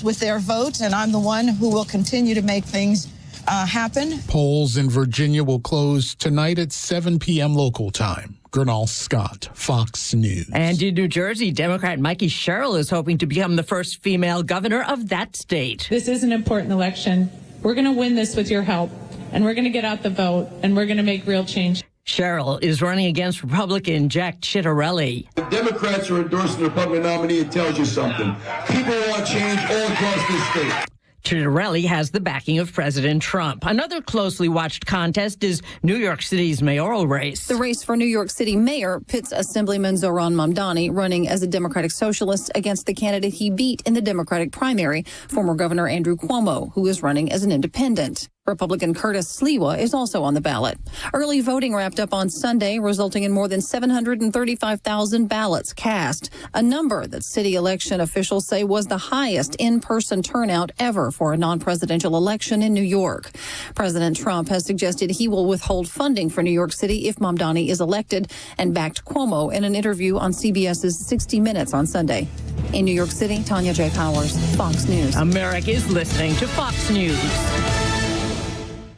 results with their vote, and I'm the one who will continue to make things happen. Polls in Virginia will close tonight at 7 p.m. local time. Gernal Scott, Fox News. And in New Jersey, Democrat Mikey Sherrill is hoping to become the first female governor of that state. This is an important election. We're going to win this with your help, and we're going to get out the vote, and we're going to make real change. Sherrill is running against Republican Jack Ciattarelli. The Democrats are endorsing the Republican nominee. It tells you something. People want change all across this state. Ciattarelli has the backing of President Trump. Another closely watched contest is New York City's mayoral race. The race for New York City mayor pits Assemblyman Zohran Mamdani running as a Democratic Socialist against the candidate he beat in the Democratic primary, former Governor Andrew Cuomo, who is running as an independent. Republican Curtis Sliwa is also on the ballot. Early voting wrapped up on Sunday, resulting in more than 735,000 ballots cast, a number that city election officials say was the highest in-person turnout ever for a non-presidential election in New York. President Trump has suggested he will withhold funding for New York City if Mamdani is elected, and backed Cuomo in an interview on CBS's 60 Minutes on Sunday. In New York City, Tanya J. Powers, Fox News. America is listening to Fox News.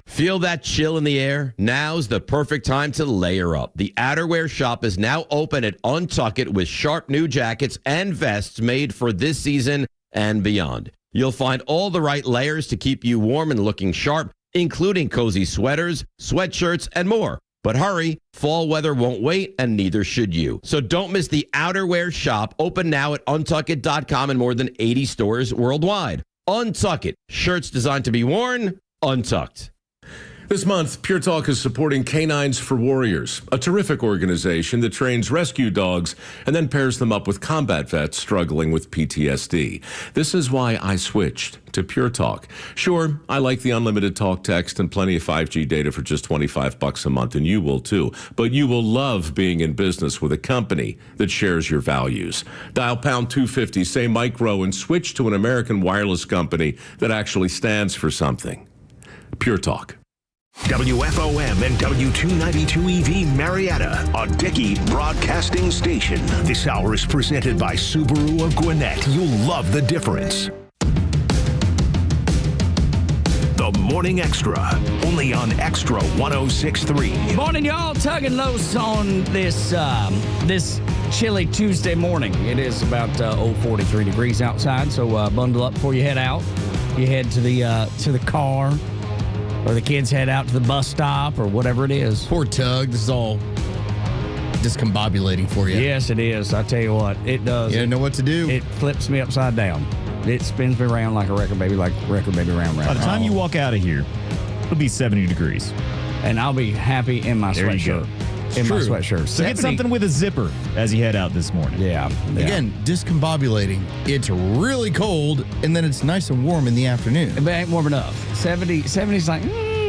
Feel that chill in the air? Now's the perfect time to layer up. The outerwear shop is now open at Untuck It with sharp new jackets and vests made for this season and beyond. You'll find all the right layers to keep you warm and looking sharp, including cozy sweaters, sweatshirts, and more. But hurry, fall weather won't wait, and neither should you. So don't miss the outerwear shop, open now at untuckit.com in more than 80 stores worldwide. Untuck It, shirts designed to be worn, untucked. This month, Pure Talk is supporting Canines for Warriors, a terrific organization that trains rescue dogs and then pairs them up with combat vets struggling with PTSD. This is why I switched to Pure Talk. Sure, I like the unlimited talk, text, and plenty of 5G data for just $25 a month, and you will too. But you will love being in business with a company that shares your values. Dial pound 250, say micro, and switch to an American wireless company that actually stands for something. Pure Talk. WFOM and W292 EV Marietta, a Dickey broadcasting station. This hour is presented by Subaru of Gwinnett. You'll love the difference. The Morning Extra, only on Extra 106.3. Morning, y'all. Tug and Los on this chilly Tuesday morning. It is about 43 degrees outside, so bundle up before you head out. You head to the car. Or the kids head out to the bus stop or whatever it is. Poor Tug. This is all discombobulating for you. Yes, it is. I tell you what, it does. You don't know what to do. It flips me upside down. It spins me around like a record baby, round. By the time you walk out of here, it'll be 70 degrees. And I'll be happy in my sweatshirt. In my sweatshirt. So get something with a zipper as you head out this morning. Yeah. Again, discombobulating. It's really cold, and then it's nice and warm in the afternoon. But it ain't warm enough. 70's like,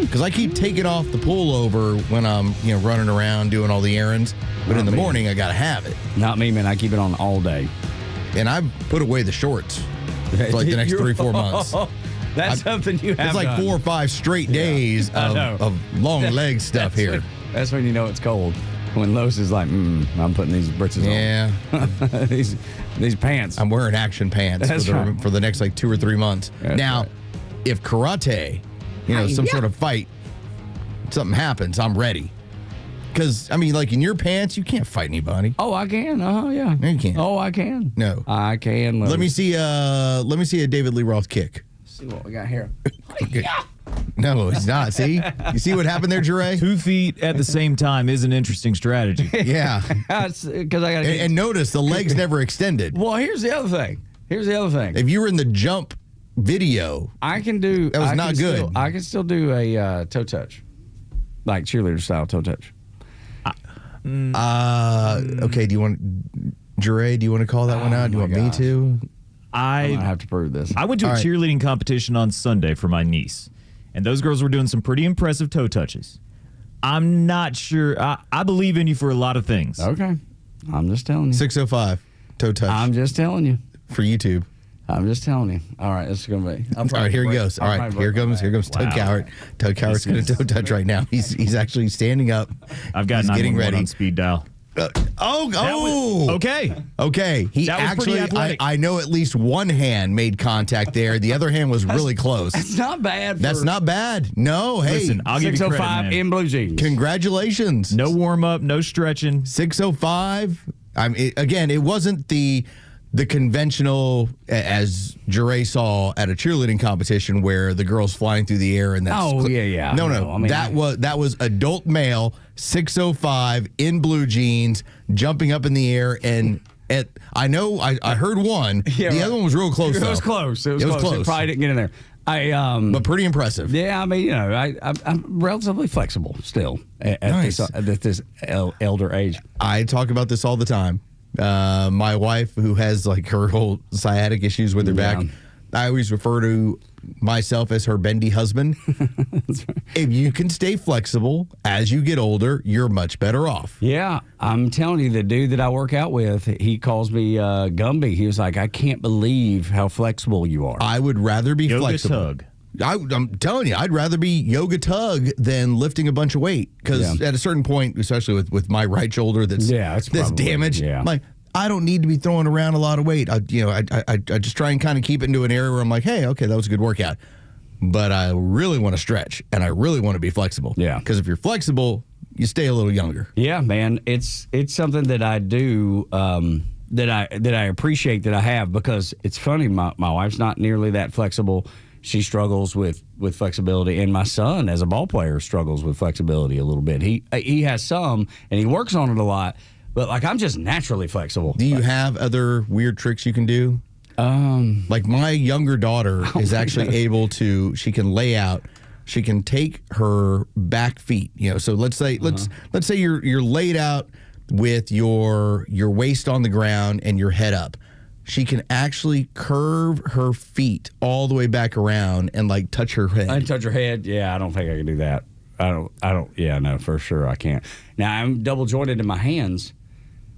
Because I keep taking off the pullover when I'm, running around doing all the errands. But in the morning, I got to have it. Not me, man. I keep it on all day. And I put away the shorts for like the next 3-4 months. That's something you have It's like done. 4 or 5 straight days of long leg stuff here. That's when you know it's cold. When Los is like, I'm putting these britches on. these pants. I'm wearing action pants for the next like 2 or 3 months. That's now, right. if karate, some sort of fight, something happens, I'm ready. Because, like in your pants, you can't fight anybody. Oh, I can. Yeah. No, you can't. Oh, I can. No. I can. Let me see a David Lee Roth kick. Let's see what we got here. No, he's not. See? You see what happened there, Jure? 2 feet at the same time is an interesting strategy. Yeah. Because I got to. And notice the legs never extended. Well, here's the other thing. If you were in the jump video, I can do. That was not good. I can still do a toe touch, like cheerleader style toe touch. Okay. Do you want Jure? Do you want to call that one out? Do you want me to? I have to prove this. I went to a cheerleading competition on Sunday for my niece, and those girls were doing some pretty impressive toe touches. I'm not sure. I believe in you for a lot of things. Okay. I'm just telling you. 605 toe touch. I'm just telling you. For YouTube. I'm just telling you. All right, this is going to be. All right, here he goes. All right, here comes Tug Cowart. Tug Cowart's going to toe touch right now. He's actually standing up. I've got He's getting ready on speed dial. Okay. He That was actually, pretty athletic. I know at least one hand made contact there. The other hand was really close. That's not bad. That's not bad. No, hey. Listen, I'll give you credit, 605 man. in blue jeans. Congratulations. No warm up, no stretching. 605. Again, it wasn't the conventional, as Jure saw at a cheerleading competition where the girl's flying through the air and that's yeah. No, I mean, that was adult male, 605 in blue jeans, jumping up in the air and I heard one. Yeah, the right. other one was real close. It though. was close. It was close. It probably didn't get in there. But pretty impressive. Yeah, I mean, I'm relatively flexible still at this elder age. I talk about this all the time. My wife, who has like her whole sciatic issues with her back, I always refer to myself as her bendy husband. That's right. If you can stay flexible as you get older, you're much better off. Yeah, I'm telling you, the dude that I work out with, he calls me Gumby. He was like, I can't believe how flexible you are. I would rather be Yoga flexible. Tug. I'm telling you, I'd rather be yoga tug than lifting a bunch of weight. Because at a certain point, especially with my right shoulder that's damaged, I'm like, I don't need to be throwing around a lot of weight. I just try and kind of keep it into an area where I'm like, hey, okay, that was a good workout. But I really want to stretch and I really want to be flexible. Yeah. Because if you're flexible, you stay a little younger. Yeah, man, it's something that I do that I appreciate that I have, because it's funny. My wife's not nearly that flexible. She struggles with flexibility, and my son, as a ball player, struggles with flexibility a little bit. He has some, and he works on it a lot. But like, I'm just naturally flexible. Do you have other weird tricks you can do? Like my younger daughter is actually able to. She can lay out. She can take her back feet. So let's say let's say you're laid out with your waist on the ground and your head up. She can actually curve her feet all the way back around and like touch her head. I touch her head. Yeah, I don't think I can do that. I don't. Yeah, no, for sure I can't. Now I'm double jointed in my hands.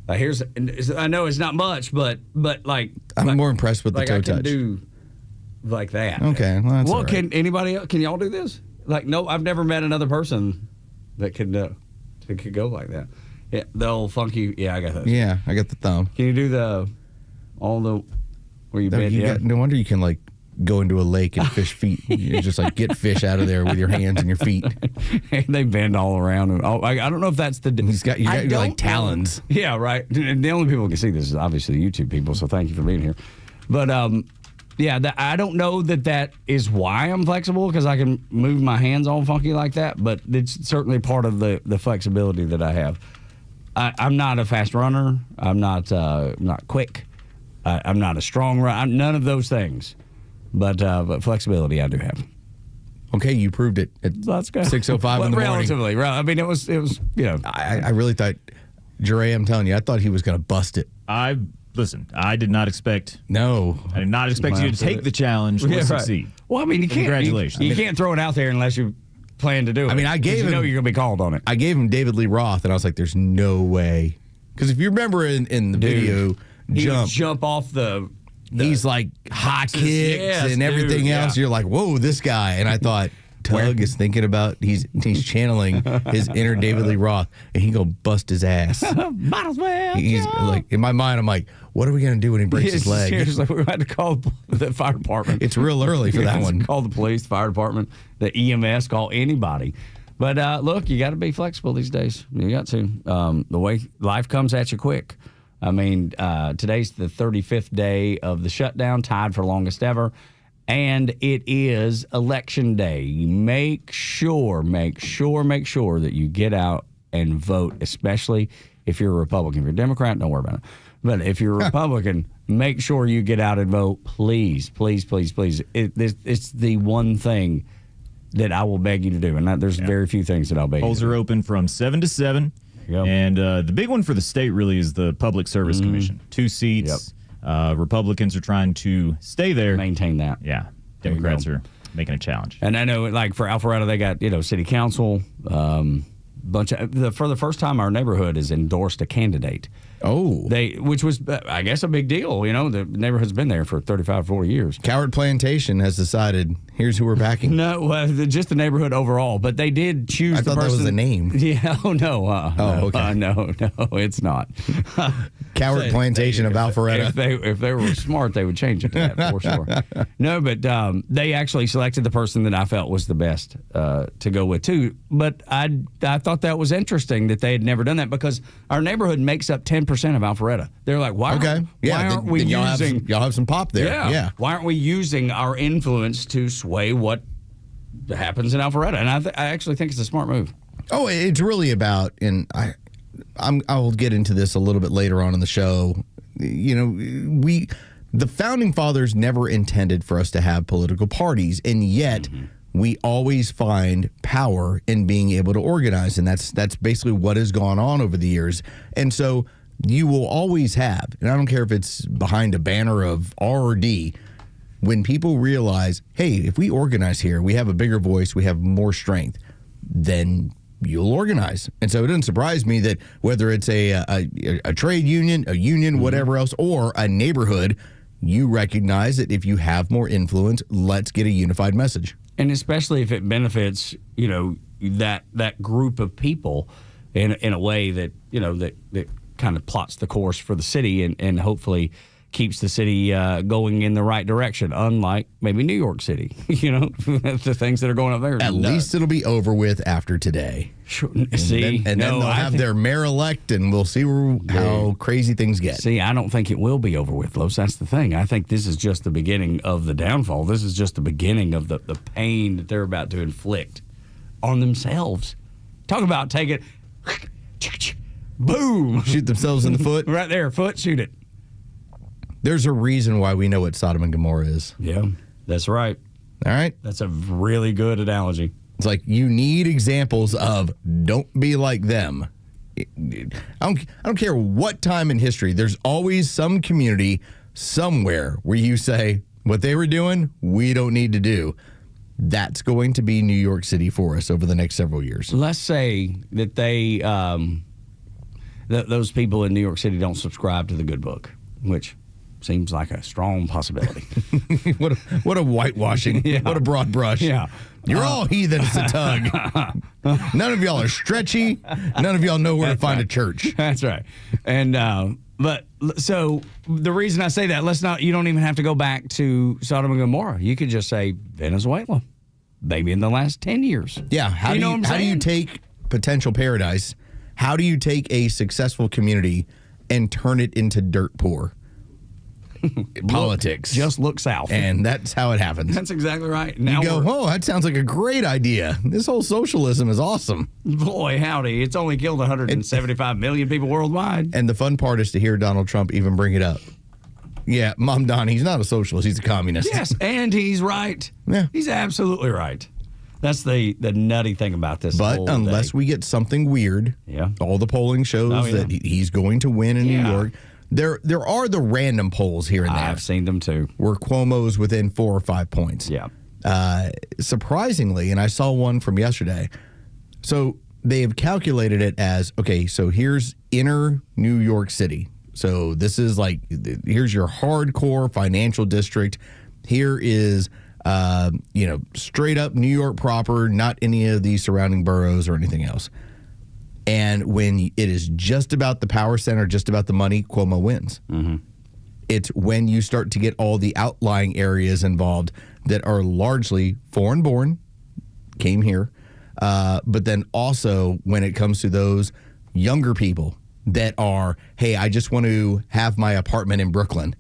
I know it's not much, but like I'm more impressed with the toe I can touch. Do like that. Okay, well, that's all right. Can anybody else? Can y'all do this? Like, no, I've never met another person that could go like that. Yeah, the old funky. Yeah, I got that. Yeah, I got the thumb. Can you do where you bend? No wonder you can like go into a lake and fish feet. You just like get fish out of there with your hands and your feet. They bend all around. And I don't know if that's the. You got like talons. Yeah, right. The only people who can see this is obviously the YouTube people. So thank you for being here. But yeah, I don't know that is why I'm flexible, because I can move my hands all funky like that. But it's certainly part of the flexibility that I have. I'm not a fast runner. I'm not quick. I'm not a strong runner. I'm none of those things. But flexibility I do have. Okay, you proved it at 6:05 in the morning. Relatively, right? I mean, it was I really thought, Jure, I'm telling you, I thought he was going to bust it. Listen, I did not expect. No, I did not expect you to take the challenge or succeed. Well, I mean, you can't. Congratulations. You can't throw it out there unless you plan to do it. I mean, I gave him. You know you're going to be called on it. I gave him David Lee Roth, and I was like, "There's no way," because if you remember in the video, jump off the. He's like high kicks and everything else. You're like, whoa, this guy. And I thought, Tug is thinking about, he's channeling his inner David Lee Roth, and he gonna bust his ass. Might as well. He's like, in my mind, I'm like, what are we gonna do when he breaks his leg? Seriously, we had to call the fire department. It's real early for that one. Call the police, the fire department, the EMS, call anybody. But look, you got to be flexible these days. You got to. The way life comes at you quick. I mean, today's the 35th day of the shutdown, tied for longest ever, and it is election day. Make sure that you get out and vote, especially if you're a Republican. If you're a Democrat, don't worry about it. But if you're a Republican, make sure you get out and vote, please, please, please, please. It's the one thing that I will beg you to do, and there's very few things that I'll beg you to do. Polls are open from 7 to 7. Yep. And the big one for the state really is the Public Service Commission. 2 seats. Yep. Republicans are trying to stay there. Maintain that. Yeah. Democrats are making a challenge. And I know, like, for Alpharetta, they got, city council. For the first time, our neighborhood has endorsed a candidate. Oh. Which was, I guess, a big deal. The neighborhood's been there for 35, 40 years. Coward Plantation has decided, here's who we're backing. No, just the neighborhood overall. But they did choose the person. I thought that was the name. Yeah, no. Okay. No, it's not. Coward Plantation of Alpharetta. If they were smart, they would change it to that for sure. No, but they actually selected the person that I felt was the best to go with, too. But I thought that was interesting that they had never done that because our neighborhood makes up 10% of Alpharetta. They're like, why aren't we using... Y'all have some pop there. Yeah. Why aren't we using our influence to sway what happens in Alpharetta? And I actually think it's a smart move. Oh, it's really about, and I'll get into this a little bit later on in the show. The founding fathers never intended for us to have political parties, and yet we always find power in being able to organize, and that's basically what has gone on over the years. And so you will always have, and I don't care if it's behind a banner of R or D, when people realize, hey, if we organize here, we have a bigger voice, we have more strength, then you'll organize. And so it doesn't surprise me that whether it's a trade union, a union, whatever else, or a neighborhood, you recognize that if you have more influence, let's get a unified message. And especially if it benefits, that group of people in a way that, that kind of plots the course for the city and hopefully keeps the city going in the right direction, unlike maybe New York City, the things that are going up there. At least it'll be over with after today. See? Then they'll have their mayor-elect, and we'll see how crazy things get. See, I don't think it will be over with, Los. That's the thing. I think this is just the beginning of the downfall. This is just the beginning of the pain that they're about to inflict on themselves. Talk about take it, boom. Shoot themselves in the foot. Right there, foot, shoot it. There's a reason why we know what Sodom and Gomorrah is. Yeah, that's right. All right? That's a really good analogy. It's like you need examples of don't be like them. I don't care what time in history. There's always some community somewhere where you say, what they were doing, we don't need to do. That's going to be New York City for us over the next several years. Let's say that they, those people in New York City don't subscribe to the good book, which seems like a strong possibility. what a whitewashing. Yeah. What a broad brush. Yeah. You're all heathens to Tug. None of y'all are stretchy. None of y'all know where to find a church. That's right. And but so the reason I say that, you don't even have to go back to Sodom and Gomorrah. You could just say Venezuela, maybe in the last 10 years. Yeah. How do you take potential paradise? How do you take a successful community and turn it into dirt poor? Politics. Just look south. And that's how it happens. That's exactly right. Now you go, that sounds like a great idea. This whole socialism is awesome. Boy, howdy. It's only killed 175 million people worldwide. And the fun part is to hear Donald Trump even bring it up. Yeah, Mom Don, he's not a socialist. He's a communist. Yes, and he's right. Yeah. He's absolutely right. That's the nutty thing about this. But unless we get something weird, all the polling shows that he's going to win in New York. There are the random polls here and there. I've seen them too. Where Cuomo's within 4 or 5 points. Yeah. Surprisingly, and I saw one from yesterday. So they have calculated it as, okay, so here's inner New York City. So this is here's your hardcore financial district. Here is, straight up New York proper, not any of the surrounding boroughs or anything else. And when it is just about the power center, just about the money, Cuomo wins. Mm-hmm. It's when you start to get all the outlying areas involved that are largely foreign-born, came here, but then also when it comes to those younger people that are, hey, I just want to have my apartment in Brooklyn.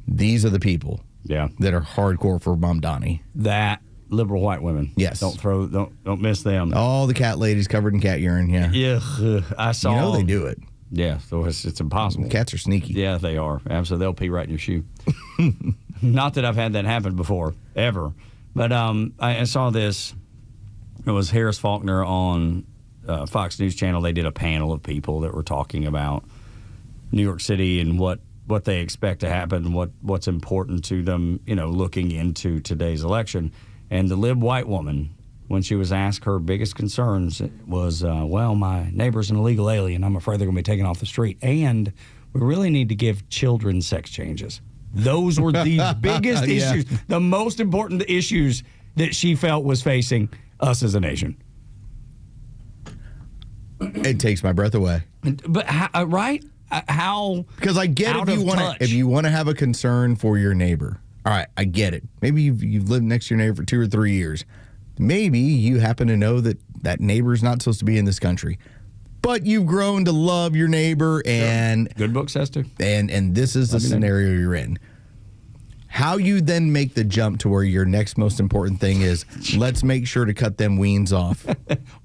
These are the people that are hardcore for Mom Donnie. That liberal white women. Yes. Don't miss them. All the cat ladies covered in cat urine, Yeah, I saw. They do it. Yeah, so it's impossible. Cats are sneaky. Yeah, they are. Absolutely. They'll pee right in your shoe. Not that I've had that happen before, ever. But I saw this. It was Harris Faulkner on Fox News Channel. They did a panel of people that were talking about New York City and what they expect to happen, what's important to them, looking into today's election. And the lib white woman, when she was asked her biggest concerns, was, my neighbor's an illegal alien. I'm afraid they're going to be taken off the street. And we really need to give children sex changes. Those were the biggest issues, the most important issues that she felt was facing us as a nation. It takes my breath away. But right? How? Because I get if you want to have a concern for your neighbor. All right, I get it. Maybe you've lived next to your neighbor for 2 or 3 years. Maybe you happen to know that neighbor's not supposed to be in this country. But you've grown to love your neighbor, and good book says to. And this is the scenario you're in. How you then make the jump to where your next most important thing is, let's make sure to cut them weens off.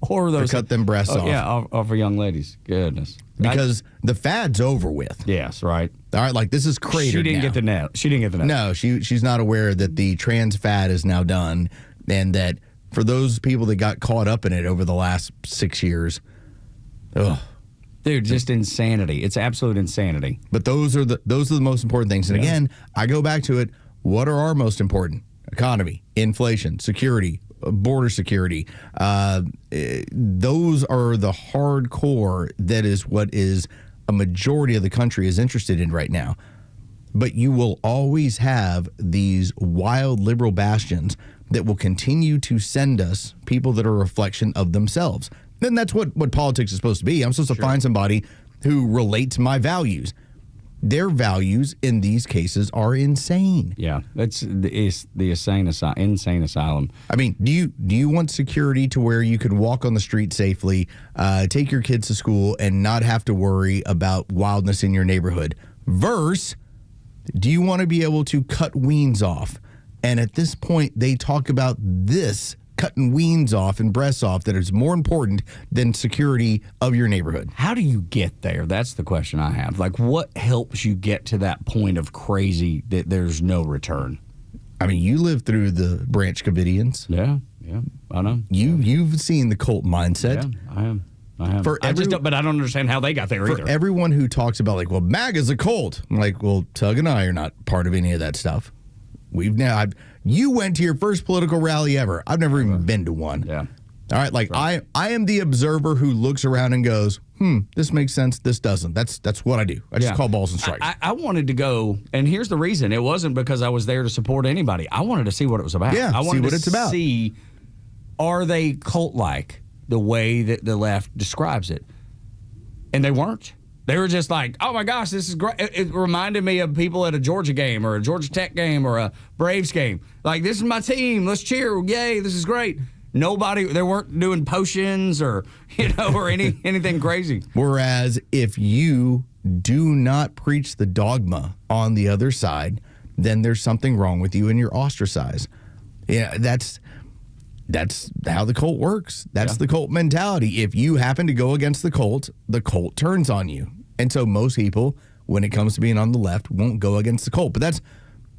Or those. Or cut them breasts off. Yeah, off for young ladies. Goodness. Because the fad's over with. Yes, right. All right, like this is cratered. She didn't get the net. She didn't get the net. No, she's not aware that the trans fad is now done, and that for those people that got caught up in it over the last 6 years, dude, just insanity. It's absolute insanity. But those are the most important things. And again, I go back to it. What are our most important? Economy, inflation, security, border security. Those are the hardcore. That is what is a majority of the country is interested in right now. But you will always have these wild liberal bastions that will continue to send us people that are a reflection of themselves. And that's what politics is supposed to be. I'm supposed to find somebody who relates to my values. Their values in these cases are insane. Yeah, it's the insane asylum. I mean, do you want security to where you can walk on the street safely, take your kids to school, and not have to worry about wildness in your neighborhood? Versus, do you want to be able to cut weens off? And at this point, they talk about this, cutting weens off and breasts off, that is more important than security of your neighborhood. How do you get there? That's the question I have. Like, what helps you get to that point of crazy that there's no return? I mean, you lived through the Branch Covidians. Yeah, I know. You've seen the cult mindset. Yeah, I am. But I don't understand how they got there either. For everyone who talks about, like, well, MAGA's a cult. I'm like, well, Tug and I are not part of any of that stuff. You went to your first political rally ever. I've never even been to one. Yeah. All right, like I am the observer who looks around and goes, this makes sense, this doesn't. That's what I do. I just call balls and strikes. I wanted to go, and here's the reason. It wasn't because I was there to support anybody. I wanted to see what it was about. Yeah, I wanted see what it's about. See, are they cult-like the way that the left describes it? And they weren't. They were just like, oh my gosh, this is great. It reminded me of people at a Georgia game or a Georgia Tech game or a Braves game. Like, this is my team. Let's cheer. Yay, this is great. They weren't doing potions or anything crazy. Whereas if you do not preach the dogma on the other side, then there's something wrong with you and you're ostracized. Yeah, that's how the cult works. That's the cult mentality. If you happen to go against the cult turns on you. And so most people, when it comes to being on the left, won't go against the cult. But that's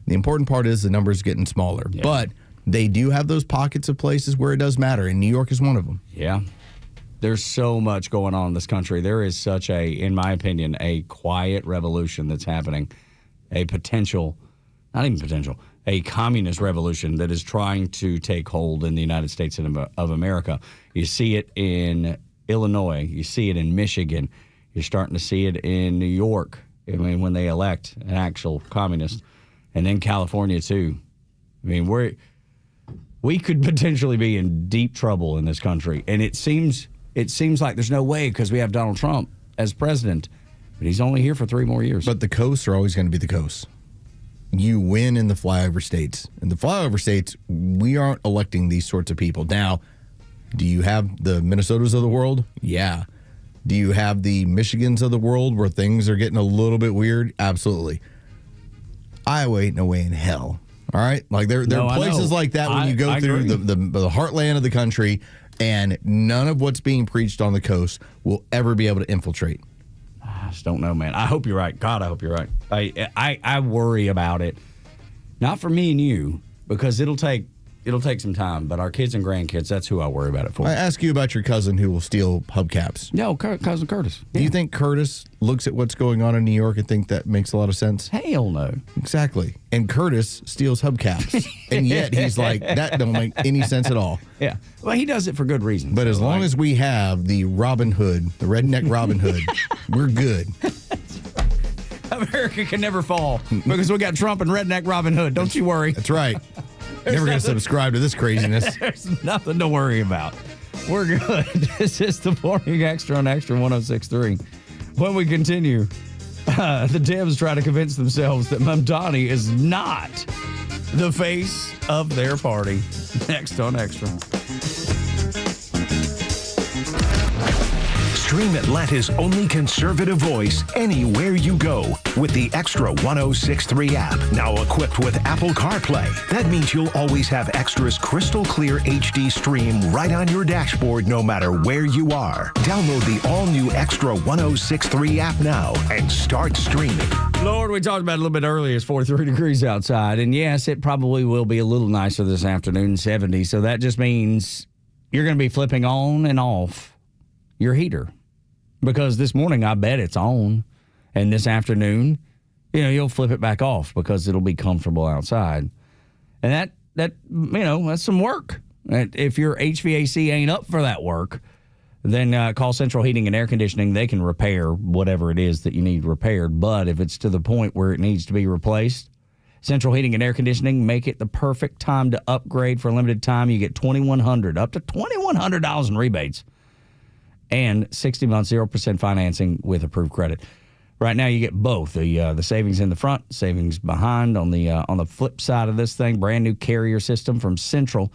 the important part is the numbers getting smaller. Yeah. But they do have those pockets of places where it does matter, and New York is one of them. Yeah. There's so much going on in this country. There is such in my opinion, a quiet revolution that's happening. A communist revolution that is trying to take hold in the United States of America. You see it in Illinois. You see it in Michigan. You're starting to see it in New York. I mean, when they elect an actual communist. And then California, too. I mean, we could potentially be in deep trouble in this country. And it seems like there's no way because we have Donald Trump as president. But he's only here for 3 more years. But the coasts are always going to be the coasts. You win in the flyover states. In the flyover states, we aren't electing these sorts of people. Now, do you have the Minnesotas of the world? Yeah. Do you have the Michigans of the world where things are getting a little bit weird? Absolutely. Iowa ain't no way in hell. All right? Like there are places like that when you go through the heartland of the country, and none of what's being preached on the coast will ever be able to infiltrate. I just don't know, man. I hope you're right. God, I hope you're right. I worry about it. Not for me and you, because it'll take some time, but our kids and grandkids, that's who I worry about it for. I ask you about your cousin who will steal hubcaps. No, cousin Curtis. Do you think Curtis looks at what's going on in New York and think that makes a lot of sense? Hell no. Exactly. And Curtis steals hubcaps. And yet he's like, that don't make any sense at all. Yeah. Well, he does it for good reason. But as long as we have the Robin Hood, the redneck Robin Hood, we're good. America can never fall because we got Trump and redneck Robin Hood. Don't you worry. That's right. Never going to subscribe to this craziness. There's nothing to worry about. We're good. This is the Morning Extra on Extra 106.3. When we continue, the Dems try to convince themselves that Mamdani is not the face of their party. Next on Extra. Stream Atlanta's only conservative voice anywhere you go with the Extra 106.3 app. Now equipped with Apple CarPlay. That means you'll always have Extra's crystal clear HD stream right on your dashboard no matter where you are. Download the all-new Extra 106.3 app now and start streaming. Lord, we talked about it a little bit earlier. It's 43 degrees outside. And yes, it probably will be a little nicer this afternoon, 70. So that just means you're going to be flipping on and off your heater. Because this morning, I bet it's on. And this afternoon, you'll flip it back off because it'll be comfortable outside. And that that's some work. If your HVAC ain't up for that work, then call Central Heating and Air Conditioning. They can repair whatever it is that you need repaired. But if it's to the point where it needs to be replaced, Central Heating and Air Conditioning make it the perfect time to upgrade for a limited time. You get $2,100, up to $2,100 in rebates. And 60 months, 0% financing with approved credit. Right now, you get both the savings in the front, savings behind. On the flip side of this thing, brand new carrier system from Central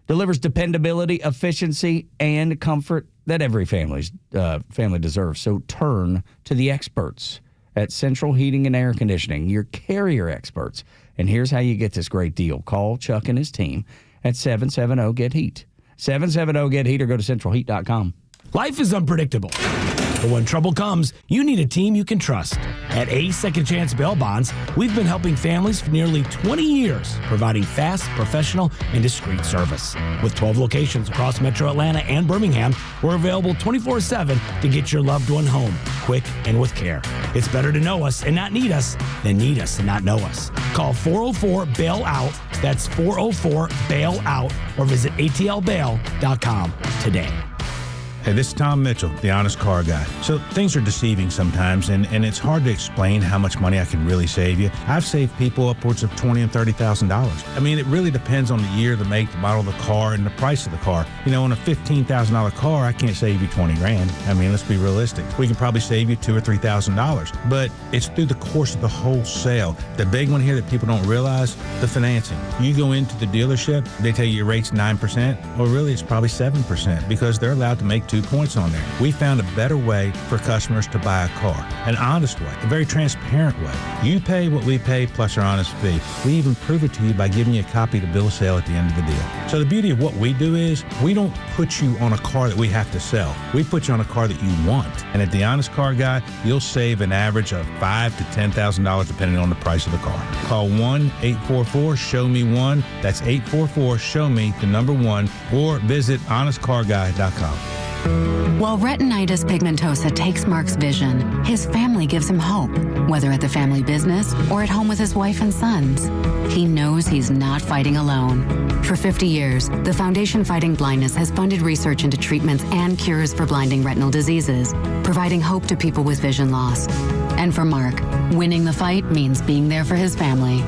delivers dependability, efficiency, and comfort that every family deserves. So turn to the experts at Central Heating and Air Conditioning, your carrier experts. And here's how you get this great deal: call Chuck and his team at 770-GET-HEAT. 770-GET-HEAT, or go to centralheat.com. Life is unpredictable, but when trouble comes, you need a team you can trust. At A Second Chance Bail Bonds, we've been helping families for nearly 20 years, providing fast, professional, and discreet service. With 12 locations across Metro Atlanta and Birmingham, we're available 24/7 to get your loved one home, quick and with care. It's better to know us and not need us than need us and not know us. Call 404-BAIL-OUT, that's 404-BAIL-OUT, or visit atlbail.com today. Hey, this is Tom Mitchell, the Honest Car Guy. So things are deceiving sometimes, and it's hard to explain how much money I can really save you. I've saved people upwards of $20,000 and $30,000. I mean, it really depends on the year, the make, the model of the car, and the price of the car. On a $15,000 car, I can't save you $20,000. I mean, let's be realistic. We can probably save you $2,000 or $3,000, but it's through the course of the whole sale. The big one here that people don't realize, the financing. You go into the dealership, they tell you your rate's 9%, or really it's probably 7% because they're allowed to make 2 points on there. We found a better way for customers to buy a car, an honest way, a very transparent way. You pay what we pay plus our honest fee. We even prove it to you by giving you a copy of the bill of sale at the end of the deal. So the beauty of what we do is we don't put you on a car that we have to sell. We put you on a car that you want. And at the Honest Car Guy, you'll save an average of $5,000 to $10,000 depending on the price of the car. Call 1-844-SHOW-ME-1. That's 844-SHOW-ME-1, or visit honestcarguy.com. While retinitis pigmentosa takes Mark's vision, his family gives him hope, whether at the family business or at home with his wife and sons. He knows he's not fighting alone. For 50 years, the Foundation Fighting Blindness has funded research into treatments and cures for blinding retinal diseases, providing hope to people with vision loss. And for Mark, winning the fight means being there for his family.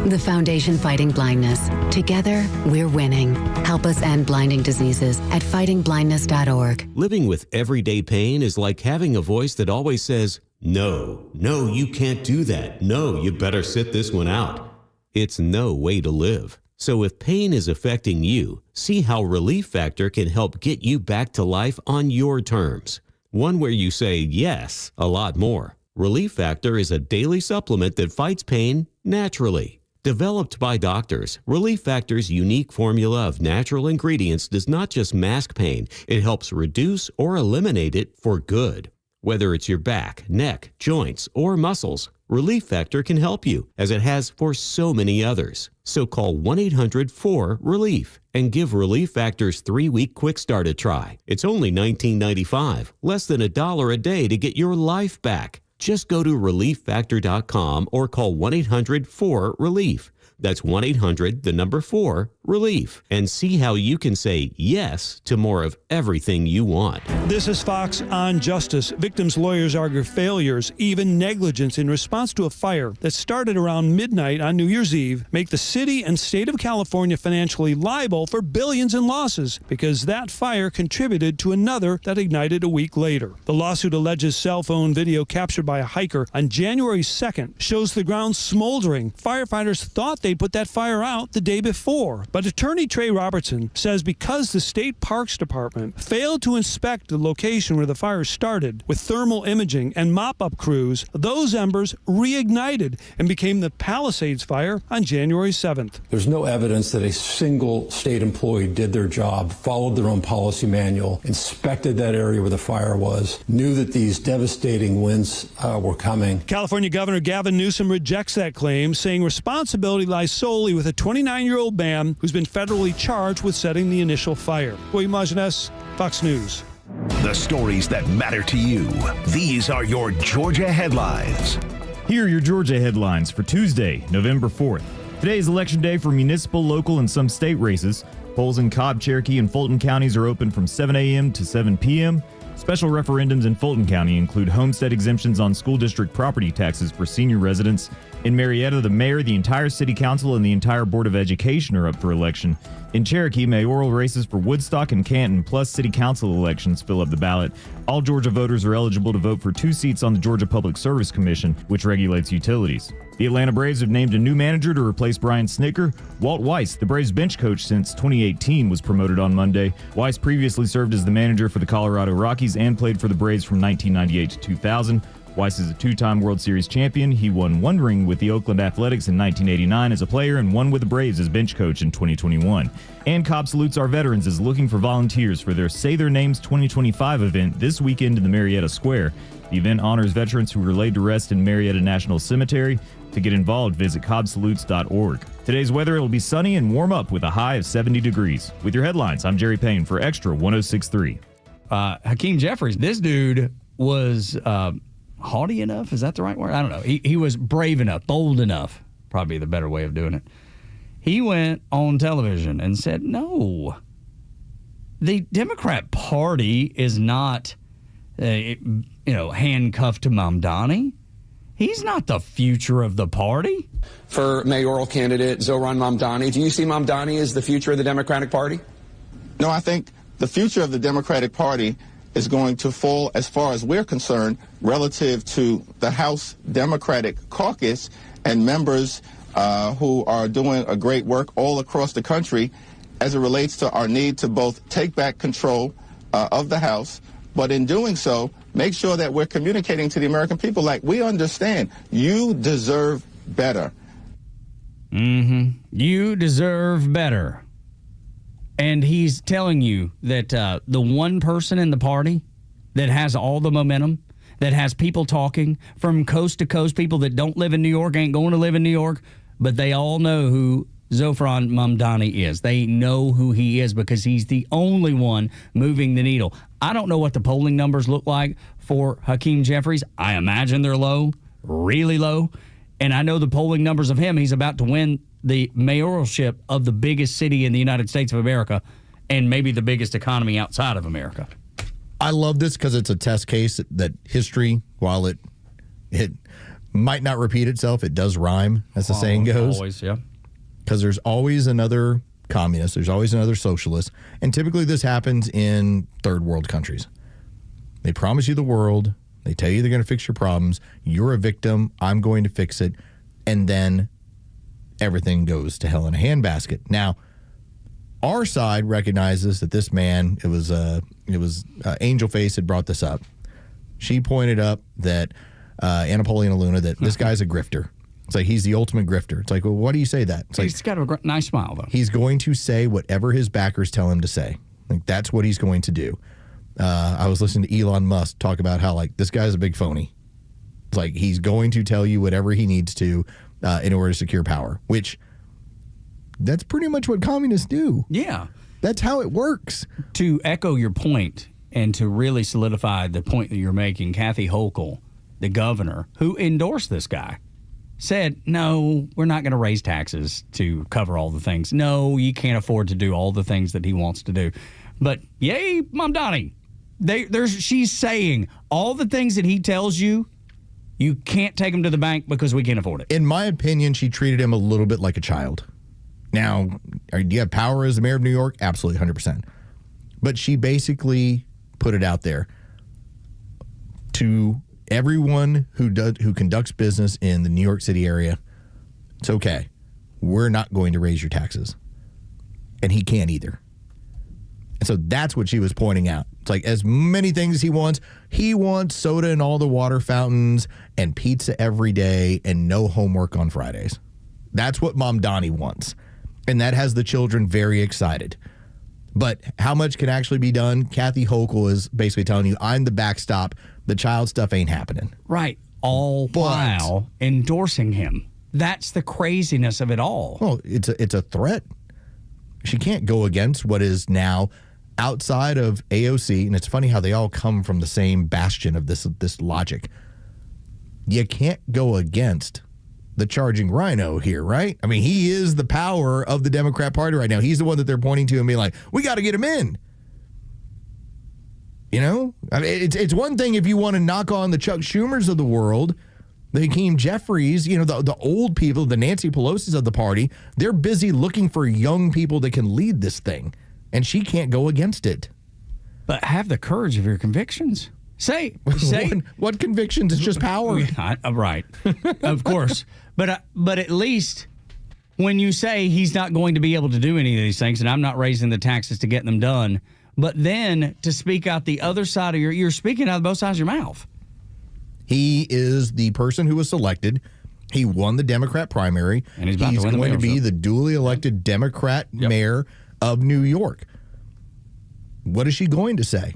The Foundation Fighting Blindness. Together, we're winning. Help us end blinding diseases at fightingblindness.org. Living with everyday pain is like having a voice that always says, no, you can't do that. No, you better sit this one out. It's no way to live. So if pain is affecting you, see how Relief Factor can help get you back to life on your terms. One where you say yes a lot more. Relief Factor is a daily supplement that fights pain naturally. Developed by doctors, Relief Factor's unique formula of natural ingredients does not just mask pain, it helps reduce or eliminate it for good. Whether it's your back, neck, joints, or muscles, Relief Factor can help you, as it has for so many others. So call 1-800-4-RELIEF and give Relief Factor's 3-week quick start a try. It's only $19.95, less than $1 a day to get your life back. Just go to ReliefFactor.com or call 1-800-4-RELIEF. That's 1-800-4 relief, and see how you can say yes to more of everything you want. This is Fox on Justice. Victims' lawyers argue failures, even negligence in response to a fire that started around midnight on New Year's Eve, make the city and state of California financially liable for billions in losses because that fire contributed to another that ignited a week later. The lawsuit alleges cell phone video captured by a hiker on January 2nd shows the ground smoldering. Firefighters thought they'd put that fire out the day before. But attorney Trey Robertson says because the state parks department failed to inspect the location where the fire started with thermal imaging and mop-up crews, those embers reignited and became the Palisades fire on January 7th. There's no evidence that a single state employee did their job, followed their own policy manual, inspected that area where the fire was, knew that these devastating winds were coming. California Governor Gavin Newsom rejects that claim, saying responsibility lies solely with a 29-year-old man who's been federally charged with setting the initial fire. William Maginес, Fox News. The stories that matter to you. These are your Georgia headlines. Here are your Georgia headlines for Tuesday, November 4th. Today is Election Day for municipal, local, and some state races. Polls in Cobb, Cherokee, and Fulton counties are open from 7 a.m. to 7 p.m. Special referendums in Fulton County include homestead exemptions on school district property taxes for senior residents. In Marietta, the mayor, the entire city council, and the entire board of education are up for election. In Cherokee, mayoral races for Woodstock and Canton, plus city council elections fill up the ballot. All Georgia voters are eligible to vote for 2 seats on the Georgia Public Service Commission, which regulates utilities. The Atlanta Braves have named a new manager to replace Brian Snicker. Walt Weiss, the Braves bench coach since 2018, was promoted on Monday. Weiss previously served as the manager for the Colorado Rockies and played for the Braves from 1998 to 2000. Weiss is a 2-time World Series champion. He won 1 ring with the Oakland Athletics in 1989 as a player and 1 with the Braves as bench coach in 2021. And Cobb Salutes Our Veterans is looking for volunteers for their Say Their Names 2025 event this weekend in the Marietta Square. The event honors veterans who were laid to rest in Marietta National Cemetery. To get involved, visit cobbsalutes.org. Today's weather, it'll be sunny and warm up with a high of 70 degrees. With your headlines, I'm Jerry Payne for Extra 106.3. Hakeem Jeffries, this dude was haughty enough. Is that the right word? I don't know. He was brave enough, bold enough, probably the better way of doing it. He went on television and said, no, the Democrat Party is not, handcuffed to Mamdani. He's not the future of the party. For mayoral candidate Zohran Mamdani, do you see Mamdani as the future of the Democratic Party? No, I think the future of the Democratic Party is going to fall, as far as we're concerned, relative to the House Democratic Caucus and members who are doing a great work all across the country as it relates to our need to both take back control of the House, but in doing so, make sure that we're communicating to the American people like we understand you deserve better. You deserve better. And he's telling you that the one person in the party that has all the momentum, that has people talking from coast to coast, people that don't live in New York, ain't going to live in New York, but they all know who Zohran Mamdani is. They know who he is because he's the only one moving the needle. I don't know what the polling numbers look like for Hakeem Jeffries. I imagine they're low, really low. And I know the polling numbers of him. He's about to win the mayoralship of the biggest city in the United States of America and maybe the biggest economy outside of America. I love this because it's a test case that history, while it might not repeat itself, it does rhyme, as the saying goes. Always, yeah. Because there's always another communist, there's always another socialist, and typically this happens in third world countries. They promise you the world, they tell you they're going to fix your problems, you're a victim, I'm going to fix it, and then everything goes to hell in a handbasket. Now, our side recognizes that this man, it was Angel Face had brought this up. She pointed up that Anna Paulina Luna, that this guy's a grifter. It's like he's the ultimate grifter. It's like, well, why do you say that? It's he's got a nice smile, though. He's going to say whatever his backers tell him to say. Like, that's what he's going to do. I was listening to Elon Musk talk about how, like, this guy's a big phony. It's like he's going to tell you whatever he needs to in order to secure power, which that's pretty much what communists do. Yeah. That's how it works. To echo your point and to really solidify the point that you're making, Kathy Hochul, the governor, who endorsed this guy, said, no, we're not going to raise taxes to cover all the things. No, you can't afford to do all the things that he wants to do. But yay, Mamdani. She's saying all the things that he tells you, you can't take them to the bank because we can't afford it. In my opinion, she treated him a little bit like a child. Now, do you have power as the mayor of New York? Absolutely, 100%. But she basically put it out there to everyone who conducts business in the New York City area. It's okay. We're not going to raise your taxes. And he can't either. And so that's what she was pointing out. It's like as many things as he wants soda in all the water fountains and pizza every day and no homework on Fridays. That's what Mamdani wants. And that has the children very excited. But how much can actually be done? Kathy Hochul is basically telling you, I'm the backstop. The child stuff ain't happening. Right. All while endorsing him. That's the craziness of it all. Well, it's a threat. She can't go against what is now outside of AOC, and it's funny how they all come from the same bastion of this logic. You can't go against the charging rhino here, right? I mean, he is the power of the Democrat Party right now. He's the one that they're pointing to and being like, we got to get him in. You know? I mean, it's one thing if you want to knock on the Chuck Schumers of the world, the Hakeem Jeffries, you know, the old people, the Nancy Pelosi's of the party. They're busy looking for young people that can lead this thing, and she can't go against it. But have the courage of your convictions. Say what convictions? It's just power. Right. Of course. But at least when you say he's not going to be able to do any of these things, and I'm not raising the taxes to get them done, but then to speak out the other side of you're speaking out of both sides of your mouth. He is the person who was selected. He won the Democrat primary. And he's going to be the duly elected Democrat mayor of New York. What is she going to say?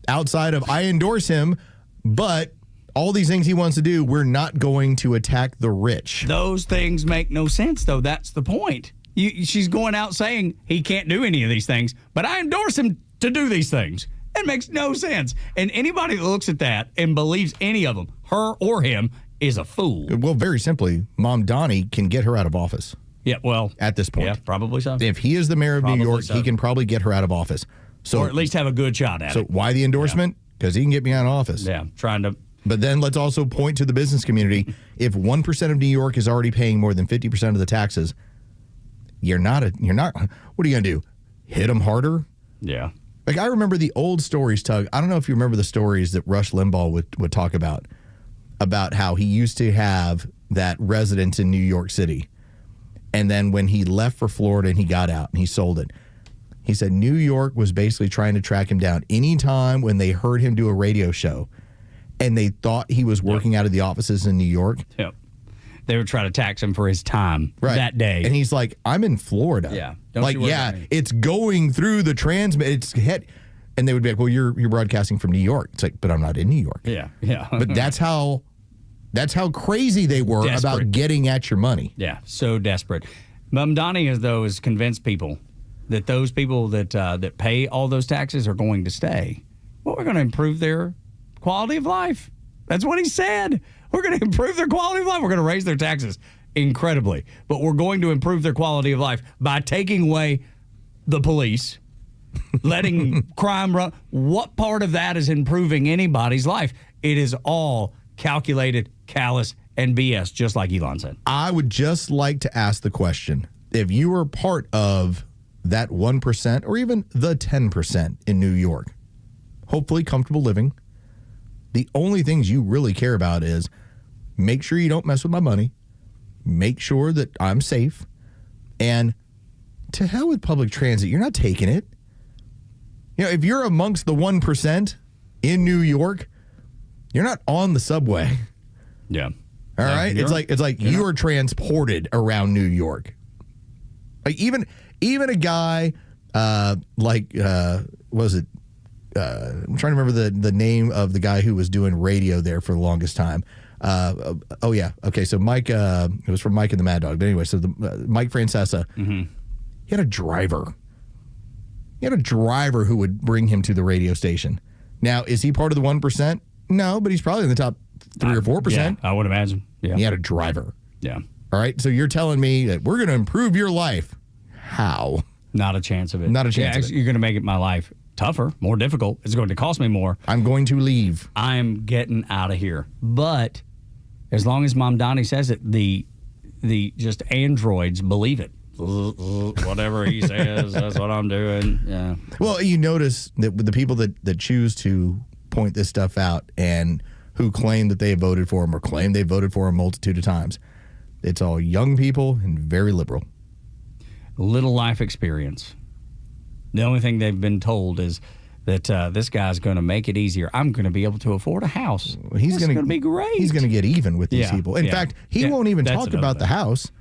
Outside of, I endorse him, but all these things he wants to do, we're not going to attack the rich. Those things make no sense, though. That's the point. She's going out saying he can't do any of these things, but I endorse him to do these things. It makes no sense. And anybody that looks at that and believes any of them, her or him, is a fool. Well, very simply, Mamdani can get her out of office. Yeah, well. At this point. Yeah, probably so. If he is the mayor of New York, he can probably get her out of office. So, or at least have a good shot at it. So why the endorsement? Because he can get me out of office. Yeah, trying to. But then let's also point to the business community. If 1% of New York is already paying more than 50% of the taxes, you're not. What are you going to do? Hit them harder? Yeah. Like, I remember the old stories, Tug. I don't know if you remember the stories that Rush Limbaugh would talk about how he used to have that residence in New York City. And then when he left for Florida and he got out and he sold it, he said New York was basically trying to track him down anytime when they heard him do a radio show and they thought he was working out of the offices in New York. Yep. They would try to tax him for his time that day. And he's like, I'm in Florida. Yeah. It's going through the transmit. And they would be like, well, you're broadcasting from New York. It's like, but I'm not in New York. Yeah. But that's how crazy they were about getting at your money. Yeah, so desperate. Mamdani, has convinced people that those people that pay all those taxes are going to stay. Well, we're going to improve their quality of life. That's what he said. We're going to improve their quality of life. We're going to raise their taxes incredibly. But we're going to improve their quality of life by taking away the police, letting crime run. What part of that is improving anybody's life? It is all calculated, callous, and BS, just like Elon said. I would just like to ask the question, if you were part of that 1% or even the 10% in New York, hopefully comfortable living, the only things you really care about is make sure you don't mess with my money, make sure that I'm safe, and to hell with public transit. You're not taking it. You know, if you're amongst the 1% in New York, you're not on the subway. Yeah. All right. It's like you are transported around New York. Like even a guy was it? I'm trying to remember the name of the guy who was doing radio there for the longest time. Okay. So Mike, it was from Mike and the Mad Dog. But anyway, so Mike Francesa, he had a driver. He had a driver who would bring him to the radio station. Now, is he part of the 1%? No, but he's probably in the top 3 or 4%. Yeah, I would imagine. Yeah. He had a driver. Yeah. All right. So you're telling me that we're going to improve your life. How? Not a chance of it. Not a chance of it. You're going to make it my life tougher, more difficult. It's going to cost me more. I'm going to leave. I'm getting out of here. But as long as Mom Donnie says it, the just androids believe it. Whatever he says, that's what I'm doing. Yeah. Well, you notice that with the people that choose to point this stuff out and who claim that they voted for him or claim they voted for him a multitude of times, it's all young people and very liberal. Little life experience. The only thing they've been told is that this guy's going to make it easier. I'm going to be able to afford a house. He's going to be great. He's going to get even with these people. In fact, he won't even that's talk another about thing. the house.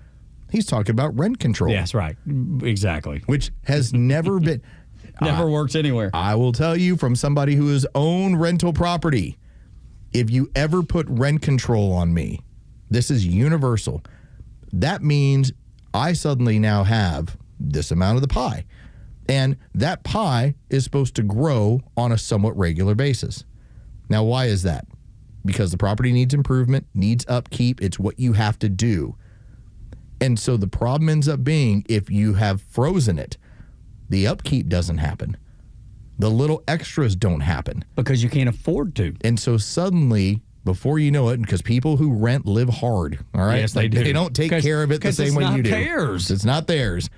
He's talking about rent control. Yes, right. Exactly. Which has never been... Never works anywhere. I will tell you from somebody who has owned rental property, if you ever put rent control on me, this is universal. That means I suddenly now have this amount of the pie. And that pie is supposed to grow on a somewhat regular basis. Now, why is that? Because the property needs improvement, needs upkeep. It's what you have to do. And so the problem ends up being if you have frozen it, the upkeep doesn't happen. The little extras don't happen. Because you can't afford to. And so suddenly, before you know it, because people who rent live hard, all right? Yes, they do. They don't take care of it the same way you do. It's not theirs. It's not theirs.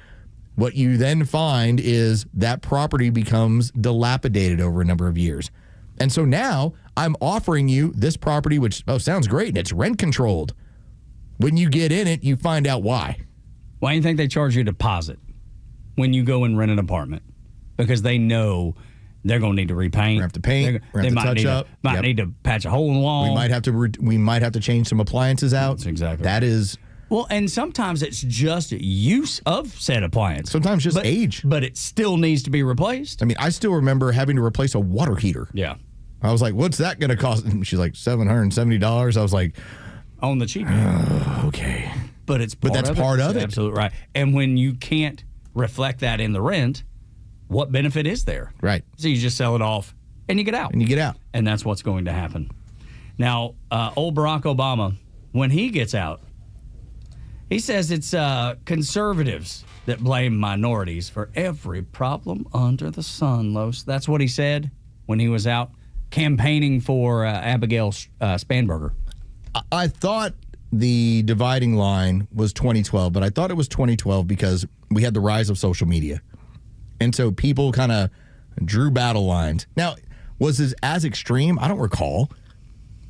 What you then find is that property becomes dilapidated over a number of years. And so now I'm offering you this property, which sounds great, and it's rent controlled. When you get in it, you find out why. Why do you think they charge you a deposit when you go and rent an apartment? Because they know they're going to need to repaint. We have to paint. We have to touch up. Might need to patch a hole in the wall. We might have to change some appliances out. That's exactly. That is. Well, and sometimes it's just use of said appliance. Sometimes just age. But it still needs to be replaced. I mean, I still remember having to replace a water heater. Yeah. I was like, what's that going to cost? And she's like, $770. I was like, on the cheap. Okay. But it's that's part of it. Absolutely right. And when you can't reflect that in the rent, what benefit is there? Right. So you just sell it off and you get out. And that's what's going to happen. Now, old Barack Obama, when he gets out, he says it's conservatives that blame minorities for every problem under the sun, Los. That's what he said when he was out campaigning for Abigail Spanberger. I thought the dividing line was 2012, but I thought it was 2012 because we had the rise of social media. And so people kind of drew battle lines. Now, was this as extreme? I don't recall.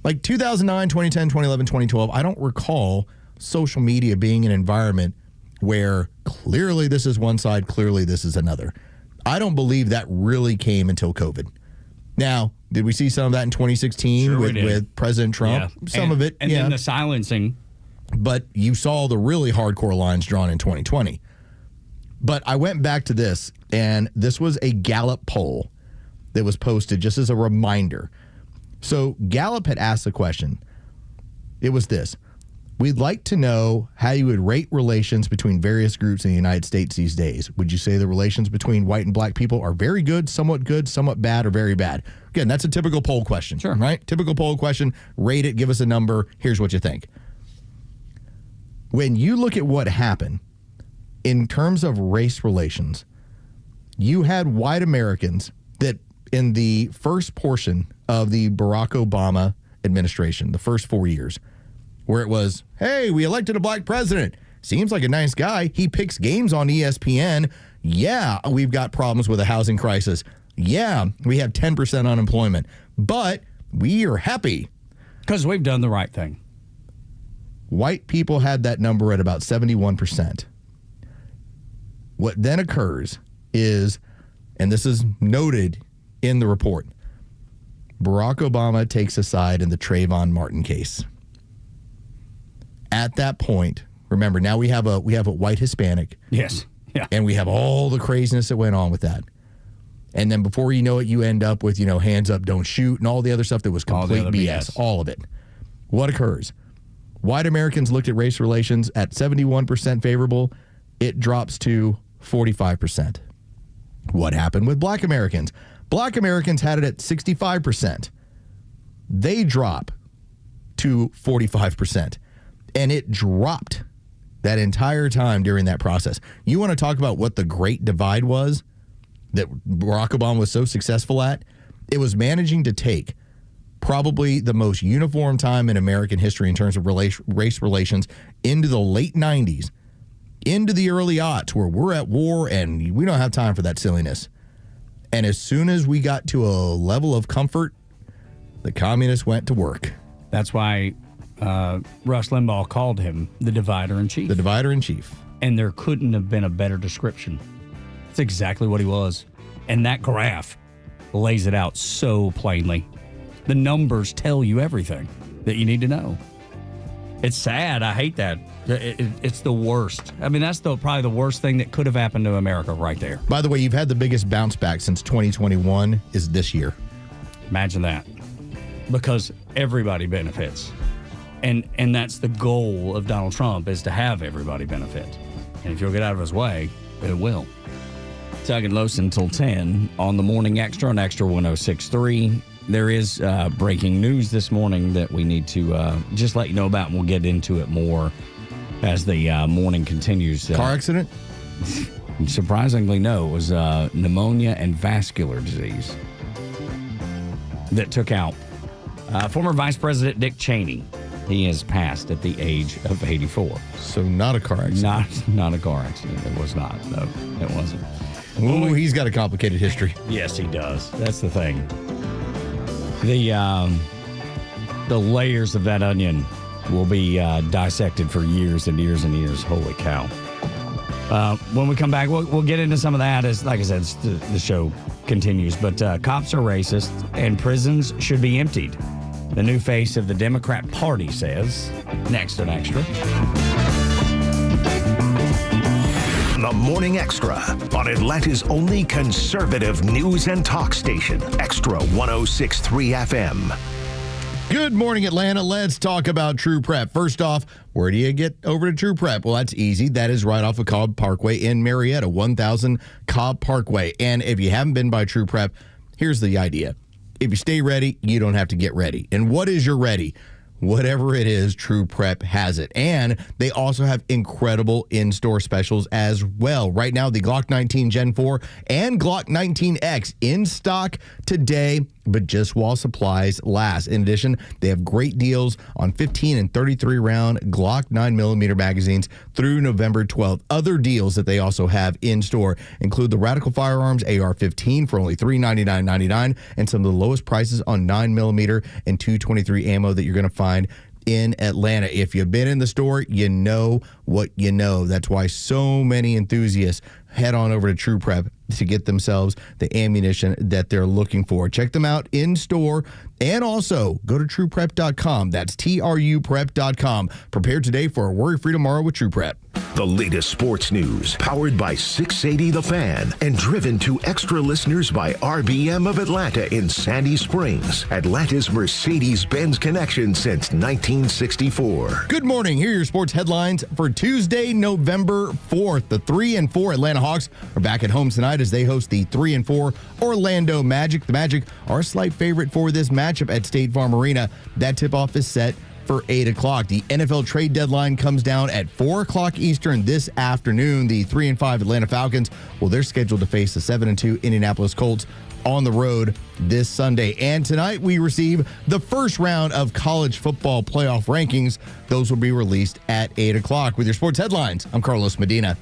Like 2009, 2010, 2011, 2012, I don't recall social media being an environment where clearly this is one side, clearly this is another. I don't believe that really came until COVID. Now, did we see some of that in 2016 Sure with President Trump? Yeah. Some of it, and then the silencing. But you saw the really hardcore lines drawn in 2020. But I went back to this, and this was a Gallup poll that was posted just as a reminder. So Gallup had asked the question. It was this. We'd like to know how you would rate relations between various groups in the United States these days. Would you say the relations between white and black people are very good, somewhat bad, or very bad? Again, that's a typical poll question, sure, right? Typical poll question. Rate it, give us a number. Here's what you think. When you look at what happened in terms of race relations, you had white Americans that in the first portion of the Barack Obama administration, the first 4 years, where it was, hey, we elected a black president. Seems like a nice guy. He picks games on ESPN. Yeah, we've got problems with a housing crisis. Yeah, we have 10% unemployment. But we are happy. Because we've done the right thing. White people had that number at about 71%. What then occurs is, and this is noted in the report, Barack Obama takes a side in the Trayvon Martin case. At that point, remember, now we have a white Hispanic. Yes. Yeah. And we have all the craziness that went on with that. And then before you know it, you end up with, hands up, don't shoot, and all the other stuff that was complete BS. All of it. What occurs? White Americans looked at race relations at 71% favorable. It drops to 45%. What happened with black Americans? Black Americans had it at 65%. They drop to 45%. And it dropped that entire time during that process. You want to talk about what the Great Divide was that Barack Obama was so successful at? It was managing to take probably the most uniform time in American history in terms of race relations into the late 90s, into the early aughts, where we're at war and we don't have time for that silliness. And as soon as we got to a level of comfort, the communists went to work. That's why Rush Limbaugh called him the divider in chief. The divider in chief. And there couldn't have been a better description. It's exactly what he was. And that graph lays it out so plainly. The numbers tell you everything that you need to know. It's sad. I hate that. It's the worst. I mean, that's probably the worst thing that could have happened to America right there. By the way, you've had the biggest bounce back since 2021 is this year. Imagine that. Because everybody benefits. And that's the goal of Donald Trump, is to have everybody benefit. And if you'll get out of his way, it will. Tug and Los until 10 on the Morning Extra on Extra 106.3. There is breaking news this morning that we need to just let you know about, and we'll get into it more as the morning continues. Car accident? Surprisingly, no. It was pneumonia and vascular disease that took out former Vice President Dick Cheney. He has passed at the age of 84. So not a car accident? Not a car accident. It was not. No, it wasn't. Ooh, he's got a complicated history. Yes, he does. That's the thing. The layers of that onion will be dissected for years and years and years. Holy cow. When we come back, we'll get into some of that as, like I said, the show continues. But cops are racist and prisons should be emptied. The new face of the Democrat Party says. Next on Extra. The Morning Extra on Atlanta's only conservative news and talk station, Extra 106.3 FM. Good morning, Atlanta. Let's talk about True Prep. First off, where do you get over to True Prep? Well, that's easy. That is right off of Cobb Parkway in Marietta, 1000 Cobb Parkway. And if you haven't been by True Prep, here's the idea. If you stay ready, you don't have to get ready. And what is your ready? Whatever it is, True Prep has it. And they also have incredible in-store specials as well. Right now, the Glock 19 Gen 4 and Glock 19X in stock today, but just while supplies last. In addition, they have great deals on 15 and 33 round Glock 9mm magazines through November 12th. Other deals that they also have in store include the Radical Firearms AR-15 for only $399.99 and some of the lowest prices on 9mm and 223 ammo that you're going to find in Atlanta. If you've been in the store, you know what you know. That's why so many enthusiasts head on over to True Prep to get themselves the ammunition that they're looking for. Check them out in store and also go to TruePrep.com. That's TRUPrep.com. Prepare today for a worry-free tomorrow with True Prep. The latest sports news, powered by 680 The Fan and driven to extra listeners by RBM of Atlanta in Sandy Springs, Atlanta's Mercedes-Benz connection since 1964. Good morning. Here are your sports headlines for Tuesday, November 4th. The 3-4 Atlanta Hawks are back at home tonight as they host the 3-4 Orlando Magic. The Magic are a slight favorite for this matchup at State Farm Arena. That tip-off is set for 8 o'clock. The NFL trade deadline comes down at 4 o'clock Eastern this afternoon. The 3-5 Atlanta Falcons, well, they're scheduled to face the 7-2 Indianapolis Colts on the road this Sunday. And tonight we receive the first round of college football playoff rankings. Those will be released at 8 o'clock. With your sports headlines, I'm Carlos Medina.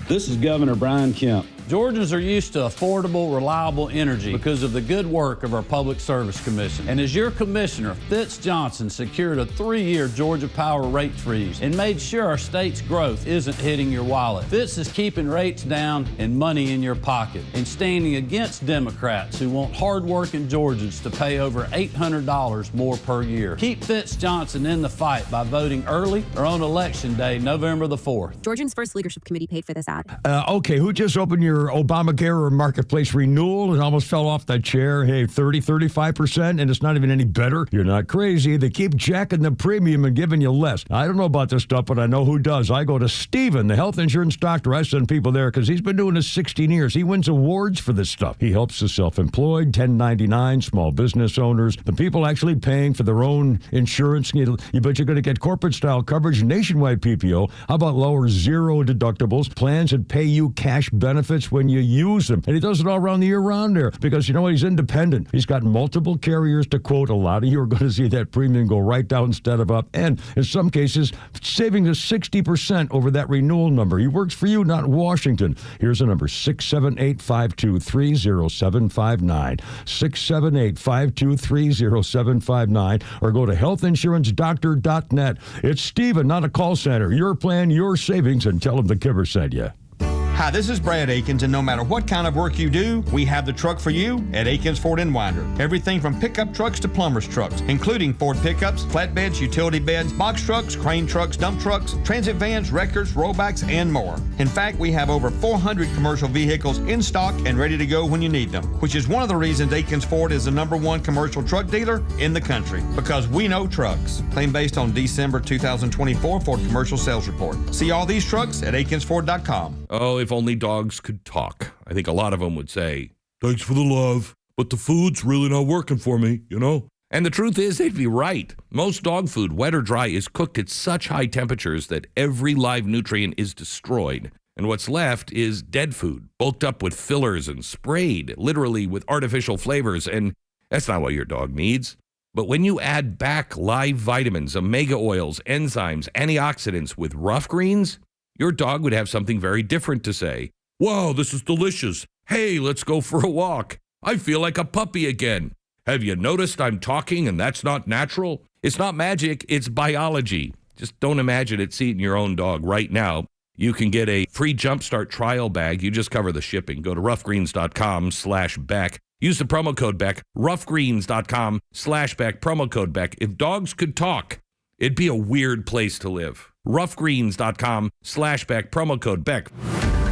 This is Governor Brian Kemp. Georgians are used to affordable, reliable energy because of the good work of our Public Service Commission. And as your commissioner, Fitz Johnson secured a 3-year Georgia Power rate freeze and made sure our state's growth isn't hitting your wallet. Fitz is keeping rates down and money in your pocket and standing against Democrats who want hardworking Georgians to pay over $800 more per year. Keep Fitz Johnson in the fight by voting early or on Election Day, November the 4th. Georgians First Leadership Committee paid for this ad. Okay, who just opened your your Obamacare or Marketplace renewal and almost fell off that chair? Hey, 35%, and it's not even any better? You're not crazy. They keep jacking the premium and giving you less. I don't know about this stuff, but I know who does. I go to Steven, the health insurance doctor. I send people there because he's been doing this 16 years. He wins awards for this stuff. He helps the self-employed, 1099, small business owners, the people actually paying for their own insurance. You bet you're going to get corporate-style coverage, nationwide PPO. How about lower zero deductibles, plans that pay you cash benefits when you use them? And he does it all around the year round there because, you know what, he's independent. He's got multiple carriers to quote. A lot of you are going to see that premium go right down instead of up. And in some cases, saving to 60% over that renewal number. He works for you, not Washington. Here's a number, 678-523-0759. 678-523-0759. Or go to healthinsurancedoctor.net. It's Steven, not a call center. Your plan, your savings, and tell him the Kibber sent you. Hi, this is Brad Akins, and no matter what kind of work you do, we have the truck for you at Akins Ford in Winder. Everything from pickup trucks to plumber's trucks, including Ford pickups, flatbeds, utility beds, box trucks, crane trucks, dump trucks, transit vans, wreckers, rollbacks, and more. In fact, we have over 400 commercial vehicles in stock and ready to go when you need them, which is one of the reasons Akins Ford is the #1 commercial truck dealer in the country, because we know trucks. Claim based on December 2024 Ford Commercial Sales Report. See all these trucks at akinsford.com. Oh, if only dogs could talk. I think a lot of them would say, "Thanks for the love, but the food's really not working for me, you know?" And the truth is, they'd be right. Most dog food, wet or dry, is cooked at such high temperatures that every live nutrient is destroyed. And what's left is dead food, bulked up with fillers and sprayed, literally with artificial flavors. And that's not what your dog needs. But when you add back live vitamins, omega oils, enzymes, antioxidants with Rough Greens, your dog would have something very different to say. "Wow, this is delicious. Hey, let's go for a walk. I feel like a puppy again. Have you noticed I'm talking and that's not natural?" It's not magic, it's biology. Just don't imagine it's eating your own dog right now. You can get a free Jumpstart trial bag. You just cover the shipping. Go to roughgreens.com/Beck. Use the promo code Beck. roughgreens.com/Beck. Promo code Beck. If dogs could talk, it'd be a weird place to live. roughgreens.com/Beck. Promo code Beck.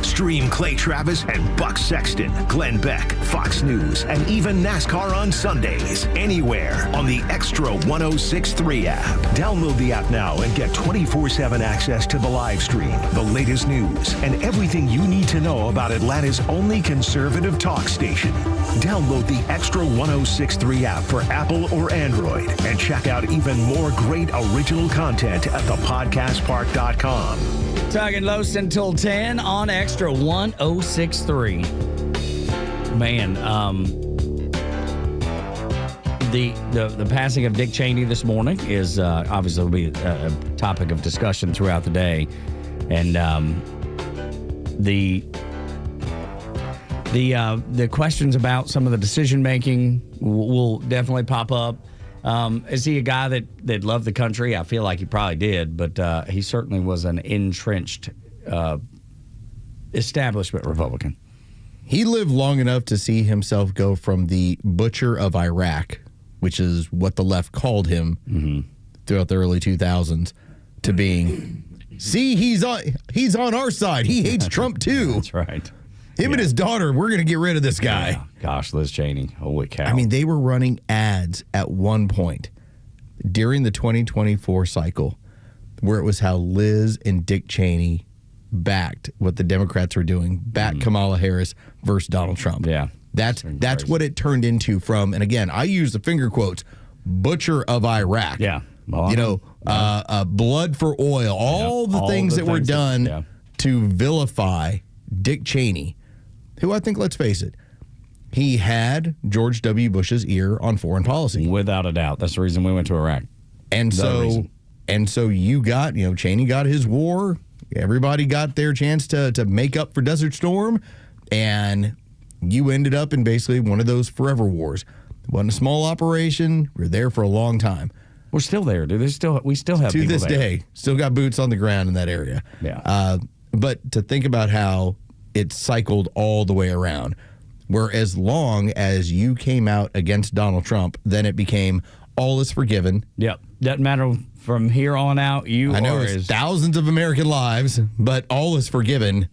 Stream Clay Travis and Buck Sexton, Glenn Beck, Fox News, and even NASCAR on Sundays. Anywhere on the Extra 106.3 app. Download the app now and get 24/7 access to the live stream, the latest news, and everything you need to know about Atlanta's only conservative talk station. Download the Extra 106.3 app for Apple or Android and check out even more great original content at thepodcastpark.com. Tug and Los until 10 on Extra 106.3. Man, the passing of Dick Cheney this morning is obviously will be a topic of discussion throughout the day, and the questions about some of the decision making will definitely pop up. Is he a guy that loved the country? I feel like he probably did, but he certainly was an entrenched establishment Republican. He lived long enough to see himself go from the butcher of Iraq, which is what the left called him throughout the early 2000s, to being, see, he's on our side. He hates Trump too. That's right. Him and his daughter, we're going to get rid of this guy. Yeah. Gosh, Liz Cheney. Holy cow. I mean, they were running ads at one point during the 2024 cycle where it was how Liz and Dick Cheney backed what the Democrats were doing, backed Kamala Harris versus Donald Trump. Yeah. That's what it turned into from, and again, I use the finger quotes, butcher of Iraq. Yeah. Well, blood for oil, all the things that were done to vilify Dick Cheney, who I think, let's face it, he had George W. Bush's ear on foreign policy. Without a doubt. That's the reason we went to Iraq. And so you got, Cheney got his war. Everybody got their chance to make up for Desert Storm. And you ended up in basically one of those forever wars. It wasn't a small operation. We were there for a long time. We're still there, dude. We still have to people this there. day. Still got boots on the ground in that area. Yeah. But to think about how it cycled all the way around, where as long as you came out against Donald Trump, then it became all is forgiven. Yep. Doesn't matter from here on out. I know it's thousands of American lives, but all is forgiven.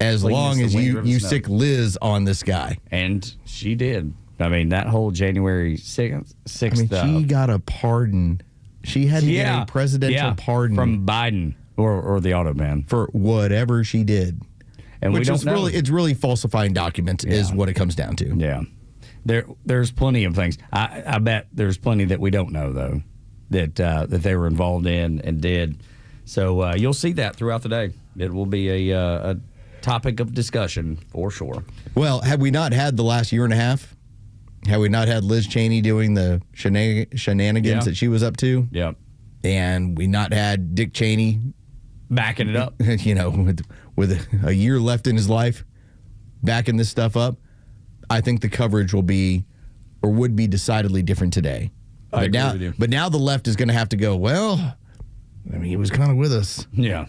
As clean long the as winter of the you snow. sick Liz on this guy. And she did. I mean, that whole January 6th. She got a pardon. She had to get a presidential pardon from Biden or the Autobahn for whatever she did. And which we don't is know. it's really falsifying documents is what it comes down to. Yeah. There's plenty of things. I bet there's plenty that we don't know, though, that they were involved in and did. So you'll see that throughout the day. It will be a topic of discussion for sure. Well, had we not had the last year and a half, had we not had Liz Cheney doing the shenanigans that she was up to, and we not had Dick Cheney backing it up, with a year left in his life, backing this stuff up, I think the coverage would be decidedly different today. I agree with you. But now the left is going to have to go, well, I mean, he was kind of with us. Yeah.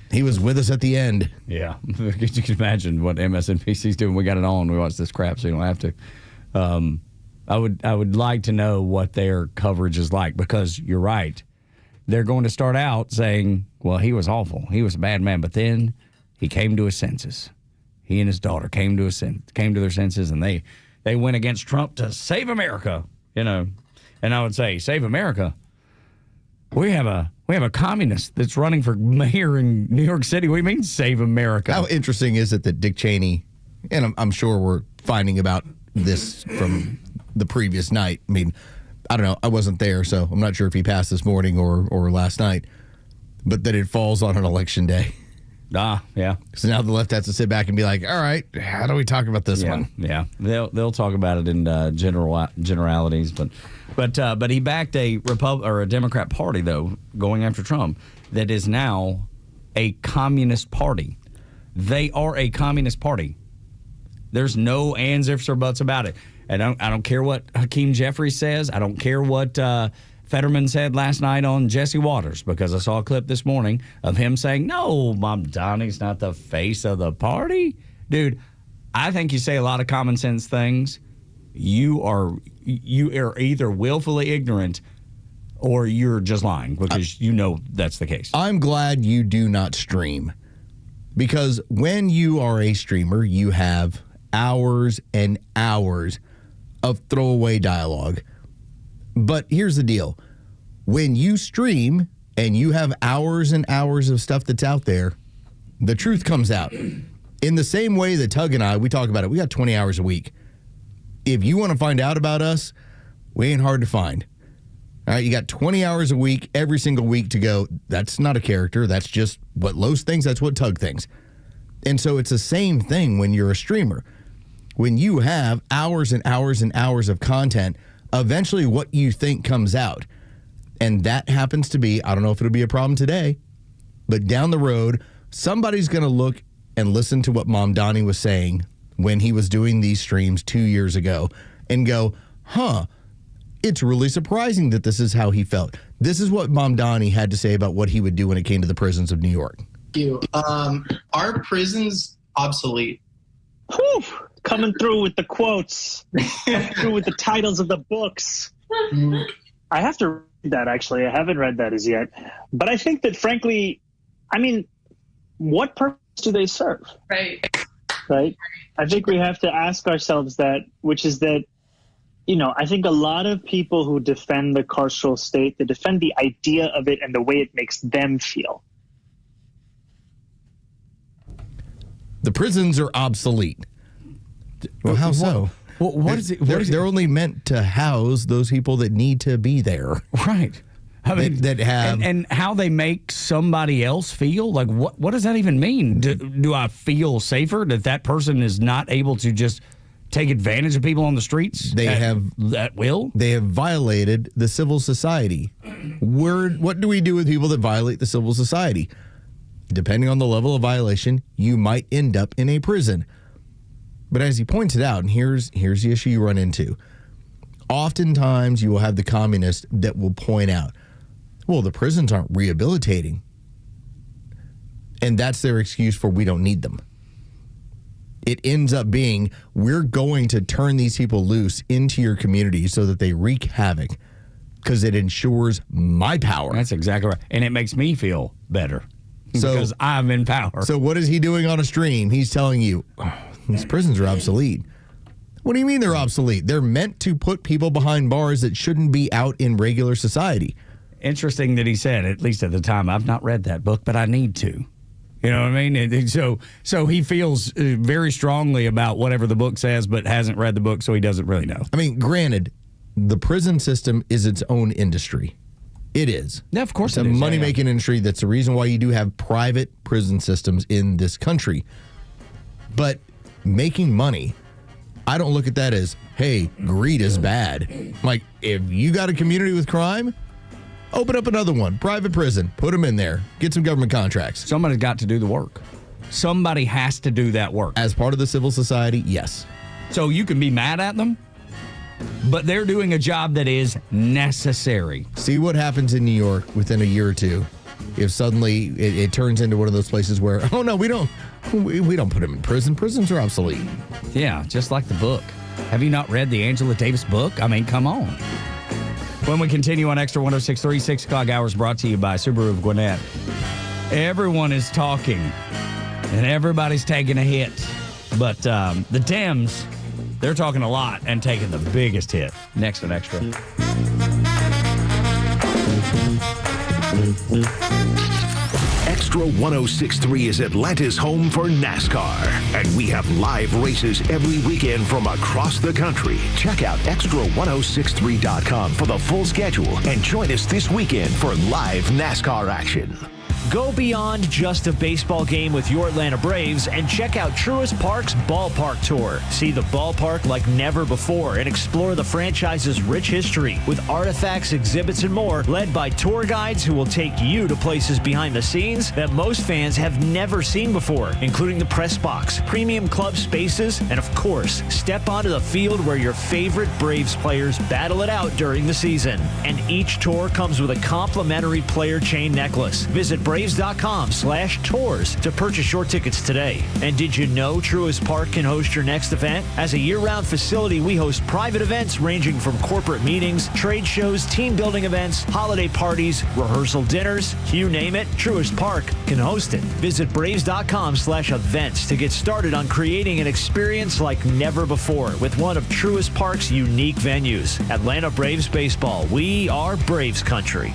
He was with us at the end. Yeah. You can imagine what MSNBC's doing. We got it on. We watch this crap, so you don't have to. I would like to know what their coverage is like, because you're right. They're going to start out saying, well, he was awful. He was a bad man. But then he came to his senses. He and his daughter came to their senses, and they went against Trump to save America, And I would say, save America? We have a communist that's running for mayor in New York City. What do you mean, save America? How interesting is it that Dick Cheney, and I'm sure we're finding about this from the previous night. I mean, I don't know. I wasn't there, so I'm not sure if he passed this morning or last night, but that it falls on an election day. Yeah. So now the left has to sit back and be like, all right, how do we talk about this one? Yeah, they'll talk about it in generalities, but he backed a Democrat party, though, going after Trump, that is now a communist party. They are a communist party. There's no ands, ifs, or buts about it. And I don't care what Hakeem Jeffries says. I don't care what Fetterman said last night on Jesse Waters, because I saw a clip this morning of him saying, no, Mamdani's not the face of the party. Dude, I think you say a lot of common sense things. You are either willfully ignorant or you're just lying, because that's the case. I'm glad you do not stream, because when you are a streamer, you have hours and hours of throwaway dialogue. But here's the deal. When you stream and you have hours and hours of stuff that's out there, the truth comes out. In the same way that Tug and I, we talk about it. We got 20 hours a week. If you want to find out about us, we ain't hard to find. All right, you got 20 hours a week, every single week to go. That's not a character. That's just what Los thinks. That's what Tug thinks. And so it's the same thing when you're a streamer. When you have hours and hours and hours of content, eventually what you think comes out. And that happens to be, I don't know if it'll be a problem today, but down the road, somebody's going to look and listen to what Mamdani was saying when he was doing these streams 2 years ago and go, it's really surprising that this is how he felt. This is what Mamdani had to say about what he would do when it came to the prisons of New York. Are prisons obsolete? Whew, coming through with the quotes, through with the titles of the books. I have to read that, actually. I haven't read that as yet. But I think that, frankly, what purpose do they serve? Right. I think we have to ask ourselves that, which is that, I think a lot of people who defend the carceral state, they defend the idea of it and the way it makes them feel. The prisons are obsolete. Well, how so? What is it? They're only meant to house those people that need to be there. Right. I mean, that have and how they make somebody else feel. Like, what does that even mean? Do I feel safer that person is not able to just take advantage of people on the streets? At will. They have violated the civil society. What do we do with people that violate the civil society? Depending on the level of violation, you might end up in a prison. But as he pointed out, and here's the issue you run into. Oftentimes, you will have the communists that will point out, well, the prisons aren't rehabilitating. And that's their excuse for we don't need them. It ends up being, we're going to turn these people loose into your community so that they wreak havoc, because it ensures my power. That's exactly right. And it makes me feel better. because I'm in power. So what is he doing on a stream? He's telling you, these prisons are obsolete. What do you mean they're obsolete? They're meant to put people behind bars that shouldn't be out in regular society. Interesting that he said, at least at the time, I've not read that book, but I need to. You know what I mean? And so he feels very strongly about whatever the book says, but hasn't read the book, so he doesn't really know. I mean, granted, the prison system is its own industry. It is. Yeah, of course it's a money-making industry. That's the reason why you do have private prison systems in this country. But making money, I don't look at that as, hey, greed is bad. Like, if you got a community with crime, open up another one. Private prison. Put them in there. Get some government contracts. Somebody's got to do the work. Somebody has to do that work. As part of the civil society, yes. So you can be mad at them, but they're doing a job that is necessary. See what happens in New York within a year or two. If suddenly it turns into one of those places where, oh no, we don't put them in prison. Prisons are obsolete. Yeah, just like the book. Have you not read the Angela Davis book? I mean, come on. When we continue on Extra 106.3, 6 o'clock hours brought to you by Subaru of Gwinnett. Everyone is talking, and everybody's taking a hit. But the Dems, they're talking a lot and taking the biggest hit. Next on Extra. Extra 106.3 is Atlanta's home for NASCAR, and we have live races every weekend from across the country. Check out extra1063.com for the full schedule and join us this weekend for live NASCAR action. Go beyond just a baseball game with your Atlanta Braves and check out Truist Park's Ballpark Tour. See the ballpark like never before and explore the franchise's rich history with artifacts, exhibits, and more, led by tour guides who will take you to places behind the scenes that most fans have never seen before, including the press box, premium club spaces, and of course, step onto the field where your favorite Braves players battle it out during the season. And each tour comes with a complimentary player chain necklace. Visit Braves.com/tours to purchase your tickets today. And did you know Truist Park can host your next event? As a year-round facility, we host private events ranging from corporate meetings, trade shows, team building events, holiday parties, rehearsal dinners, you name it, Truist Park can host it. Visit Braves.com/events to get started on creating an experience like never before with one of Truist Park's unique venues. Atlanta Braves Baseball. We are Braves country.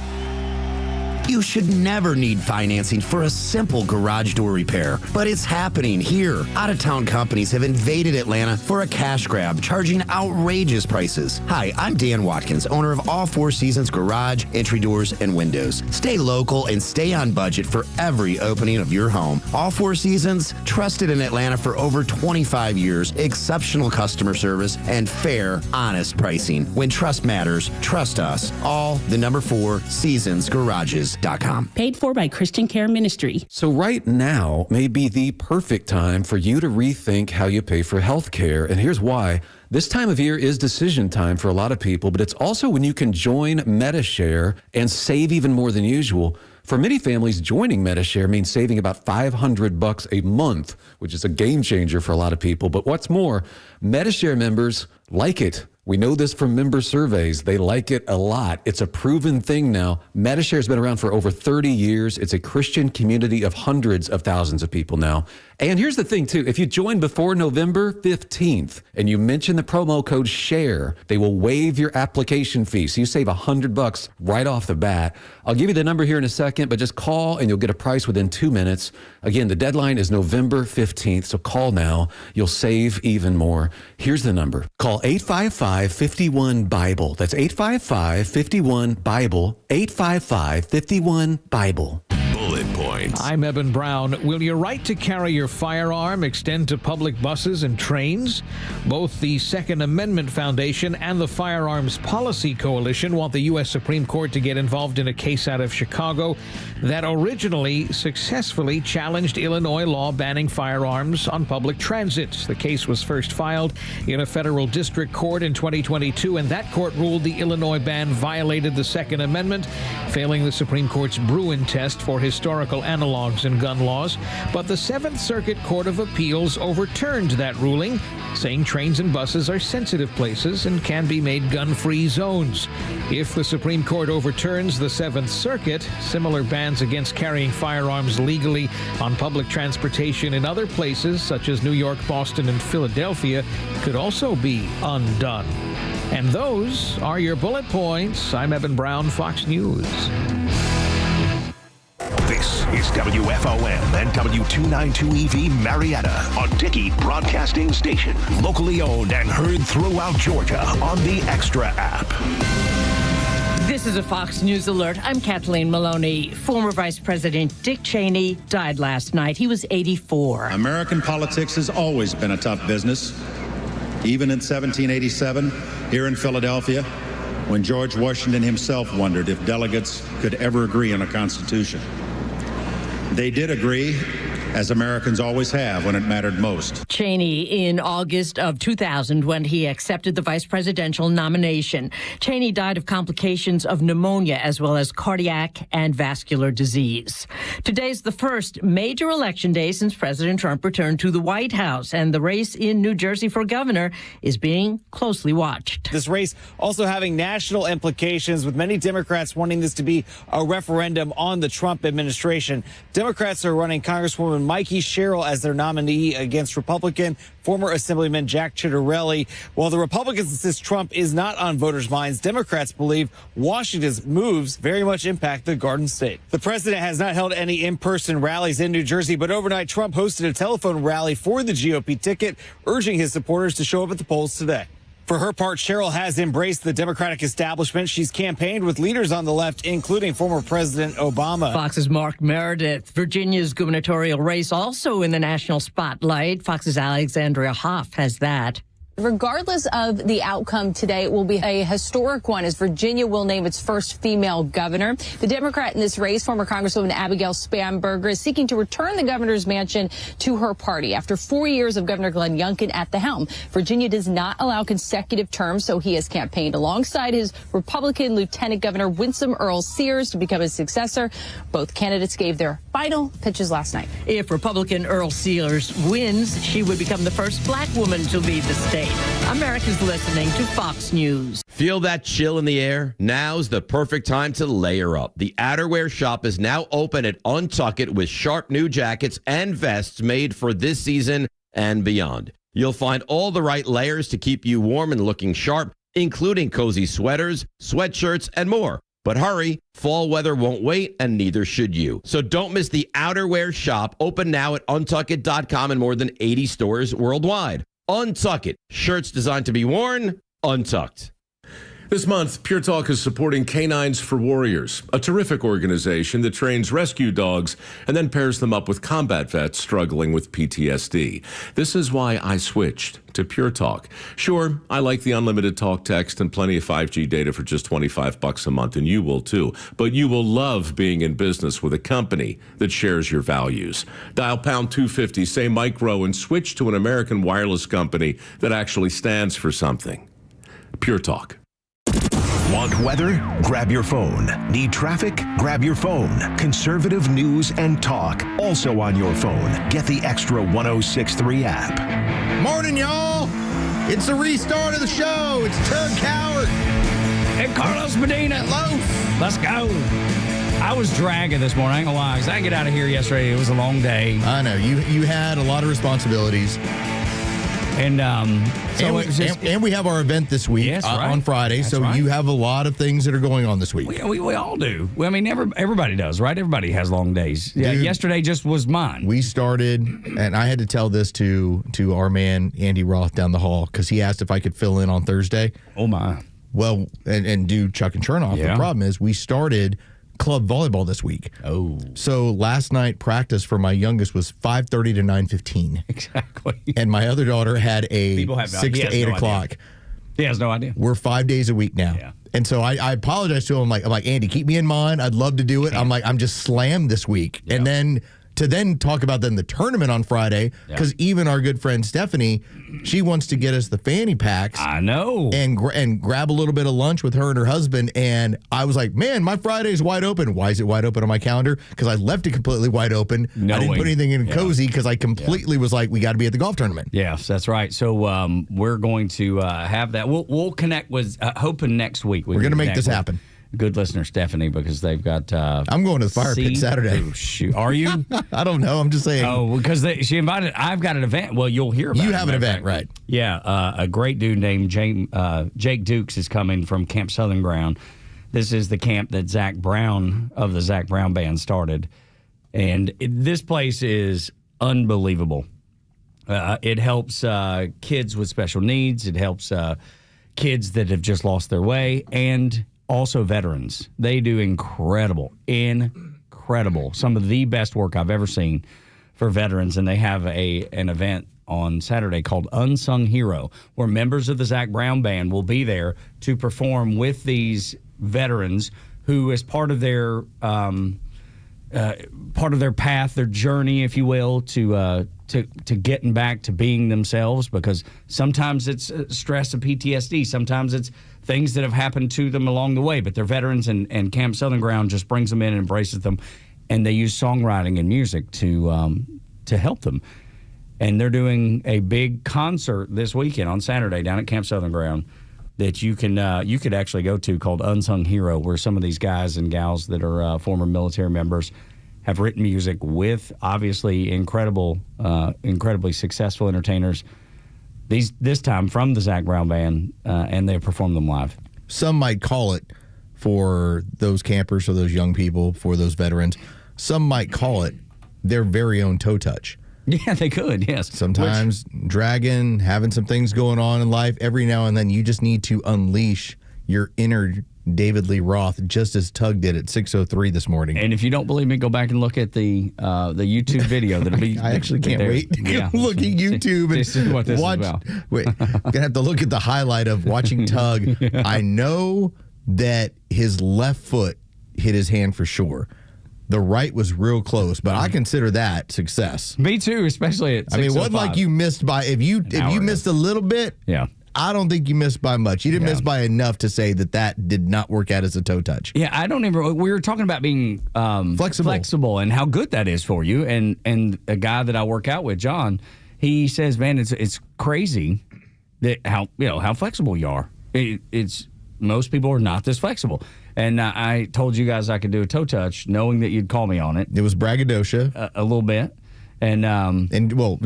You should never need financing for a simple garage door repair, but it's happening here. Out-of-town companies have invaded Atlanta for a cash grab, charging outrageous prices. Hi, I'm Dan Watkins, owner of All Four Seasons Garage, Entry Doors, and Windows. Stay local and stay on budget for every opening of your home. All Four Seasons, trusted in Atlanta for over 25 years, exceptional customer service, and fair, honest pricing. When trust matters, trust us. All the number 4 Seasons Garages. Paid for by Christian Care Ministry. So right now may be the perfect time for you to rethink how you pay for health care. And here's why. This time of year is decision time for a lot of people, but it's also when you can join MediShare and save even more than usual. For many families, joining MediShare means saving about $500 a month, which is a game changer for a lot of people. But what's more, MediShare members like it. We know this from member surveys. They like it a lot. It's a proven thing now. MediShare has been around for over 30 years. It's a Christian community of hundreds of thousands of people now. And here's the thing, too. If you join before November 15th and you mention the promo code SHARE, they will waive your application fee. So you save $100 right off the bat. I'll give you the number here in a second, but just call and you'll get a price within 2 minutes. Again, the deadline is November 15th, so call now. You'll save even more. Here's the number. Call 855-51-BIBLE. That's 855-51-BIBLE. 855-51-BIBLE. Bullet points. I'm Eben Brown. Will your right to carry your firearm extend to public buses and trains? Both the Second Amendment Foundation and the Firearms Policy Coalition want the U.S. Supreme Court to get involved in a case out of Chicago that originally successfully challenged Illinois law banning firearms on public transit. The case was first filed in a federal district court in 2022, and that court ruled the Illinois ban violated the Second Amendment, failing the Supreme Court's Bruin test for historical historical analogs in gun laws, but the Seventh Circuit Court of Appeals overturned that ruling, saying trains and buses are sensitive places and can be made gun-free zones. If the Supreme Court overturns the Seventh Circuit, similar bans against carrying firearms legally on public transportation in other places, such as New York, Boston, and Philadelphia, could also be undone. And those are your bullet points. I'm Evan Brown, Fox News. This is WFOM and W292EV Marietta, a Dickey Broadcasting Station. Locally owned and heard throughout Georgia on the Xtra app. This is a Fox News alert. I'm Kathleen Maloney. Former Vice President Dick Cheney died last night. He was 84. American politics has always been a tough business. Even in 1787, here in Philadelphia, when George Washington himself wondered if delegates could ever agree on a constitution. They did agree, as Americans always have when it mattered most. Cheney in August of 2000 when he accepted the vice presidential nomination. Cheney died of complications of pneumonia as well as cardiac and vascular disease. Today's the first major election day since President Trump returned to the White House, and the race in New Jersey for governor is being closely watched. This race also having national implications, with many Democrats wanting this to be a referendum on the Trump administration. Democrats are running Congresswoman Mikey Sherrill as their nominee against Republican former Assemblyman Jack Ciattarelli. While the Republicans insist Trump is not on voters' minds, Democrats believe Washington's moves very much impact the Garden State. The president has not held any in-person rallies in New Jersey, but overnight Trump hosted a telephone rally for the GOP ticket, urging his supporters to show up at the polls today. For her part, Sherrill has embraced the Democratic establishment. She's campaigned with leaders on the left, including former President Obama. Fox's Mark Meredith. Virginia's gubernatorial race also in the national spotlight. Fox's Alexandria Hoff has that. Regardless of the outcome today, it will be a historic one as Virginia will name its first female governor. The Democrat in this race, former Congresswoman Abigail Spanberger, is seeking to return the governor's mansion to her party after 4 years of Governor Glenn Youngkin at the helm. Virginia does not allow consecutive terms, so he has campaigned alongside his Republican Lieutenant Governor Winsome Earl Sears to become his successor. Both candidates gave their final pitches last night. If Republican Earl Sears wins, she would become the first black woman to lead the state. America's listening to Fox News. Feel that chill in the air? Now's the perfect time to layer up. The outerwear shop is now open at Untuckit with sharp new jackets and vests made for this season and beyond. You'll find all the right layers to keep you warm and looking sharp, including cozy sweaters, sweatshirts, and more. But hurry, fall weather won't wait, and neither should you. So don't miss the outerwear shop, open now at untuckit.com in more than 80 stores worldwide. Untuckit, shirts designed to be worn, untucked. This month, Pure Talk is supporting Canines for Warriors, a terrific organization that trains rescue dogs and then pairs them up with combat vets struggling with PTSD. This is why I switched to Pure Talk. Sure, I like the unlimited talk, text, and plenty of 5G data for just $25 a month, and you will too. But you will love being in business with a company that shares your values. Dial pound 250, say micro, and switch to an American wireless company that actually stands for something. Pure Talk. Want weather? Grab your phone. Need traffic? Grab your phone. Conservative news and talk, also on your phone. Get the Xtra 106.3 app. Morning, y'all. It's the restart of the show. It's Tug Coward and Carlos Medina. Hello. Let's go. I was dragging this morning. I ain't gonna lie, 'cause I didn't get out of here yesterday. It was a long day. I know. You had a lot of responsibilities. And we have our event this week on Friday, That's so right. you have a lot of things that are going on this week. We all do. Well, I mean, everybody does, right? Everybody has long days. Yeah, Dude, yesterday just was mine. We started, and I had to tell this to our man Andy Roth down the hall because he asked if I could fill in on Thursday. Oh my! Well, and do Chuck and Chernoff. Yeah. The problem is we started club volleyball this week. Oh. So last night practice for my youngest was 5:30 to 9:15. Exactly. And my other daughter had a 6 to 8 o'clock. He has no idea. We're 5 days a week now. Yeah. And so I apologize to him. I'm like, Andy, keep me in mind. I'd love to do it. I'm just slammed this week. Yeah. And then to then talk about then the tournament on Friday, because even our good friend Stephanie, she wants to get us the fanny packs. I know. And grab a little bit of lunch with her and her husband. And I was like, man, my Friday's wide open. Why is it wide open on my calendar? Because I left it completely wide open. I didn't put anything in cozy because I completely was like, we got to be at the golf tournament. Yes, that's right. So we're going to have that. We'll connect with, hoping next week. We're going to make this happen. Good listener, Stephanie, because they've got... I'm going to the fire pit Saturday. Oh, shoot. Are you? I don't know. I'm just saying. Oh, because she invited... I've got an event. Well, you'll hear about it. You have an event, right. Yeah. A great dude named Jake Dukes is coming from Camp Southern Ground. This is the camp that Zach Brown of the Zach Brown Band started. And this place is unbelievable. It helps kids with special needs. It helps kids that have just lost their way. And... also veterans. They do incredible. Some of the best work I've ever seen for veterans. And they have an event on Saturday called Unsung Hero, where members of the Zach Brown Band will be there to perform with these veterans who, as part of their path, their journey, if you will, to getting back to being themselves, because sometimes it's stress and PTSD, sometimes it's things that have happened to them along the way, but they're veterans, and Camp Southern Ground just brings them in and embraces them, and they use songwriting and music to help them. And they're doing a big concert this weekend on Saturday down at Camp Southern Ground that you could actually go to, called Unsung Hero, where some of these guys and gals that are former military members have written music with obviously incredibly successful entertainers. This time from the Zach Brown Band, and they perform them live. Some might call it, for those campers or those young people, for those veterans, some might call it their very own toe touch. Yeah, they could, yes. Sometimes dragging, having some things going on in life, every now and then you just need to unleash your inner David Lee Roth, just as Tug did at 6:03 this morning. And if you don't believe me, go back and look at the YouTube video. That'll be. I actually can't wait to look at YouTube and this is what this watch. Is about. Wait, gonna have to look at the highlight of watching Tug. Yeah. I know that his left foot hit his hand for sure. The right was real close, but I consider that success. Me too, especially at 6:05. I mean, it wasn't like you missed by if you missed a little bit. Yeah. I don't think you missed by much. You didn't miss by enough to say that did not work out as a toe touch. Yeah, I don't even. We were talking about being flexible and how good that is for you. And a guy that I work out with, John, he says, man, it's crazy that how flexible you are. It's most people are not this flexible. And I told you guys I could do a toe touch, knowing that you'd call me on it. It was braggadocio a little bit, and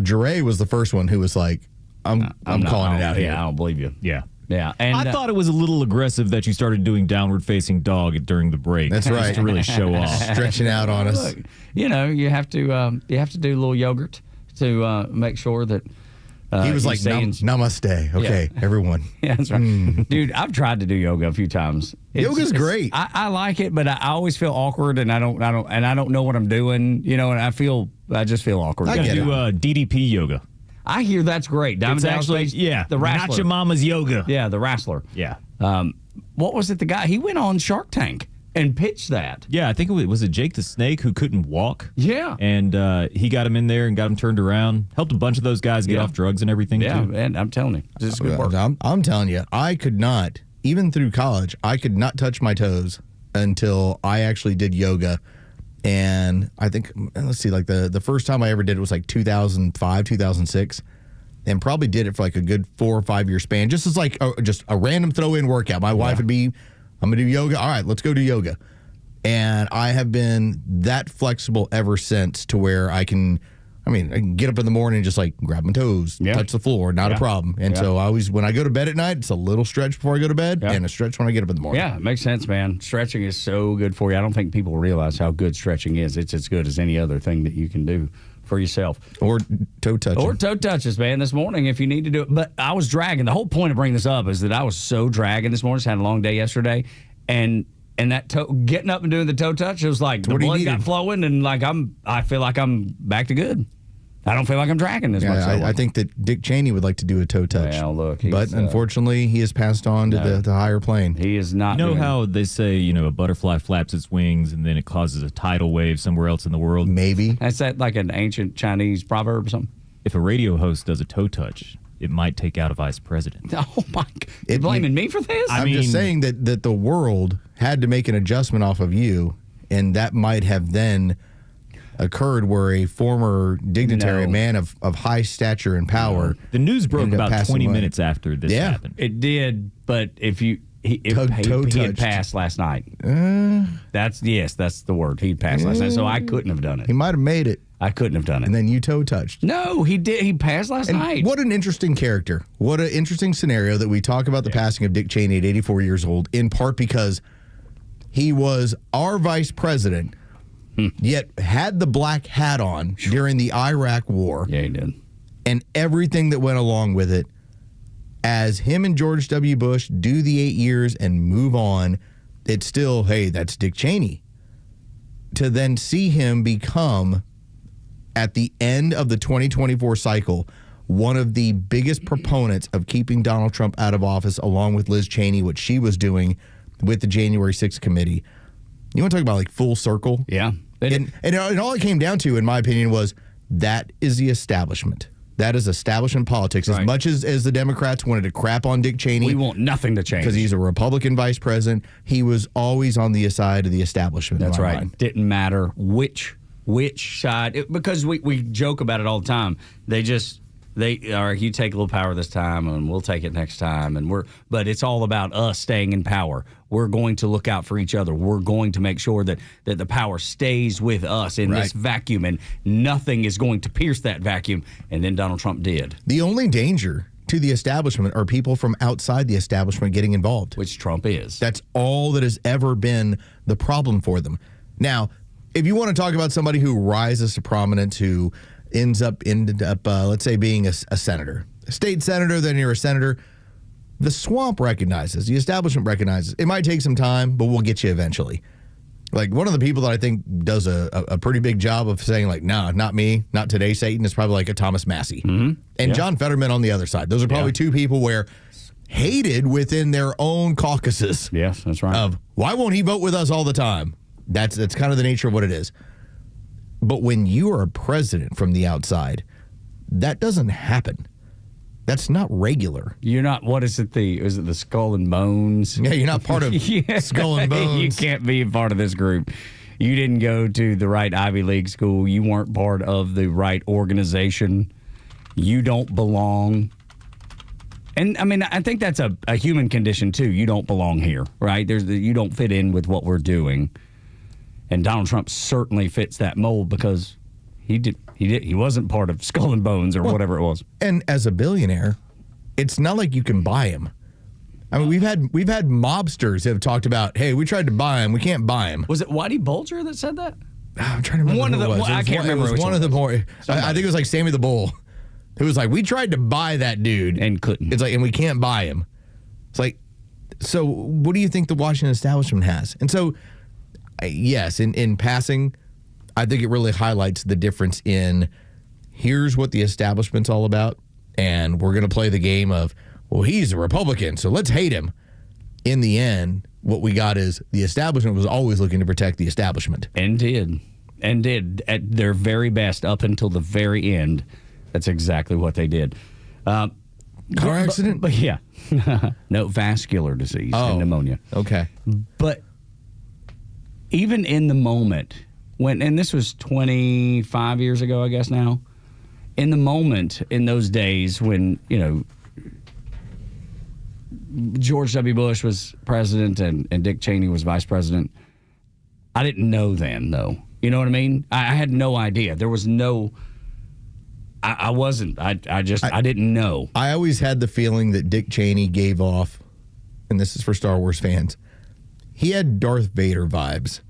Jure was the first one who was like, I'm calling it out here. Yeah, I don't believe you. Yeah. Yeah. And I thought it was a little aggressive that you started doing downward facing dog during the break. That's right. Just to really show off. Stretching out on us. Look, you have to do a little yogurt to make sure that he was like, namaste. Okay, everyone. Yeah, that's right. Dude, I've tried to do yoga a few times. Yoga's great. I like it, but I always feel awkward, and I don't know what I'm doing, and I just feel awkward. I do DDP yoga. I hear that's great. It's actually, the wrestler. Not your mama's yoga. Yeah, the wrestler. Yeah. What was it? The guy, he went on Shark Tank and pitched that. Yeah, I think it was Jake the Snake who couldn't walk. Yeah. And he got him in there and got him turned around. Helped a bunch of those guys get off drugs and everything, yeah, too. And I'm telling you, this is good work. I'm telling you, I could not, even through college, I could not touch my toes until I actually did yoga. And I think, let's see, like the first time I ever did it was like 2005, 2006. And probably did it for like a good 4 or 5 year span, just as like just a random throw-in workout. My wife would be, I'm going to do yoga. All right, let's go do yoga. And I have been that flexible ever since, to where I can get up in the morning and just like grab my toes, touch the floor, not a problem. And so I always, when I go to bed at night, it's a little stretch before I go to bed and a stretch when I get up in the morning. Yeah, it makes sense, man. Stretching is so good for you. I don't think people realize how good stretching is. It's as good as any other thing that you can do for yourself. Or toe touches. Or toe touches, man, this morning if you need to do it. But I was dragging. The whole point of bringing this up is that I was so dragging this morning. Just had a long day yesterday. And that getting up and doing the toe touch, it was like the blood got flowing, and like I feel like I'm back to good. I don't feel like I'm tracking as much. I think that Dick Cheney would like to do a toe touch. Well, look, but unfortunately, he has passed on to the higher plane. He is not. You know how they say, a butterfly flaps its wings and then it causes a tidal wave somewhere else in the world? Maybe. That's that like an ancient Chinese proverb or something? If a radio host does a toe touch, it might take out a vice president. Oh, my God. You're blaming me for this? I'm just saying that the world had to make an adjustment off of you, and that might have then occurred where a former dignitary, a man of high stature and power. The news broke ended up about passing 20 away. minutes after this happened. It did, but if you he had passed last night. That's the word. He'd passed last night, so I couldn't have done it. He might have made it. I couldn't have done it. And then you toe touched. No, he did. He passed last night. What an interesting character. What an interesting scenario that we talk about the passing of Dick Cheney at 84 years old, in part because he was our vice president, yet had the black hat on during the Iraq War. Yeah, he did. And everything that went along with it. As him and George W. Bush do the 8 years and move on, it's still, hey, that's Dick Cheney. To then see him become, at the end of the 2024 cycle, one of the biggest proponents of keeping Donald Trump out of office, along with Liz Cheney, what she was doing with the January 6th committee. You want to talk about like full circle? Yeah. And all it came down to, in my opinion, was that is the establishment. That is establishment politics. As much as the Democrats wanted to crap on Dick Cheney. We want nothing to change. Because he's a Republican vice president. He was always on the side of the establishment. That's in my right. mind. Didn't matter which side. Because we joke about it all the time. You take a little power this time and we'll take it next time. But it's all about us staying in power. We're going to look out for each other. We're going to make sure that the power stays with us in this vacuum, and nothing is going to pierce that vacuum. And then Donald Trump did. The only danger to the establishment are people from outside the establishment getting involved. Which Trump is. That's all that has ever been the problem for them. Now, if you want to talk about somebody who rises to prominence, who ended up, let's say, being a senator, a state senator, then you're a senator. The swamp recognizes, the establishment recognizes, it might take some time, but we'll get you eventually. Like, one of the people that I think does a pretty big job of saying, like, nah, not me, not today, Satan, is probably like a Thomas Massey. And John Fetterman on the other side. Those are probably two people where hated within their own caucuses. Yes, that's right. Of, why won't he vote with us all the time? That's kind of the nature of what it is. But when you are a president from the outside, that doesn't happen. That's not regular. You're not, is it the Skull and Bones? Yeah, you're not part of Skull and Bones. You can't be a part of this group. You didn't go to the right Ivy League school. You weren't part of the right organization. You don't belong. And, I mean, I think that's a human condition, too. You don't belong here, right? You don't fit in with what we're doing. And Donald Trump certainly fits that mold because he wasn't part of Skull and Bones or whatever it was. And as a billionaire, it's not like you can buy him. I mean, we've had mobsters who have talked about, hey, we tried to buy him, we can't buy him. Was it Whitey Bulger that said that? I'm trying to remember who it was. I can't remember. It was one of the more. I think it was like Sammy the Bull. It was like, we tried to buy that dude and couldn't. It's like, and we can't buy him. It's like, so what do you think the Washington establishment has? And so, yes, in passing, I think it really highlights the difference in here's what the establishment's all about, and we're going to play the game of, well, he's a Republican, so let's hate him. In the end, what we got is the establishment was always looking to protect the establishment. And did at their very best up until the very end. That's exactly what they did. Car accident? But yeah. No, vascular disease and pneumonia. Okay. But even in the moment, and this was 25 years ago, I guess now, in the moment, in those days when, George W. Bush was president and Dick Cheney was vice president, I didn't know then, though. You know what I mean? I had no idea. There was no... I wasn't. I didn't know. I always had the feeling that Dick Cheney gave off, and this is for Star Wars fans, he had Darth Vader vibes.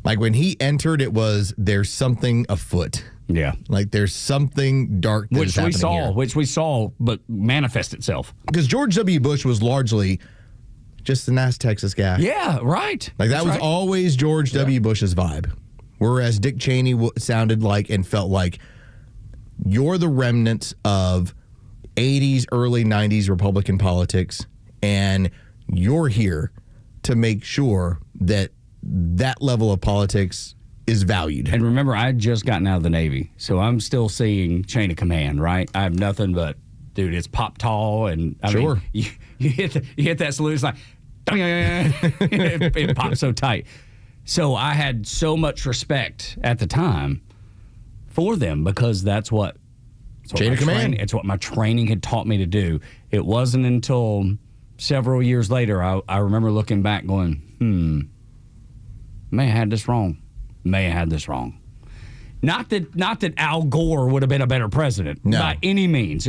Like when he entered, it was, there's something afoot. Yeah. Like there's something dark that is happening here. Which we saw, but manifest itself. Because George W. Bush was largely just a nice Texas guy. Yeah, right. Like that was always George W. Bush's vibe. Whereas Dick Cheney sounded like and felt like you're the remnants of 80s, early 90s Republican politics, and you're here to make sure that that level of politics is valued. And remember, I had just gotten out of the Navy, so I'm still seeing chain of command, right? I have nothing but, dude, it's pop tall, and I mean, you hit that salute, it's like, it pops so tight. So I had so much respect at the time for them because that's what chain of command. It's what my training had taught me to do. It wasn't until several years later I remember looking back going, may have had this wrong. Not that Al Gore would have been a better president by any means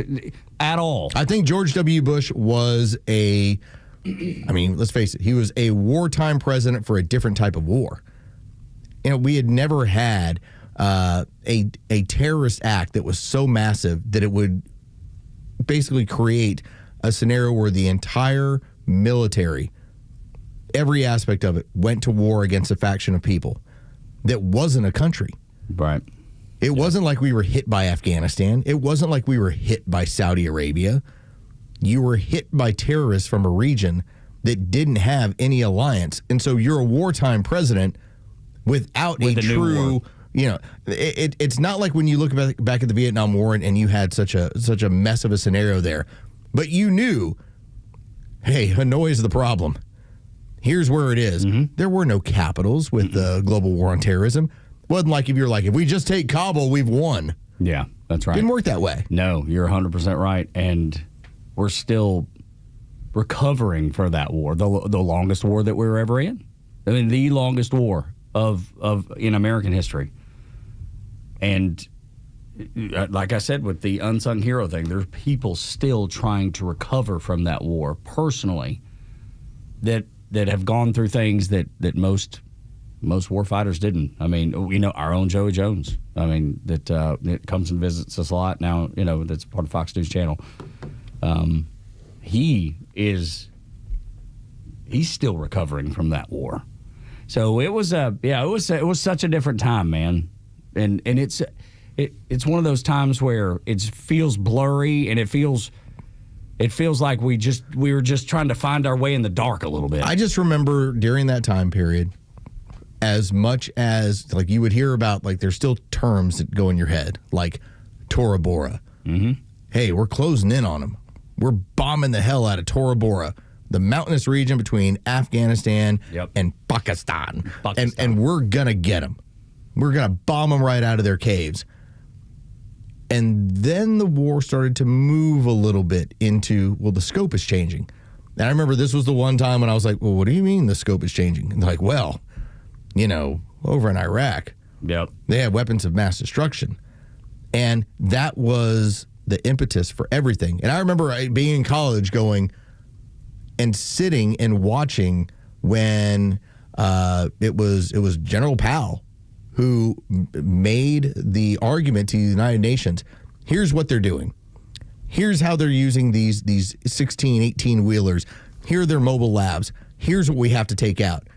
at all. I think George W. Bush was let's face it, he was a wartime president for a different type of war. We had never had a terrorist act that was so massive that it would basically create a scenario where the entire military, every aspect of it, went to war against a faction of people that wasn't a country. Right. It wasn't like we were hit by Afghanistan. It wasn't like we were hit by Saudi Arabia. You were hit by terrorists from a region that didn't have any alliance. And so you're a wartime president without a true, it's not like when you look back at the Vietnam War and you had such a mess of a scenario there. But you knew, hey, Hanoi is the problem. Here's where it is. Mm-hmm. There were no capitals with the global war on terrorism. It wasn't like if we just take Kabul, we've won. Yeah, that's right. Didn't work that way. No, you're 100% right. And we're still recovering from that war, the longest war that we were ever in. I mean, the longest war in American history. And like I said, with the unsung hero thing, there's people still trying to recover from that war personally that have gone through things that most war fighters didn't. I mean, our own Joey Jones. I mean, that comes and visits us a lot now. That's part of Fox News Channel. He's still recovering from that war. So it was such a different time, man. And it's one of those times where it feels blurry and it feels like we were just trying to find our way in the dark a little bit. I just remember during that time period, as much as like you would hear about, like there's still terms that go in your head, like Tora Bora. Mm-hmm. Hey, we're closing in on them. We're bombing the hell out of Tora Bora, the mountainous region between Afghanistan and Pakistan. And we're going to get them. We're going to bomb them right out of their caves. And then the war started to move a little bit into, the scope is changing. And I remember this was the one time when I was like, well, what do you mean the scope is changing? And they're like, well, over in Iraq, they had weapons of mass destruction. And that was the impetus for everything. And I remember being in college going and sitting and watching when it was General Powell who made the argument to the United Nations. Here's what they're doing. Here's how they're using these 16, 18-wheelers. Here are their mobile labs. Here's what we have to take out.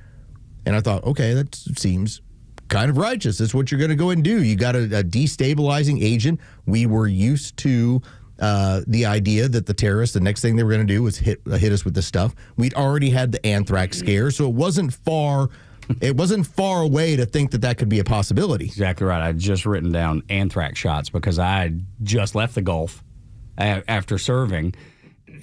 And I thought, okay, that seems kind of righteous. That's what you're going to go and do. You got a destabilizing agent. We were used to the idea that the terrorists, the next thing they were going to do was hit us with this stuff. We'd already had the anthrax scare, so it wasn't far away to think that could be a possibility. Exactly right. I had just written down anthrax shots because I had just left the Gulf after serving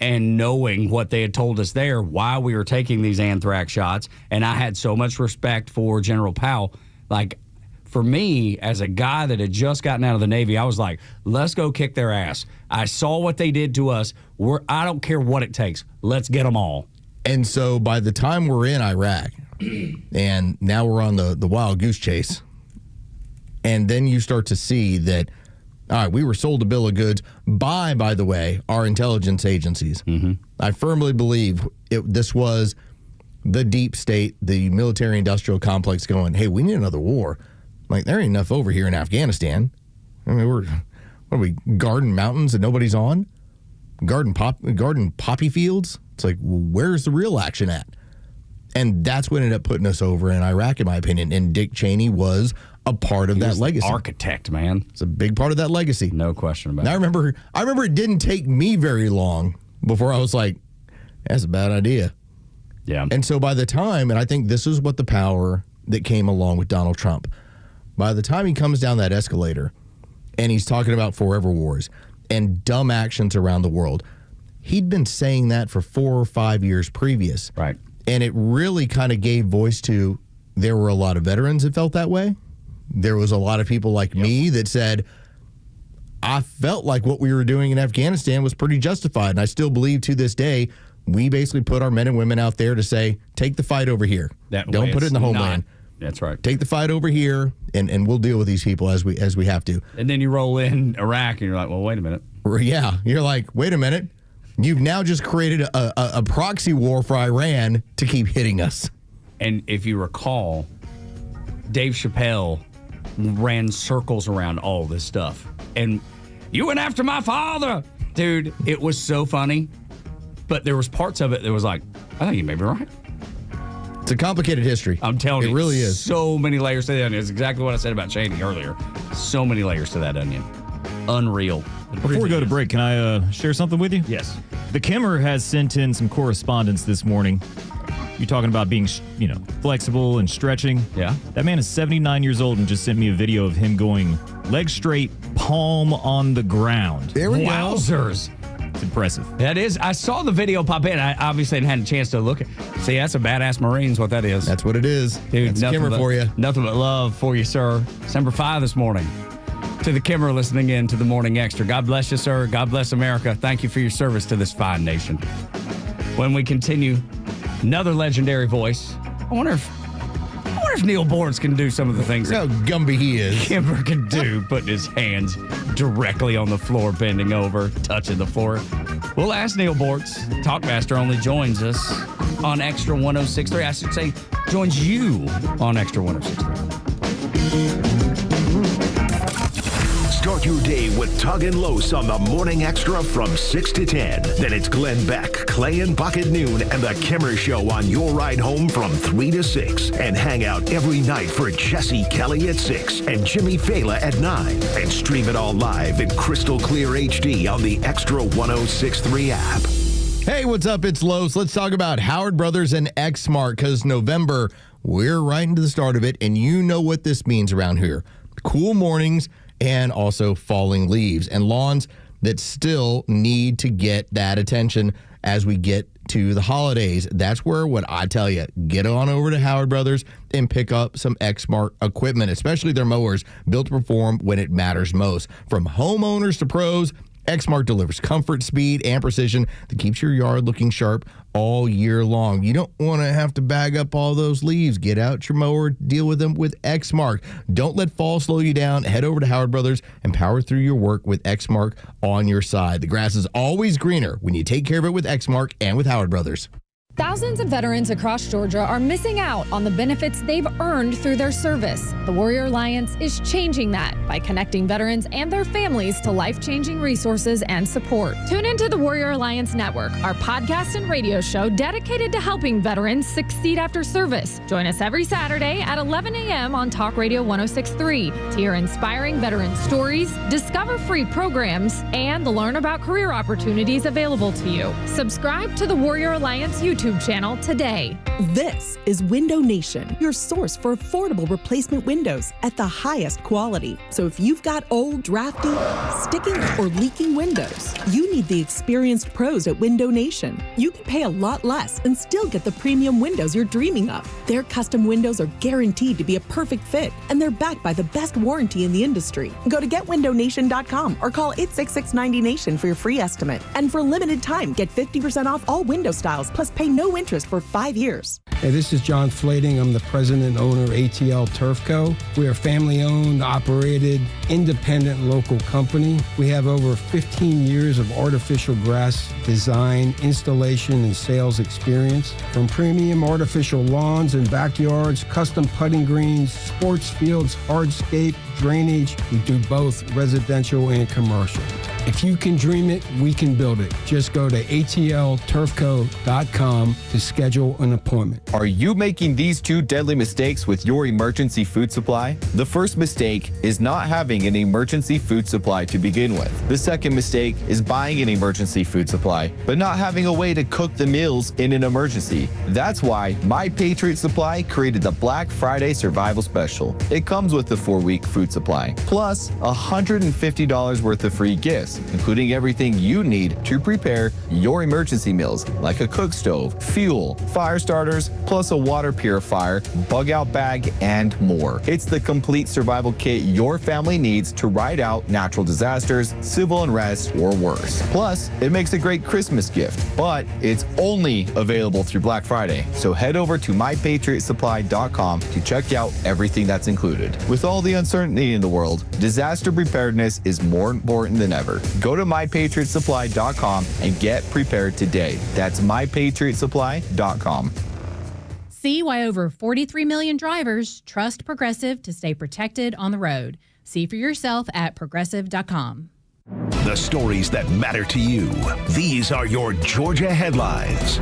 and knowing what they had told us there, why we were taking these anthrax shots. And I had so much respect for General Powell. Like, for me, as a guy that had just gotten out of the Navy, I was like, let's go kick their ass. I saw what they did to us. I don't care what it takes. Let's get them all. And so by the time we're in Iraq, and now we're on the wild goose chase, and then you start to see that, all right, we were sold a bill of goods by the way, our intelligence agencies. Mm-hmm. I firmly believe this was the deep state, the military-industrial complex going, hey, we need another war. Like, there ain't enough over here in Afghanistan. I mean, what are we, garden mountains that nobody's on? Garden poppy fields? It's like, where's the real action at? And that's what ended up putting us over in Iraq, in my opinion. And Dick Cheney was a part of that legacy. Architect, man. It's a big part of that legacy. No question about it. I remember it didn't take me very long before I was like, that's a bad idea. Yeah. And so by the time, and I think this is what the power that came along with Donald Trump, by the time he comes down that escalator and he's talking about forever wars and dumb actions around the world, he'd been saying that for 4 or 5 years previous. Right. And it really kind of gave voice to, there were a lot of veterans that felt that way. There was a lot of people like me that said, I felt like what we were doing in Afghanistan was pretty justified. And I still believe to this day, we basically put our men and women out there to say, take the fight over here. Don't put it in the homeland. That's right. Take the fight over here, and we'll deal with these people as we have to. And then you roll in Iraq, and you're like, well, wait a minute. Yeah, you're like, wait a minute. You've now just created a proxy war for Iran to keep hitting us. And if you recall, Dave Chappelle ran circles around all this stuff. And you went after my father. Dude, it was so funny. But there was parts of it that was like, I think you may be right. It's a complicated history. I'm telling you. It really is. So many layers to the onion. It's exactly what I said about Cheney earlier. So many layers to that onion. Unreal. Before we go to break, can I share something with you? Yes. The Kimmer has sent in some correspondence this morning. You're talking about being, flexible and stretching. Yeah. That man is 79 years old and just sent me a video of him going leg straight, palm on the ground. There we go. Wowzers. It's impressive. That is. I saw the video pop in. I obviously hadn't had a chance to look at. See, that's a badass Marines, what that is. That's what it is. Dude, that's Kimmer for you. Nothing but love for you, sir. December 5 this morning. To the Kimmer listening in to the Morning Extra. God bless you, sir. God bless America. Thank you for your service to this fine nation. When we continue, another legendary voice. I wonder if Neil Boortz can do some of the things how Gumby he is. Kimber can do, putting his hands directly on the floor, bending over, touching the floor. We'll ask Neil Boortz. Talkmaster only joins us on Extra 106.3. I should say, joins you on Extra 106.3. Start your day with Tug and Los on the Morning Extra from 6 to 10. Then it's Glenn Beck, Clay and Buck at noon, and the Kimmer Show on your ride home from 3 to 6. And hang out every night for Jesse Kelly at 6 and Jimmy Fela at 9. And stream it all live in crystal clear HD on the Extra 106.3 app. Hey, what's up? It's Los. Let's talk about Howard Brothers and X-Smart, because November, we're right into the start of it, and you know what this means around here. Cool mornings and also falling leaves and lawns that still need to get that attention as we get to the holidays. That's where, what I tell you, get on over to Howard Brothers and pick up some X-Smart equipment, especially their mowers built to perform when it matters most. From homeowners to pros, X-Smart delivers comfort, speed, and precision that keeps your yard looking sharp all year long. You don't want to have to bag up all those leaves. Get out your mower, deal with them with X-Smart. Don't let fall slow you down. Head over to Howard Brothers and power through your work with X-Smart on your side. The grass is always greener when you take care of it with X-Smart and with Howard Brothers. Thousands of veterans across Georgia are missing out on the benefits they've earned through their service. The Warrior Alliance is changing that by connecting veterans and their families to life-changing resources and support. Tune into the Warrior Alliance Network, our podcast and radio show dedicated to helping veterans succeed after service. Join us every Saturday at 11 a.m. on Talk Radio 106.3 to hear inspiring veteran stories, discover free programs, and learn about career opportunities available to you. Subscribe to the Warrior Alliance YouTube channel today. This is Window Nation, your source for affordable replacement windows at the highest quality. So if you've got old, drafty, sticking, or leaking windows, you need the experienced pros at Window Nation. You can pay a lot less and still get the premium windows you're dreaming of. Their custom windows are guaranteed to be a perfect fit, and they're backed by the best warranty in the industry. Go to getwindownation.com or call 866-90Nation for your free estimate. And for a limited time, get 50% off all window styles, plus pay no interest for 5 years. Hey, this is John Flading. I'm the president and owner of ATL Turf Co. We are a family-owned, operated, independent local company. We have over 15 years of artificial grass design, installation, and sales experience. From premium artificial lawns and backyards, custom putting greens, sports fields, hardscape, drainage. We do both residential and commercial. If you can dream it, we can build it. Just go to atlturfco.com to schedule an appointment. Are you making these two deadly mistakes with your emergency food supply? The first mistake is not having an emergency food supply to begin with. The second mistake is buying an emergency food supply, but not having a way to cook the meals in an emergency. That's why My Patriot Supply created the Black Friday Survival Special. It comes with a 4-week food supply, plus $150 worth of free gifts, including everything you need to prepare your emergency meals, like a cook stove, fuel, fire starters, plus a water purifier, bug out bag, and more. It's the complete survival kit your family needs to ride out natural disasters, civil unrest, or worse. Plus, it makes a great Christmas gift, but it's only available through Black Friday. So head over to mypatriotsupply.com to check out everything that's included. With all the uncertainty in the world, disaster preparedness is more important than ever. Go to mypatriotsupply.com and get prepared today. That's mypatriotsupply.com. See why over 43 million drivers trust Progressive to stay protected on the road. See for yourself at progressive.com. The stories that matter to you. These are your Georgia headlines.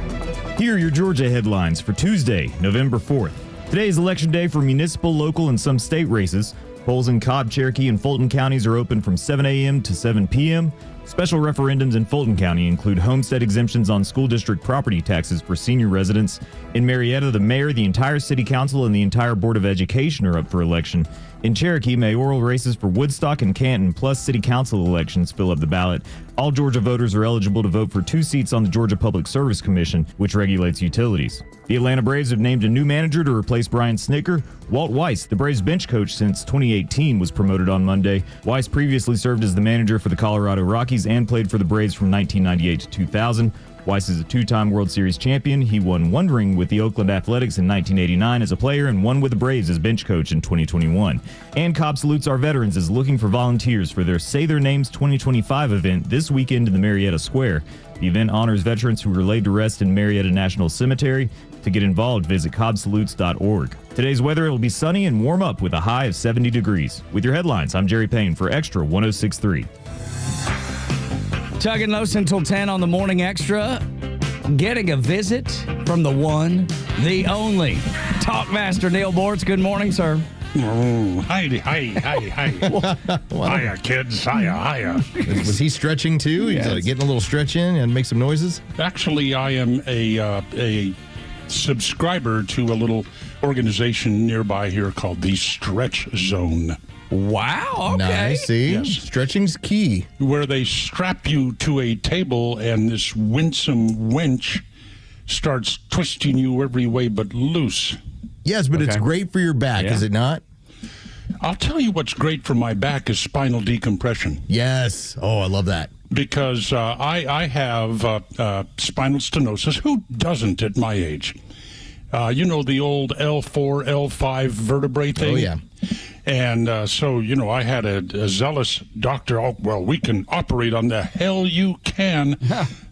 Here are your Georgia headlines for Tuesday, November 4th. Today is Election Day for municipal, local, and some state races. Polls in Cobb, Cherokee, and Fulton counties are open from 7 a.m. to 7 p.m. Special referendums in Fulton County include homestead exemptions on school district property taxes for senior residents. In Marietta, the mayor, the entire city council, and the entire Board of Education are up for election. In Cherokee, mayoral races for Woodstock and Canton, plus city council elections fill up the ballot. All Georgia voters are eligible to vote for 2 seats on the Georgia Public Service Commission, which regulates utilities. The Atlanta Braves have named a new manager to replace Brian Snicker. Walt Weiss, the Braves bench coach since 2018, was promoted on Monday. Weiss previously served as the manager for the Colorado Rockies and played for the Braves from 1998 to 2000. Weiss is a 2-time World Series champion. He won 1 ring with the Oakland Athletics in 1989 as a player and 1 with the Braves as bench coach in 2021. And Cobb Salutes Our Veterans is looking for volunteers for their Say Their Names 2025 event this weekend in the Marietta Square. The event honors veterans who were laid to rest in Marietta National Cemetery. To get involved, visit cobbsalutes.org. Today's weather, it'll be sunny and warm up with a high of 70 degrees. With your headlines, I'm Jerry Payne for Extra 106.3. Tug and Los until 10 on the Morning Xtra. Getting a visit from the one, the only, Talkmaster Neil Bortz. Good morning, sir. Oh, hi. Hiya, kids. Hiya. Was he stretching too? He's getting a little stretch in and make some noises? Actually, I am a subscriber to a little organization nearby here called the Stretch Zone. Wow, okay. Nice, see? Yes. Stretching's key. Where they strap you to a table and this winsome wench starts twisting you every way but loose. Yes, but it's great for your back, is it not? I'll tell you what's great for my back is spinal decompression. Yes. Oh, I love that. Because I have spinal stenosis. Who doesn't at my age? You know, the old L4, L5 vertebrae thing? Oh, yeah. And so, you know, I had a zealous doctor. Oh, well, we can operate on the hell you can.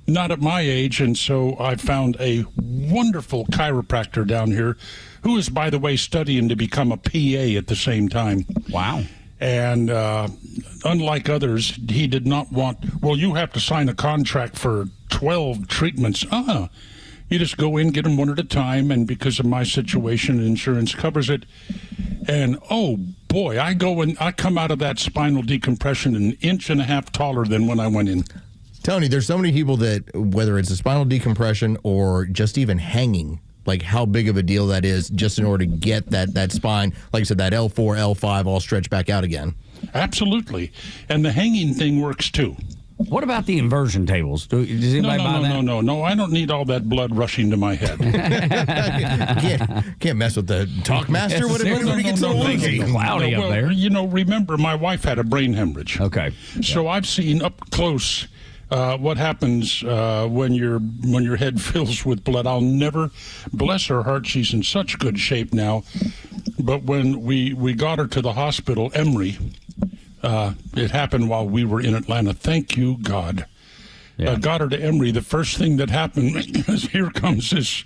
Not at my age. And so I found a wonderful chiropractor down here who is, by the way, studying to become a PA at the same time. Wow. And unlike others, he did not want, well, you have to sign a contract for 12 treatments. You just go in, get them one at a time, and because of my situation, insurance covers it. And, oh, boy, I come out of that spinal decompression an inch and a half taller than when I went in. Tony, there's so many people that, whether it's a spinal decompression or just even hanging, like how big of a deal that is just in order to get that spine, like I said, that L4, L5 all stretched back out again. Absolutely. And the hanging thing works, too. What about the inversion tables? Does anybody buy that? No. I don't need all that blood rushing to my head. can't mess with the Talkmaster. What if it gets so cloudy up there? You know, remember, my wife had a brain hemorrhage. Okay. So I've seen up close what happens when your head fills with blood. I'll never, bless her heart, she's in such good shape now. But when we got her to the hospital, Emory, it happened while we were in Atlanta. Thank you, God. Yeah. Got her to Emory. The first thing that happened is here comes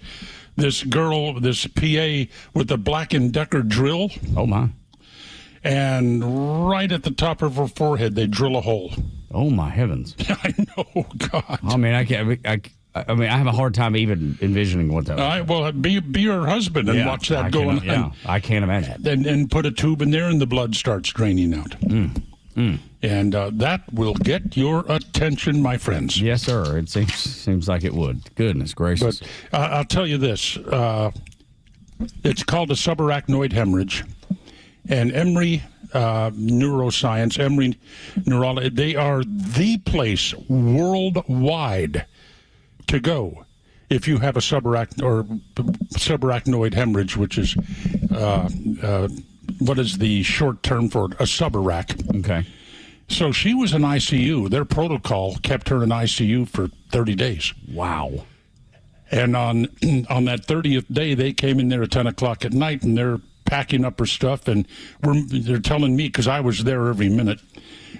this girl, this PA with the Black & Decker drill. Oh, my. and right at the top of her forehead, they drill a hole. Oh, my heavens. I know, God. I mean, I have a hard time even envisioning what that was. Well, be her husband and watch that go on. Yeah, I can't imagine. And put a tube in there and the blood starts draining out. And that will get your attention, my friends. Yes, sir. It seems like it would. Goodness gracious. But I'll tell you this. It's called a subarachnoid hemorrhage. And Emory Neuroscience, Emory Neurology, they are the place worldwide to go if you have a subarachnoid hemorrhage, which is what is the short term for it? A subarach. Okay. So she was in ICU. Their protocol kept her in ICU for 30 days. Wow. And on that 30th day, they came in there at 10 o'clock at night, and they're packing up her stuff, and they're telling me, because I was there every minute,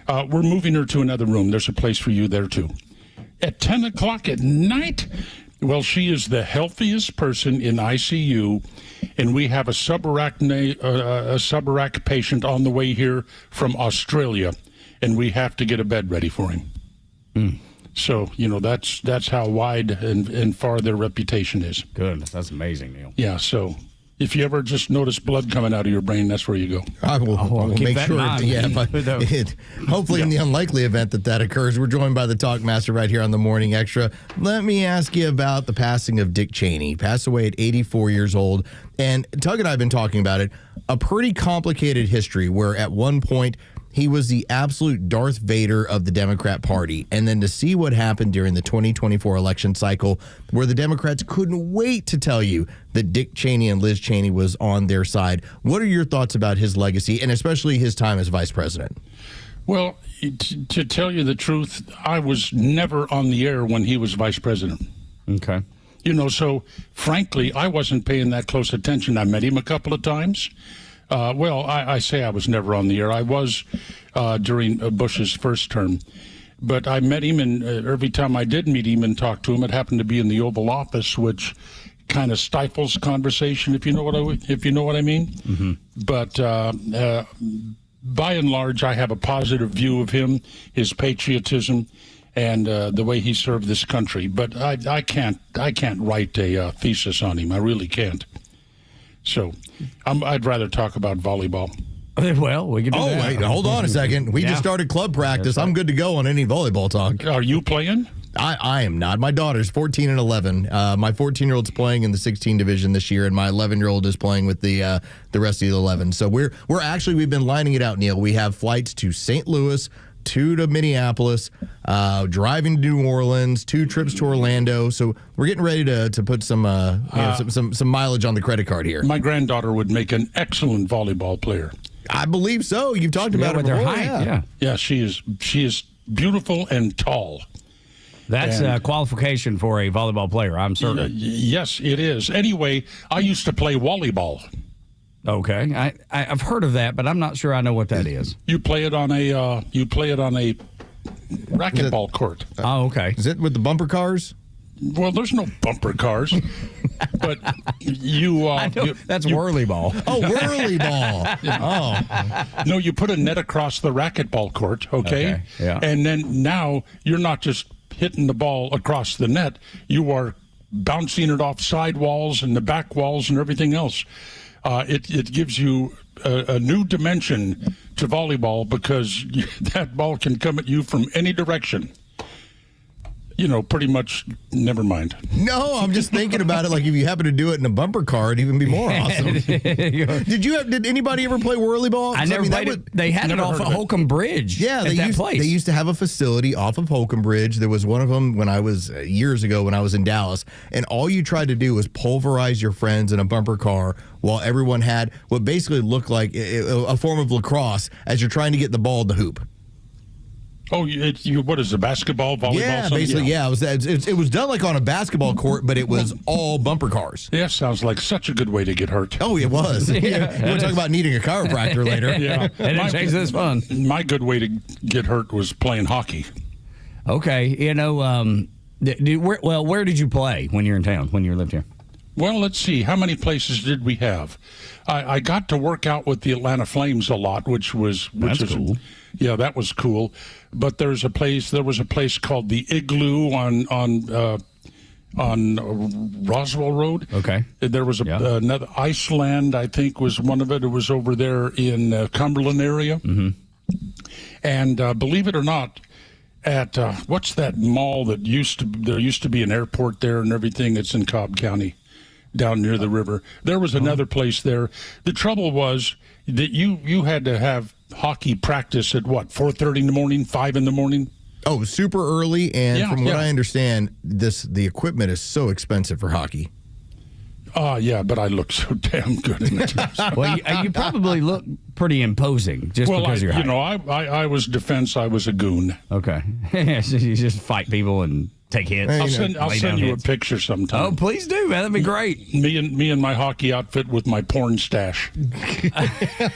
we're moving her to another room. There's a place for you there, too. At 10 o'clock at night? Well, she is the healthiest person in ICU, and we have a subarach patient on the way here from Australia, and we have to get a bed ready for him. So, that's how wide and far their reputation is. Good. That's amazing, Neil. Yeah, so if you ever just notice blood coming out of your brain, that's where you go. I will make sure. Hopefully, in the unlikely event that occurs, we're joined by the Talk Master right here on the Morning Extra. Let me ask you about the passing of Dick Cheney. Passed away at 84 years old. And Tug and I have been talking about it. A pretty complicated history where at one point he was the absolute Darth Vader of the Democrat Party. And then to see what happened during the 2024 election cycle, where the Democrats couldn't wait to tell you that Dick Cheney and Liz Cheney was on their side. What are your thoughts about his legacy, and especially his time as vice president? Well, to tell you the truth, I was never on the air when he was vice president. Okay. So frankly, I wasn't paying that close attention. I met him a couple of times. I say I was never on the air. I was during Bush's first term. But I met him, and every time I did meet him and talk to him, it happened to be in the Oval Office, which kind of stifles conversation, if you know what I mean. Mm-hmm. But by and large, I have a positive view of him, his patriotism, and the way he served this country. But I can't write a thesis on him. I really can't. So I'd rather talk about volleyball. Well, we can do that. Oh, wait, hold on a second. We just started club practice. I'm good to go on any volleyball talk. Are you playing? I am not. My daughter's 14 and 11. My 14-year-old's playing in the 16 division this year, and my 11-year-old is playing with the rest of the 11. So we've been lining it out, Neil. We have flights to St. Louis, 2 to Minneapolis, driving to New Orleans, 2 trips to Orlando. So we're getting ready to put some mileage on the credit card here. My granddaughter would make an excellent volleyball player. I believe so. You've talked about it with before. Her height. Yeah, she is beautiful and tall. That's a qualification for a volleyball player, I'm certain. Yes, it is. Anyway, I used to play volleyball. Okay, I've heard of that, but I'm not sure I know what that is. You play it on a racquetball court. Oh, okay. Is it with the bumper cars? Well, there's no bumper cars, but that's whirly ball. Oh, whirly ball. Oh, no, you put a net across the racquetball court, okay? Yeah. And then now you're not just hitting the ball across the net; you are bouncing it off side walls and the back walls and everything else. It gives you a new dimension to volleyball because that ball can come at you from any direction. Pretty much, never mind. No, I'm just thinking about it. Like if you happen to do it in a bumper car, it'd even be more awesome. Did anybody ever play whirly ball? I never played it. They had it off of Holcomb Bridge. Yeah, they used to have a facility off of Holcomb Bridge. There was one of them when I was years ago when I was in Dallas, and all you tried to do was pulverize your friends in a bumper car while everyone had what basically looked like a form of lacrosse as you're trying to get the ball in the hoop. Oh, what is it, basketball, volleyball? Yeah, basically, yeah. It was done like on a basketball court, but it was all bumper cars. Yeah, sounds like such a good way to get hurt. Oh, it was. Yeah, you want to talk about needing a chiropractor later. Yeah. And it makes this fun. My good way to get hurt was playing hockey. Okay, where did you play when you were in town, when you lived here? Well, let's see. How many places did we have? I got to work out with the Atlanta Flames a lot, which was cool. Yeah, that was cool. But there was a place called the Igloo on Roswell Road. Okay. There was another Iceland, I think, was one of it. It was over there in Cumberland area. Mm-hmm. And believe it or not, at what's that mall that there used to be an airport there and everything? It's in Cobb County, down near the river. There was another place there. The trouble was that you had to have hockey practice at what, 4:30 in the morning, 5 in the morning? Oh, super early, and from what I understand, the equipment is so expensive for hockey. Yeah, but I look so damn good in it. Well, you probably look pretty imposing just because you're height. I was defense. I was a goon. Okay. So you just fight people and take hits. I'll send you a picture sometime. Oh, please do, man. That'd be great. Me and my hockey outfit with my porn stash.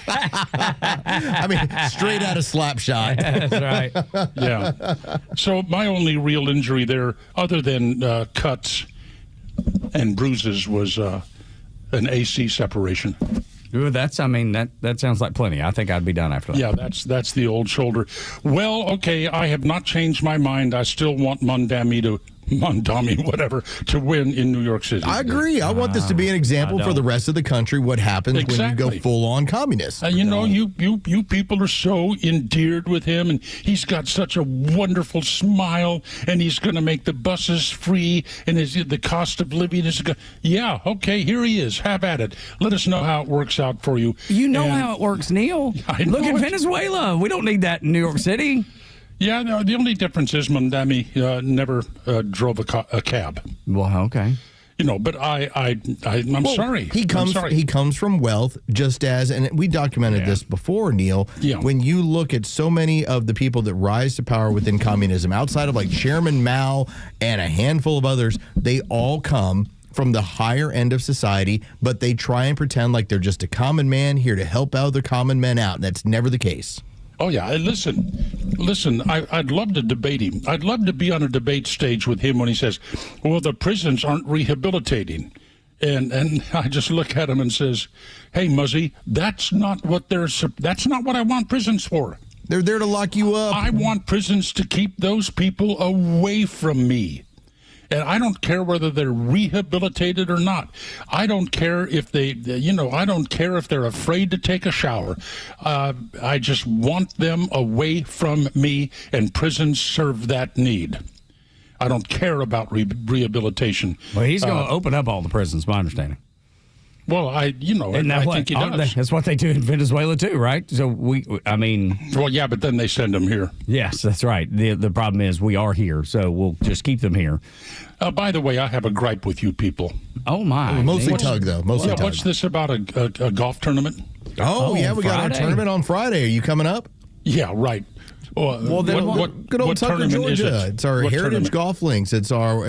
I mean, straight out of Slapshot. That's right. Yeah. So my only real injury there, other than cuts and bruises, was an AC separation. Ooh, that sounds like plenty. I think I'd be done after that. Yeah, that's the old shoulder. Well, okay, I have not changed my mind. I still want Mondami, whatever, to win in New York City. I agree. I want this to be an example for the rest of the country what happens when you go full-on communist. You people are so endeared with him, and he's got such a wonderful smile, and he's going to make the buses free, and the cost of living is good. Yeah, okay, here he is. Have at it. Let us know how it works out for you. You know how it works, Neil. Look at Venezuela. We don't need that in New York City. Yeah, no, the only difference is Mondami never drove a cab. Well, okay. But I'm sorry. He comes from wealth, just as, and we documented this before, Neil. Yeah. When you look at so many of the people that rise to power within communism, outside of like Chairman Mao and a handful of others, they all come from the higher end of society, but they try and pretend like they're just a common man here to help other common men out. And that's never the case. Oh, yeah. Listen, I'd love to debate him. I'd love to be on a debate stage with him when he says, well, the prisons aren't rehabilitating. And I just look at him and says, hey, Muzzy, that's not what I want prisons for. They're there to lock you up. I want prisons to keep those people away from me. And I don't care whether they're rehabilitated or not. I don't care if I don't care if they're afraid to take a shower. I just want them away from me, and prisons serve that need. I don't care about rehabilitation. Well, he's going to open up all the prisons, my understanding. Well, I think he does. That's what they do in Venezuela too, right? So well, yeah, but then they send them here. Yes, that's right. The problem is we are here, so we'll just keep them here. By the way, I have a gripe with you people. Oh my! Mostly Tug though. Mostly Tug. What's this about a golf tournament? Oh yeah, we got our tournament on Friday. Are you coming up? Yeah, right. Well, then good old Tucker, Georgia. It's our Heritage Golf Links. It's our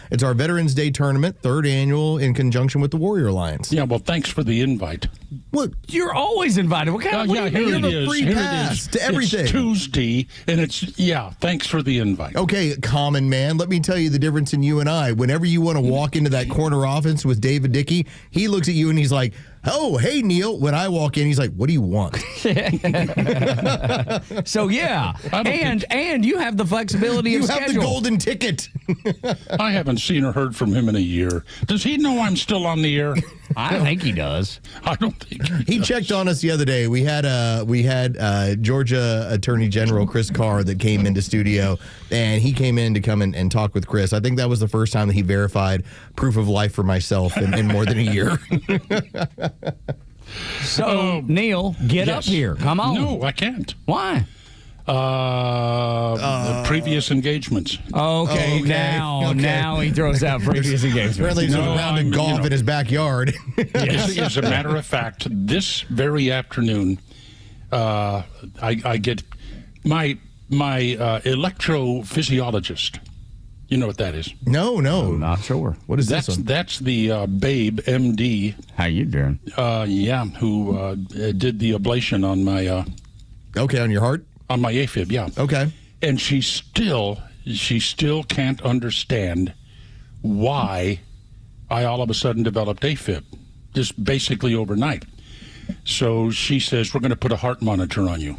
Veterans Day tournament, third annual, in conjunction with the Warrior Alliance. Yeah, well, thanks for the invite. What? You're always invited. What kind of? Yeah, here it is. Free pass to everything. It's Tuesday, and thanks for the invite. Okay, common man. Let me tell you the difference in you and I. Whenever you want to walk into that corner office with David Dickey, he looks at you and he's like, oh, hey, Neil. When I walk in, he's like, what do you want? So, yeah. And you have the flexibility of schedule. You have the golden ticket. I haven't seen or heard from him in a year. Does he know I'm still on the air? I think he does. I don't think he checked on us the other day. We had Georgia Attorney General Chris Carr that came into studio, and he came in to come and talk with Chris. I think that was the first time that he verified proof of life for myself in more than a year. So, Neil, get up here. Come on. No, I can't. Why? Previous engagements. Okay. Now he throws out previous engagements. Apparently he's a round of golf in his backyard. As a matter of fact, this very afternoon, I get my electrophysiologist. You know what that is? No. I'm not sure. What is this one? That's the Babe, MD. How you doing? Who did the ablation on my... on your heart? On my AFib, yeah. Okay. And she still can't understand why I all of a sudden developed AFib, just basically overnight. So she says, we're going to put a heart monitor on you.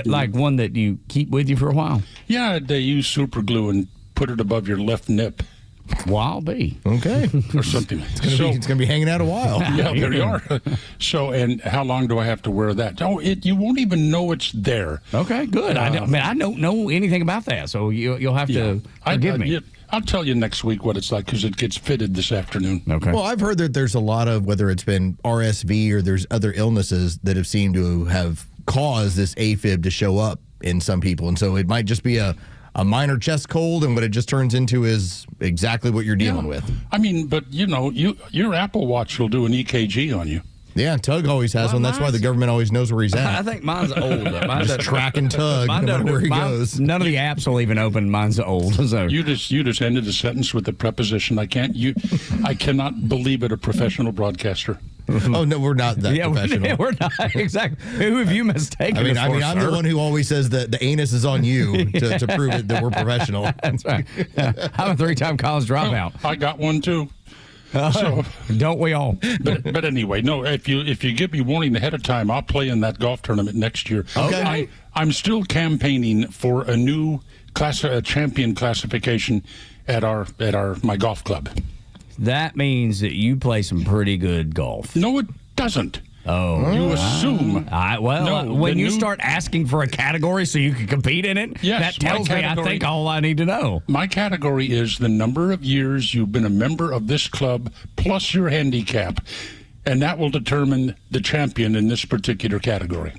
Like one that you keep with you for a while? Yeah, they use super glue and put it above your left nip. Wild bee. Okay. Or something. It's gonna be hanging out a while. Yeah, there you are. So, and how long do I have to wear that? Oh, you won't even know it's there. Okay, good. I don't know anything about that, so you'll have to forgive me. I'll tell you next week what it's like because it gets fitted this afternoon. Okay. Well, I've heard that there's a lot of, whether it's been RSV or there's other illnesses that have seemed to have caused this AFib to show up in some people. And so it might just be a minor chest cold, and what it just turns into is exactly what you're dealing with. I mean, but your Apple Watch will do an EKG on you. Yeah, Tug always has one. That's why the government always knows where he's at. I think mine's old. Mine's just tracking Tug no matter where he goes. None of the apps will even open. Mine's old. So. You just ended a sentence with the preposition. I cannot believe it. A professional broadcaster. Oh no, we're not that professional. We're not exactly. Who have you mistaken? I mean, I'm the one who always says that the anus is on you to prove it that we're professional. That's right. I'm a 3-time college dropout. I got one too. So don't we all? But anyway, no. If you give me warning ahead of time, I'll play in that golf tournament next year. Okay. I'm still campaigning for a new champion classification at my golf club. That means that you play some pretty good golf. No, it doesn't. Oh, you assume. When you start asking for a category so you can compete in it, yes, that tells me I think all I need to know. My category is the number of years you've been a member of this club plus your handicap, and that will determine the champion in this particular category.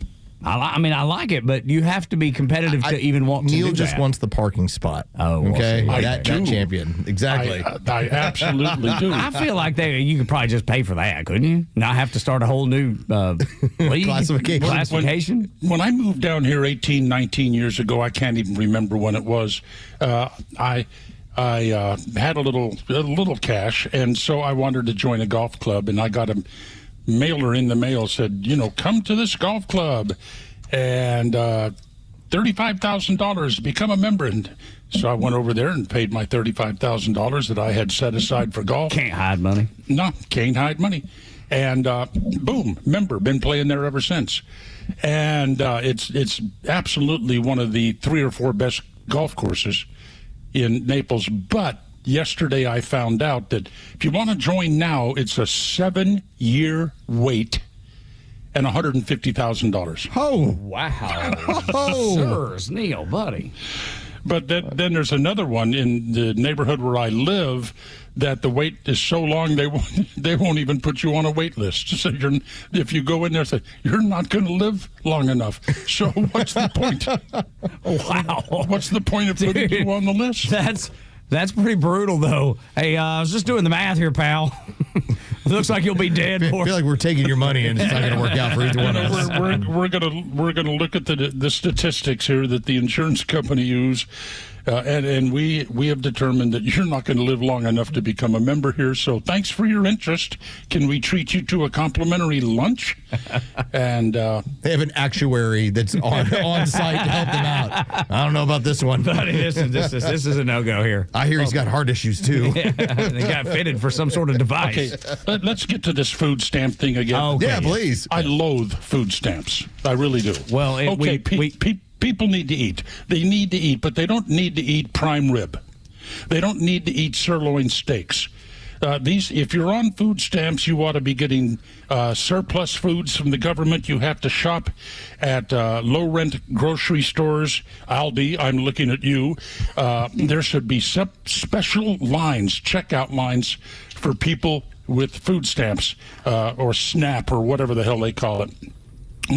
I like it, but you have to be competitive to even want to do that. Neil just wants the parking spot. Oh, okay. That champion. Exactly. I absolutely do. I feel like you could probably just pay for that, couldn't you? Not have to start a whole new league classification. When I moved down here 18, 19 years ago, I can't even remember when it was. I had a little cash, and so I wanted to join a golf club, and I got a mailer in the mail said, come to this golf club and $35,000 become a member. And so I went over there and paid my $35,000 that I had set aside for golf. Can't hide money. No, can't hide money. And boom, member, been playing there ever since. And it's absolutely one of the 3 or 4 best golf courses in Naples. But yesterday I found out that if you want to join now, it's a 7-year wait and $150,000. Oh, wow. Sirs, Neil, buddy. But then there's another one in the neighborhood where I live that the wait is so long they won't even put you on a wait list. So if you go in there, say you're not going to live long enough. So what's the point? Wow. What's the point of putting you on the list? That's pretty brutal, though. Hey, I was just doing the math here, pal. Looks like you'll be dead. I feel like we're taking your money, and it's not going to work out for either one of us. We're gonna look at the statistics here that the insurance company use, and we have determined that you're not going to live long enough to become a member here. So thanks for your interest. Can we treat you to a complimentary lunch? And they have an actuary that's on site to help them out. I don't know about this one, buddy. This is a no-go here. I hear he's got heart issues too. They got fitted for some sort of device. Okay, let's get to this food stamp thing again. Okay. Yeah, please. I loathe food stamps. I really do. Well, people need to eat. They need to eat, but they don't need to eat prime rib. They don't need to eat sirloin steaks. If you're on food stamps, you ought to be getting surplus foods from the government. You have to shop at low-rent grocery stores. Aldi, I'm looking at you. There should be special lines, checkout lines for people with food stamps or SNAP or whatever the hell they call it,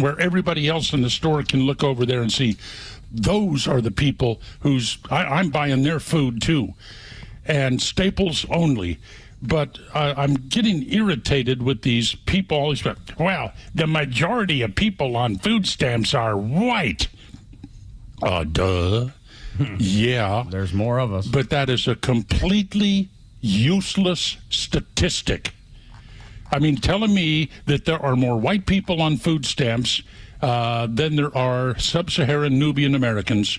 where everybody else in the store can look over there and see those are the people I'm buying their food too, and staples only. But I'm getting irritated with these people always. Well, the majority of people on food stamps are white. Duh. Yeah. There's more of us. But that is a completely useless statistic. I mean, telling me that there are more white people on food stamps than there are sub-Saharan Nubian Americans,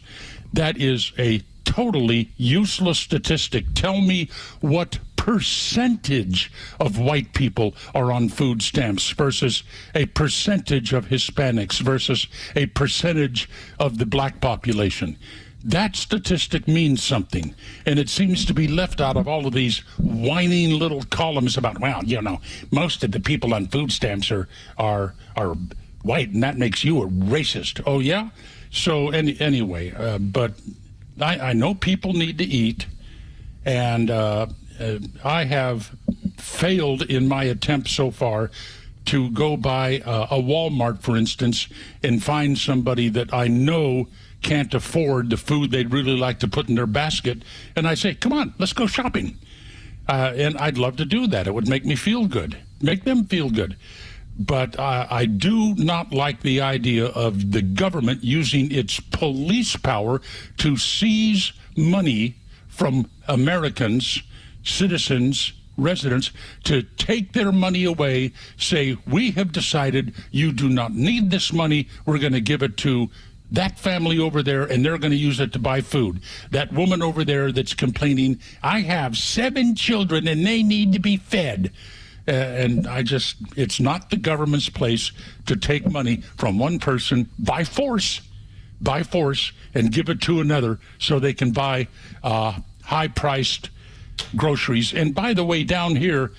that is a totally useless statistic. Tell me what percentage of white people are on food stamps versus a percentage of Hispanics versus a percentage of the black population. That statistic means something, and it seems to be left out of all of these whining little columns about, well, most of the people on food stamps are white, and that makes you a racist. Oh, yeah? So anyway, but I know people need to eat, and I have failed in my attempt so far to go by a Walmart, for instance, and find somebody that I know can't afford the food they'd really like to put in their basket. And I say, come on, let's go shopping. And I'd love to do that. It would make me feel good, make them feel good. But I do not like the idea of the government using its police power to seize money from Americans, citizens, residents, to take their money away, say, we have decided you do not need this money, we're going to give it to that family over there, and they're going to use it to buy food. That woman over there that's complaining, I have 7 children and they need to be fed. And it's not the government's place to take money from one person by force, and give it to another so they can buy high-priced groceries. And by the way, down here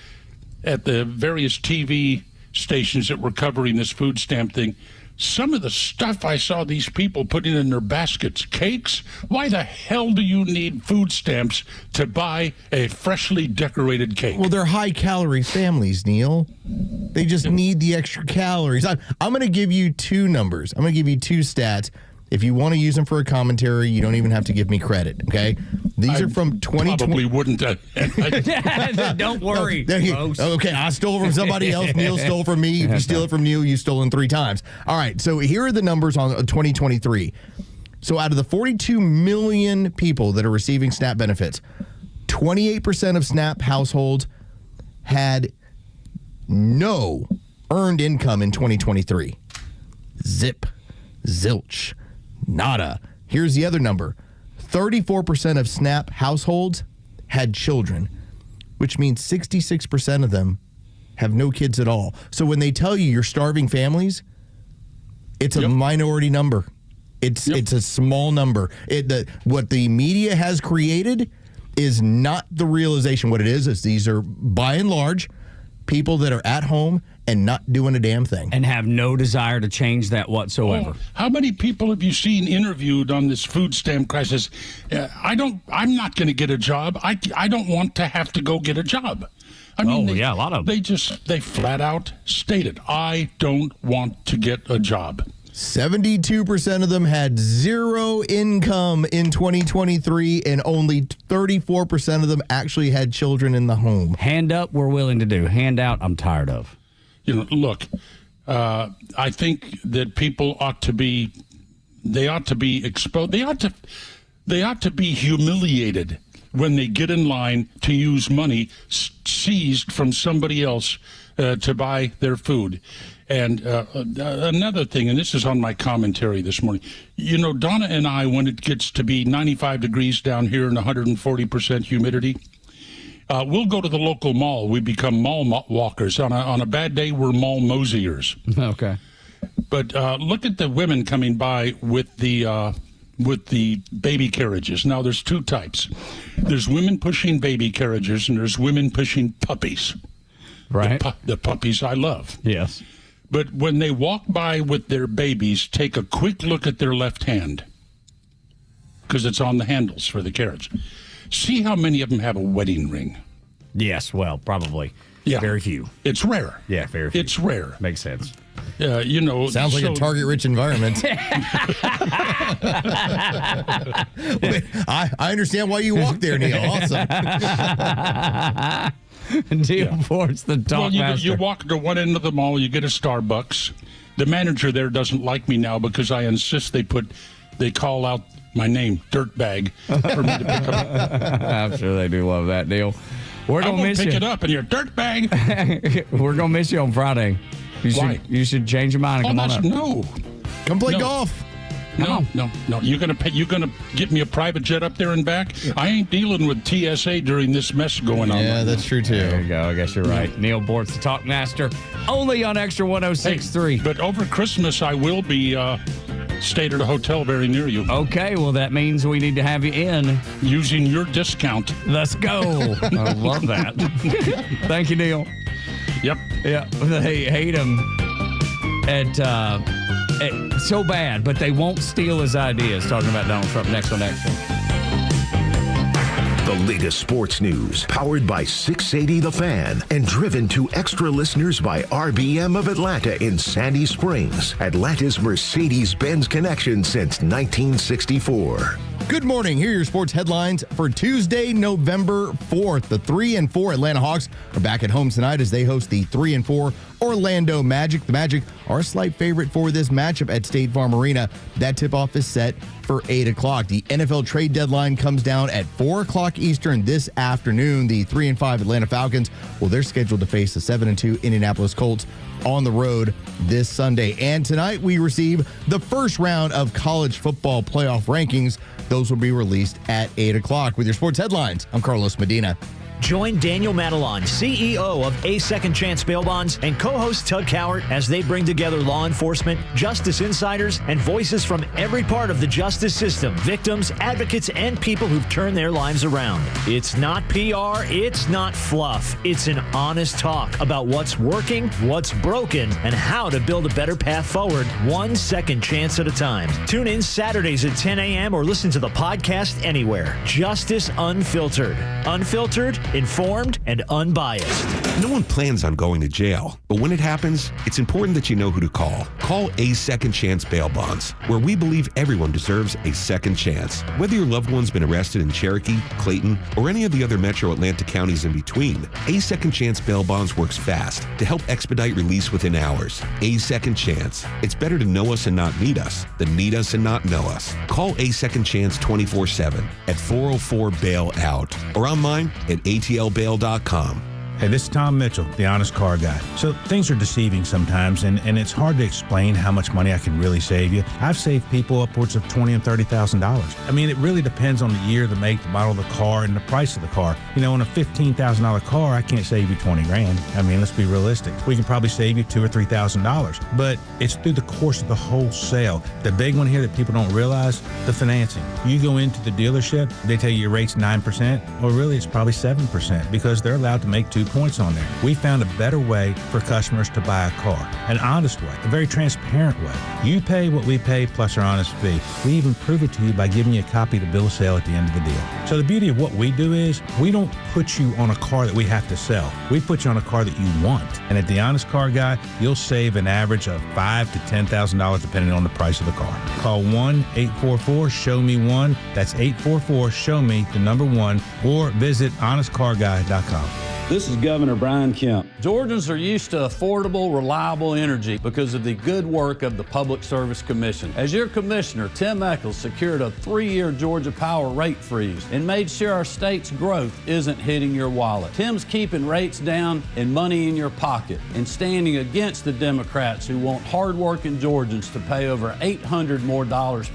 at the various TV stations that were covering this food stamp thing, some of the stuff I saw these people putting in their baskets, cakes, why the hell do you need food stamps to buy a freshly decorated cake? Well, they're high-calorie families, Neil. They just need the extra calories. I'm going to give you 2 numbers. I'm going to give you 2 stats. If you want to use them for a commentary, you don't even have to give me credit, okay? These are from 2020. Probably wouldn't. Don't worry, folks. Okay, I stole from somebody else. Neil stole from me. If you steal it from Neil, you've stolen 3 times. All right, so here are the numbers on 2023. So out of the 42 million people that are receiving SNAP benefits, 28% of SNAP households had no earned income in 2023. Zip. Zilch. Nada. Here's the other number. 34% of SNAP households had children, which means 66% of them have no kids at all. So when they tell you you're starving families, it's a minority number. It's a small number. What the media has created is not the realization. What it is these are, by and large, people that are at home and not doing a damn thing. And have no desire to change that whatsoever. How many people have you seen interviewed on this food stamp crisis? I'm not going to get a job. I don't want to have to go get a job. I mean, a lot of them. They flat out stated, I don't want to get a job. 72% of them had 0 income in 2023, and only 34% of them actually had children in the home. Hand up, we're willing to do. Hand out, I'm tired of. Look, I think that people ought to be exposed. They ought to be humiliated when they get in line to use money seized from somebody else to buy their food. And another thing, and this is on my commentary this morning, Donna and I, when it gets to be 95 degrees down here and 140% humidity, we'll go to the local mall. We become mall walkers. On a bad day, we're mall moseyers. Okay. But look at the women coming by with the baby carriages. Now, there's 2 types. There's women pushing baby carriages, and there's women pushing puppies. Right. The puppies I love. Yes. But when they walk by with their babies, take a quick look at their left hand, because it's on the handles for the carriage. See how many of them have a wedding ring. Yes, well, probably. Yeah. Very few. It's rare. Yeah, very few. It's rare. Makes sense. Sounds like a target-rich environment. I understand why you walk there, Neil. Awesome. Neil Ford's the talk master. You walk to one end of the mall, you get a Starbucks. The manager there doesn't like me now because I insist they call out my name, Dirtbag, for me to pick up. I'm sure they do love that, Neil. We're gonna miss you. Pick it up and you're Dirtbag. We're gonna miss you on Friday. Why? You should change your mind and come on up. No. Come play golf. No. You're gonna get me a private jet up there and back? I ain't dealing with TSA during this mess going on. Yeah, that's true too. There you go. I guess you're right. Neil Bort's the Talk Master, only on Extra 106.3. Hey, but over Christmas, I will be stayed at a hotel very near you. Okay, well, that means we need to have you in. Using your discount. Let's go. I love that. Thank you, Neil. Yep. Yeah, they hate him so bad, but they won't steal his ideas. Talking about Donald Trump next on Extra. The latest sports news, powered by 680 The Fan and driven to Extra listeners by RBM of Atlanta in Sandy Springs, Atlanta's Mercedes-Benz connection since 1964. Good morning. Here are your sports headlines for Tuesday, November 4th. The 3-4 Atlanta Hawks are back at home tonight as they host the 3-4 Orlando Magic. The Magic are a slight favorite for this matchup at State Farm Arena. That tip-off is set for 8 o'clock. The NFL trade deadline comes down at 4 o'clock Eastern this afternoon. The 3-5 Atlanta Falcons, well, they're scheduled to face the 7-2 Indianapolis Colts on the road this Sunday. And tonight we receive the first round of college football playoff rankings. Those will be released at 8 o'clock. With your sports headlines, I'm Carlos Medina. Join Daniel Matalon, CEO of A Second Chance Bail Bonds, and co-host Tug Cowart as they bring together law enforcement, justice insiders, and voices from every part of the justice system, victims, advocates, and people who've turned their lives around. It's not PR, it's not fluff. It's an honest talk about what's working, what's broken, and how to build a better path forward, one second chance at a time. Tune in Saturdays at 10 a.m. or listen to the podcast anywhere. Justice Unfiltered. Unfiltered, informed, and unbiased. No one plans on going to jail, but when it happens, it's important that you know who to call. Call A Second Chance Bail Bonds, where we believe everyone deserves a second chance. Whether your loved one's been arrested in Cherokee, Clayton, or any of the other metro Atlanta counties in between, A Second Chance Bail Bonds works fast to help expedite release within hours. A Second Chance. It's better to know us and not need us than need us and not know us. Call A Second Chance 24/7 at 404-BAIL-OUT or online at atlbail.com. Hey, this is Tom Mitchell, the Honest Car Guy. So things are deceiving sometimes, and it's hard to explain how much money I can really save you. I've saved people upwards of $20,000 and $30,000. I mean, it really depends on the year, the make, the model of the car, and the price of the car. You know, in a $15,000 car, I can't save you $20,000. I mean, let's be realistic. We can probably save you $2,000 or $3,000, but it's through the course of the whole sale. The big one here that people don't realize, the financing. You go into the dealership, they tell you your rate's 9%, or really it's probably 7% because they're allowed to make 2 points on there. We found a better way for customers to buy a car, an honest way, a very transparent way. You pay what we pay plus our honest fee. We even prove it to you by giving you a copy of the bill of sale at the end of the deal. So the beauty of what we do is we don't put you on a car that we have to sell. We put you on a car that you want. And at the Honest Car Guy, you'll save an average of $5,000 to $10,000 depending on the price of the car. Call 1-844-SHOW-ME-1. That's 844-SHOW-ME, the number 1, or visit honestcarguy.com. This is Governor Brian Kemp. Georgians are used to affordable, reliable energy because of the good work of the Public Service Commission. As your commissioner, Tim Echols secured a 3-year Georgia Power rate freeze and made sure our state's growth isn't hitting your wallet. Tim's keeping rates down and money in your pocket and standing against the Democrats who want hardworking Georgians to pay over $800 more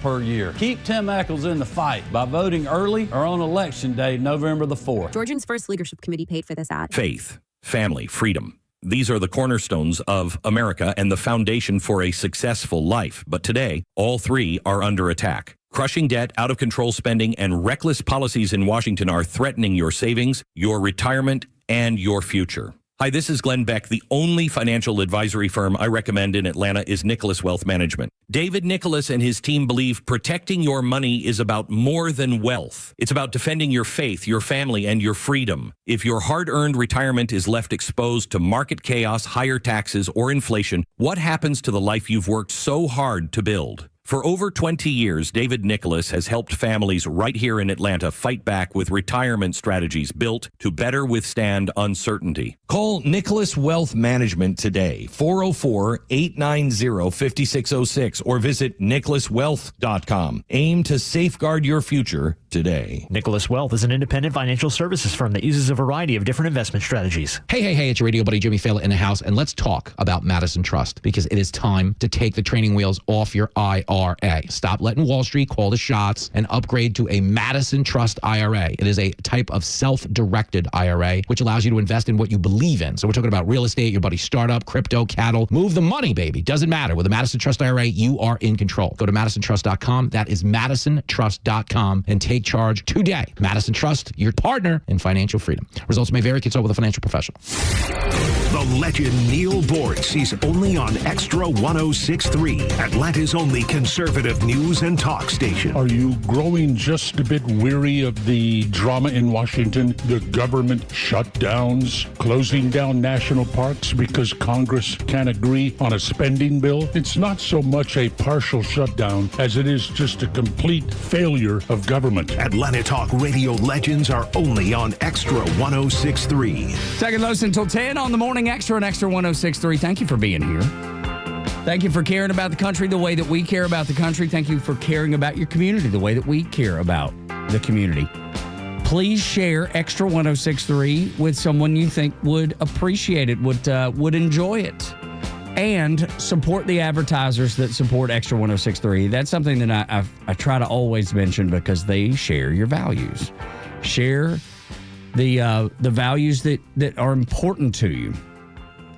per year. Keep Tim Echols in the fight by voting early or on Election Day, November the 4th. Georgians First Leadership Committee paid for this ad. Faith, family, freedom. These are the cornerstones of America and the foundation for a successful life. But today, all three are under attack. Crushing debt, out-of-control spending, and reckless policies in Washington are threatening your savings, your retirement, and your future. Hi, this is Glenn Beck. The only financial advisory firm I recommend in Atlanta is Nicholas Wealth Management. David Nicholas and his team believe protecting your money is about more than wealth. It's about defending your faith, your family, and your freedom. If your hard-earned retirement is left exposed to market chaos, higher taxes, or inflation, what happens to the life you've worked so hard to build? For over 20 years, David Nicholas has helped families right here in Atlanta fight back with retirement strategies built to better withstand uncertainty. Call Nicholas Wealth Management today, 404-890-5606, or visit nicholaswealth.com. Aim to safeguard your future today. Nicholas Wealth is an independent financial services firm that uses a variety of different investment strategies. Hey, it's your radio buddy Jimmy Fallon in the house, and let's talk about Madison Trust, because it is time to take the training wheels off your IRA. IRA. Stop letting Wall Street call the shots and upgrade to a Madison Trust IRA. It is a type of self-directed IRA, which allows you to invest in what you believe in. So we're talking about real estate, your buddy's startup, crypto, cattle. Move the money, baby. Doesn't matter. With a Madison Trust IRA, you are in control. Go to MadisonTrust.com. That is MadisonTrust.com and take charge today. Madison Trust, your partner in financial freedom. Results may vary. Consult with a financial professional. The legend Neil Bortz is only on Extra 106.3, Atlanta's only conservative news and talk station. Are you growing just a bit weary of the drama in Washington? The government shutdowns, closing down national parks because Congress can't agree on a spending bill? It's not so much a partial shutdown as it is just a complete failure of government. Atlanta Talk radio legends are only on Extra 106.3. Tug and Los until 10 on the Morning Extra and Extra 106.3. Thank you for being here. Thank you for caring about the country the way that we care about the country. Thank you for caring about your community the way that we care about the community. Please share Extra 106.3 with someone you think would appreciate it, would enjoy it. And support the advertisers that support Extra 106.3. That's something that I try to always mention because they share your values. Share the values that are important to you.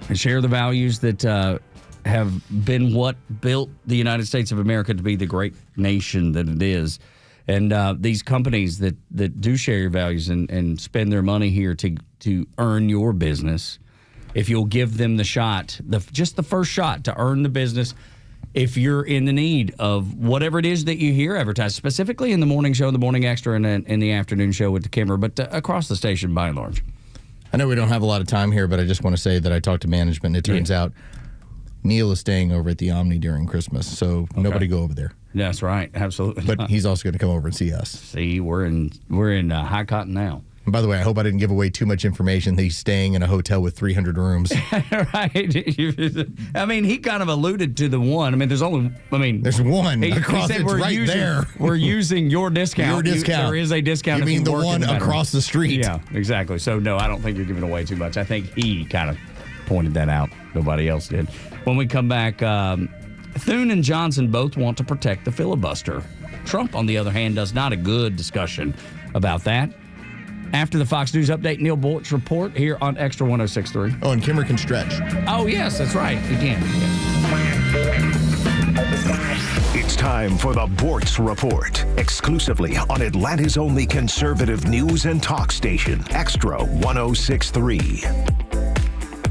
And share the values that have been what built the United States of America to be the great nation that it is. And these companies that do share your values and spend their money here to earn your business, if you'll give them the shot, just the first shot to earn the business, if you're in the need of whatever it is that you hear advertised, specifically in the morning show, the Morning Extra, and in the afternoon show with the Kimmer, but across the station by and large. I know we don't have a lot of time here, but I just want to say that I talked to management, and it turns out Neil is staying over at the Omni during Christmas, so nobody go over there. That's right, absolutely. But he's also going to come over and see us. See, we're in High Cotton now. And by the way, I hope I didn't give away too much information that he's staying in a hotel with 300 rooms. Right. I mean, he kind of alluded to the one. I mean, there's one. Across, it's right there. We're using your discount. Your discount. There is a discount. You mean the one across the street? Yeah, exactly. So, no, I don't think you're giving away too much. I think he kind of pointed that out. Nobody else did. When we come back, Thune and Johnson both want to protect the filibuster. Trump, on the other hand, does not a good discussion about that. After the Fox News Update, Neil Bortz report here on Extra 106.3. Oh, and Kimmer can stretch. Oh, yes, that's right. He can. It's time for the Bortz Report, exclusively on Atlanta's only conservative news and talk station, Extra 106.3.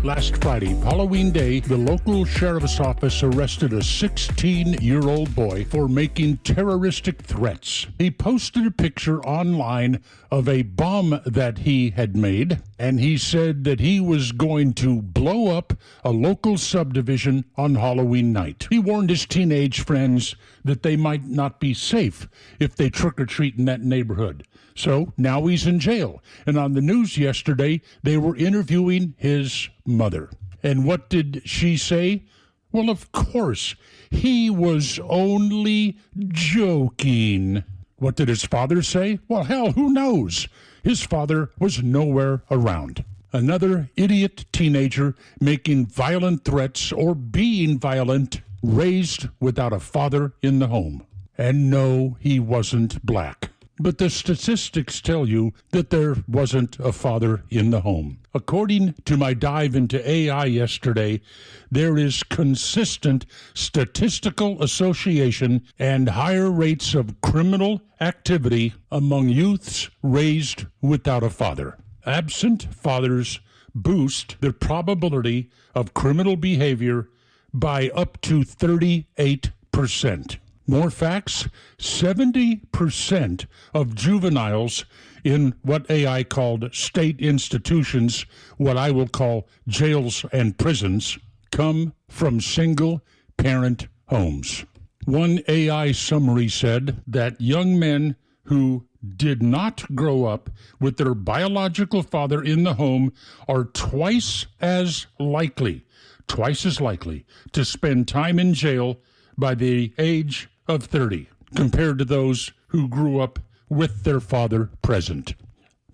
Last Friday, Halloween Day, the local sheriff's office arrested a 16-year-old boy for making terroristic threats. He posted a picture online of a bomb that he had made, and he said that he was going to blow up a local subdivision on Halloween night. He warned his teenage friends that they might not be safe if they trick-or-treat in that neighborhood. So now he's in jail. And on the news yesterday, they were interviewing his mother. And what did she say? Well, of course, he was only joking. What did his father say? Well, hell, who knows? His father was nowhere around. Another idiot teenager making violent threats or being violent, raised without a father in the home. And no, he wasn't black. But the statistics tell you that there wasn't a father in the home. According to my dive into AI yesterday, there is consistent statistical association and higher rates of criminal activity among youths raised without a father. Absent fathers boost the probability of criminal behavior by up to 38%. More facts, 70% of juveniles in what AI called state institutions, what I will call jails and prisons, come from single-parent homes. One AI summary said that young men who did not grow up with their biological father in the home are twice as likely to spend time in jail by the age of 30 compared to those who grew up with their father present.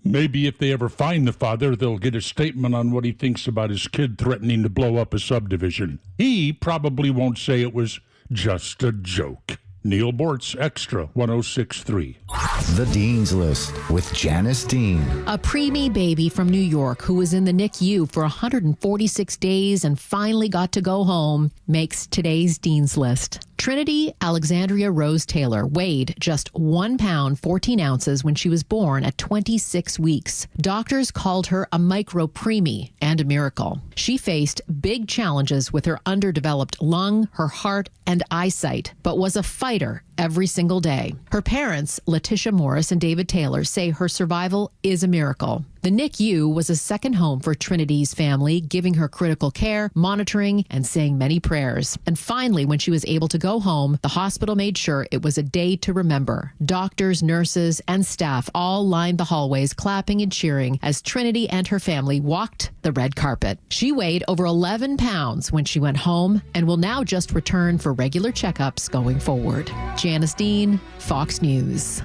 Maybe if they ever find the father, they'll get a statement on what he thinks about his kid threatening to blow up a subdivision. He probably won't say it was just a joke. Neil Bortz, Extra 106.3. The Dean's List with Janice Dean. A preemie baby from New York who was in the NICU for 146 days and finally got to go home makes today's Dean's List. Trinity Alexandria Rose Taylor weighed just 1 pound 14 ounces when she was born at 26 weeks. Doctors called her a micro preemie and a miracle. She faced big challenges with her underdeveloped lung, her heart, and eyesight, but was a fighter every single day. Her parents, Letitia Morris and David Taylor, say her survival is a miracle. The NICU was a second home for Trinity's family, giving her critical care, monitoring, and saying many prayers. And finally, when she was able to go home, the hospital made sure it was a day to remember. Doctors, nurses, and staff all lined the hallways, clapping and cheering as Trinity and her family walked the red carpet. She weighed over 11 pounds when she went home and will now just return for regular checkups going forward. Janice Dean, Fox News.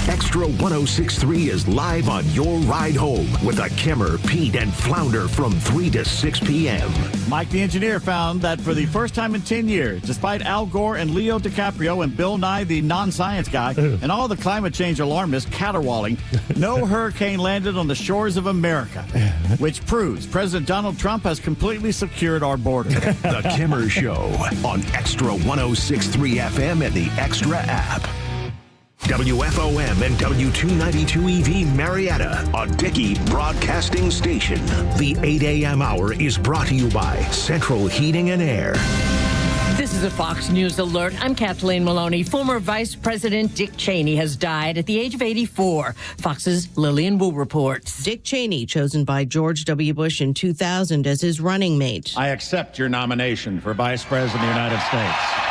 Extra 106.3 is live on your ride home with a Kimmer, Pete, and Flounder from 3 to 6 p.m. Mike the engineer found that for the first time in 10 years, despite Al Gore and Leo DiCaprio and Bill Nye the non-science guy and all the climate change alarmists caterwauling, no hurricane landed on the shores of America, which proves President Donald Trump has completely secured our border. The Kimmer Show on Extra 106.3 FM and the Extra app. WFOM and W292 EV Marietta, a Dickey broadcasting station. The 8 a.m. hour is brought to you by Central Heating and Air. This is a Fox News alert. I'm Kathleen Maloney. Former Vice President Dick Cheney has died at the age of 84. Fox's Lillian Wu reports. Dick Cheney, chosen by George W. Bush in 2000 as his running mate. I accept your nomination for Vice President of the United States.